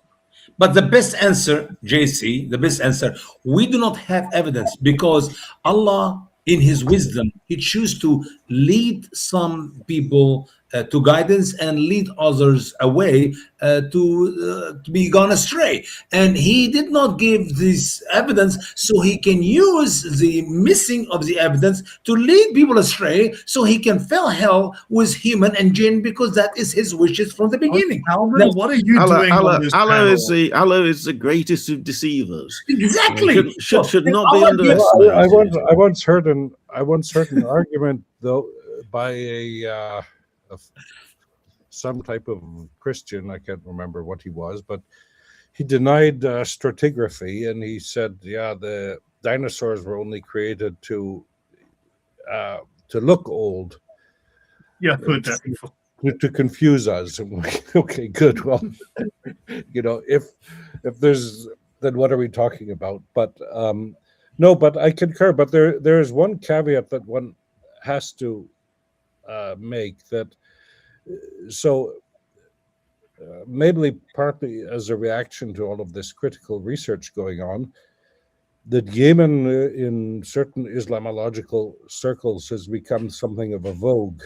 But the best answer, JC, the best answer, we do not have evidence, because Allah, in His wisdom, He chooses to lead some people to guidance and lead others away to be gone astray. And He did not give this evidence so He can use the missing of the evidence to lead people astray, so He can fill hell with human and jinn, because that is His wishes from the beginning. Alvin, Now, what are you doing on this Allah panel? is the greatest of deceivers. exactly. Should Then not be Allah gives- underestimated. I once heard an argument though by some type of Christian. I can't remember what he was, but he denied stratigraphy, and he said, "Yeah, the dinosaurs were only created to look old." Yeah, I've heard that before. To confuse us. And okay, good. Well, if there's, then what are we talking about? But no, but I concur. But there is one caveat that one has to make, that so maybe partly as a reaction to all of this critical research going on, that Yemen in certain Islamological circles has become something of a vogue.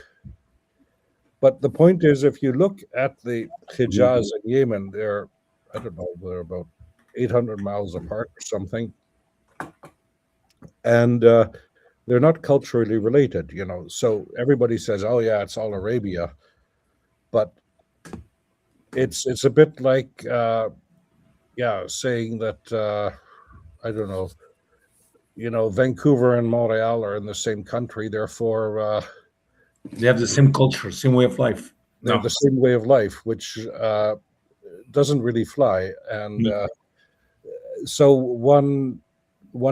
But the point is, if you look at the Hijaz and Yemen, they're about 800 miles apart or something. And they're not culturally related, So everybody says, oh yeah, it's all Arabia. But it's a bit like, saying that, I don't know, Vancouver and Montreal are in the same country, therefore... they have the same culture, same way of life. They have the same way of life, which doesn't really fly. And so one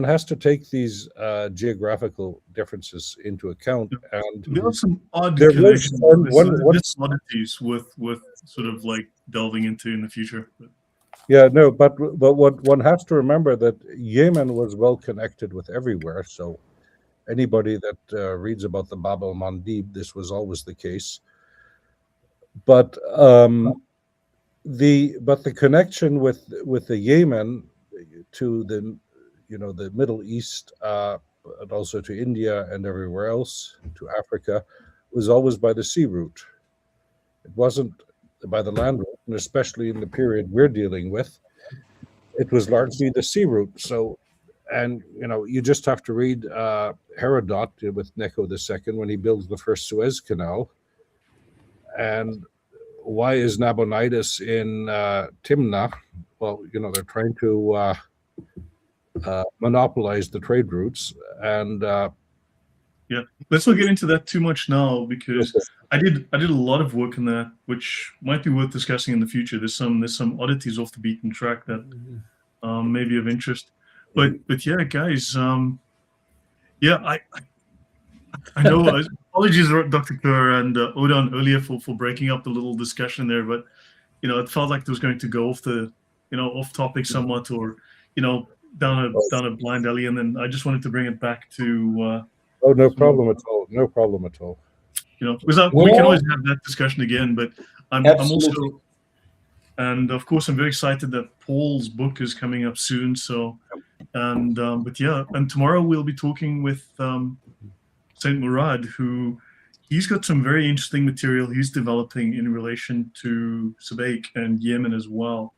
has to take these geographical differences into account. And There are some odd there was connections. one There's oddities with sort of like delving into in the future. Yeah, no, but what one has to remember, that Yemen was well connected with everywhere. So anybody that reads about the Bab al-Mandib, this was always the case. But the connection with the Yemen to the the Middle East, and also to India and everywhere else, to Africa, was always by the sea route. It wasn't by the land route, and especially in the period we're dealing with, it was largely the sea route. So, and you just have to read Herodot with Necho II when he builds the first Suez Canal. And why is Nabonidus in Timnah? Well, they're trying to monopolize the trade routes. And yeah, let's not get into that too much now, because I did a lot of work on that, which might be worth discussing in the future. There's some oddities off the beaten track that may be of interest. But yeah, guys. Yeah, I know. Apologies, Dr. Kerr and Odon earlier for breaking up the little discussion there, but it felt like it was going to go off topic somewhat, or down a blind alley, and then I just wanted to bring it back to. Oh, no problem at all. No problem at all. Because we can always have that discussion again, but I'm also, and of course, I'm very excited that Paul's book is coming up soon. So, but yeah, and tomorrow we'll be talking with Saint Murad, who he's got some very interesting material he's developing in relation to Subaik and Yemen as well.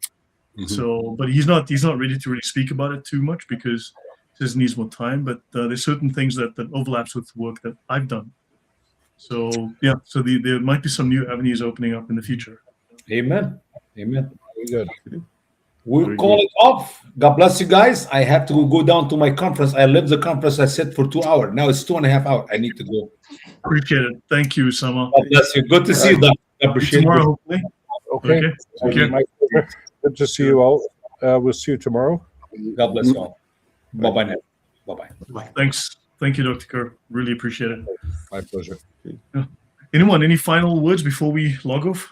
So, but he's not ready to really speak about it too much because he says he needs more time. But there's certain things that overlaps with the work that I've done. So yeah, so there might be some new avenues opening up in the future. Amen. Very good. We'll call it off. God bless you guys. I have to go down to my conference. I left the conference. I said for 2 hours. Now it's 2.5 hours. I need to go. Appreciate it. Thank you, Usama. God bless you. Good to see you, Doc. Appreciate tomorrow, it. hopefully. Okay. Okay. My pleasure. Good to see you all. We'll see you tomorrow. God bless you all. Bye-bye now. Bye-bye. Thanks. Thank you, Dr. Kerr. Really appreciate it. My pleasure. Anyone, any final words before we log off?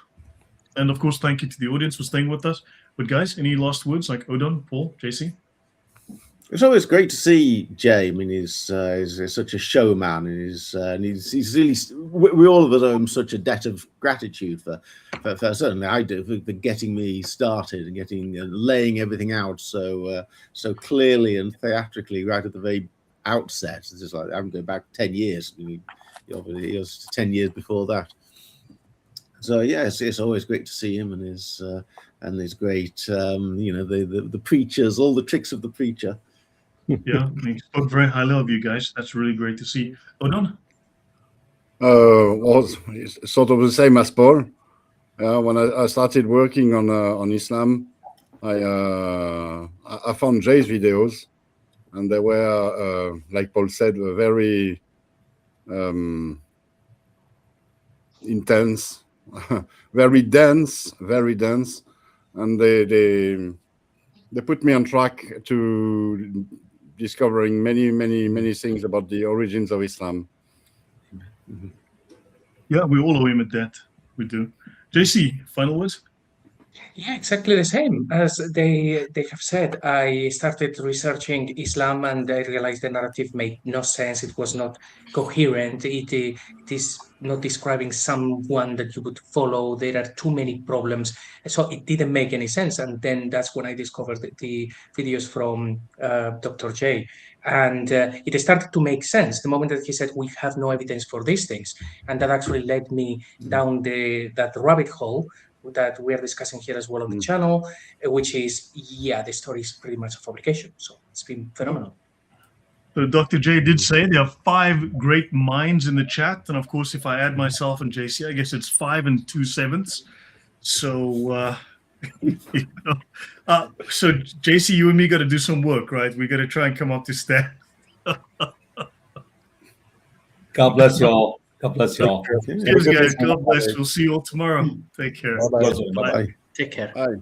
And of course, thank you to the audience for staying with us. But guys, any last words like Odon, Paul, JC? It's always great to see Jay. I mean, he's such a showman, and he's really. We all of us owe him such a debt of gratitude for certainly I do for getting me started and laying everything out so clearly and theatrically right at the very outset. It's just like I'm going back 10 years. I mean, he was 10 years before that. So yeah, it's always great to see him and his great the preachers, all the tricks of the preacher. Yeah, he spoke very highly of you guys. That's really great to see. Odon? Well, it's sort of the same as Paul. When I started working on Islam, I found Jay's videos, and they were, like Paul said, very intense, very dense, and they put me on track to discovering many things about the origins of Islam. Yeah, we all owe him a debt. We do. JC, final words? Yeah, exactly the same as they have said. I started researching Islam and I realized the narrative made no sense. It was not coherent. It is not describing someone that you would follow. There are too many problems. So it didn't make any sense. And then that's when I discovered the videos from Dr. J. And it started to make sense the moment that he said, we have no evidence for these things. And that actually led me down that rabbit hole that we are discussing here as well on the channel, which is, the story is pretty much a fabrication. So it's been phenomenal. So Dr. J did say there are 5 great minds in the chat. And of course, if I add myself and JC, I guess it's 5 2/7. So, so JC, you and me got to do some work, right? We got to try and come up to stat. God bless you all. God bless you all. Cheers, guys. God bless. We'll see you all tomorrow. Take care. Bye-bye. Bye. Bye. Take care. Bye.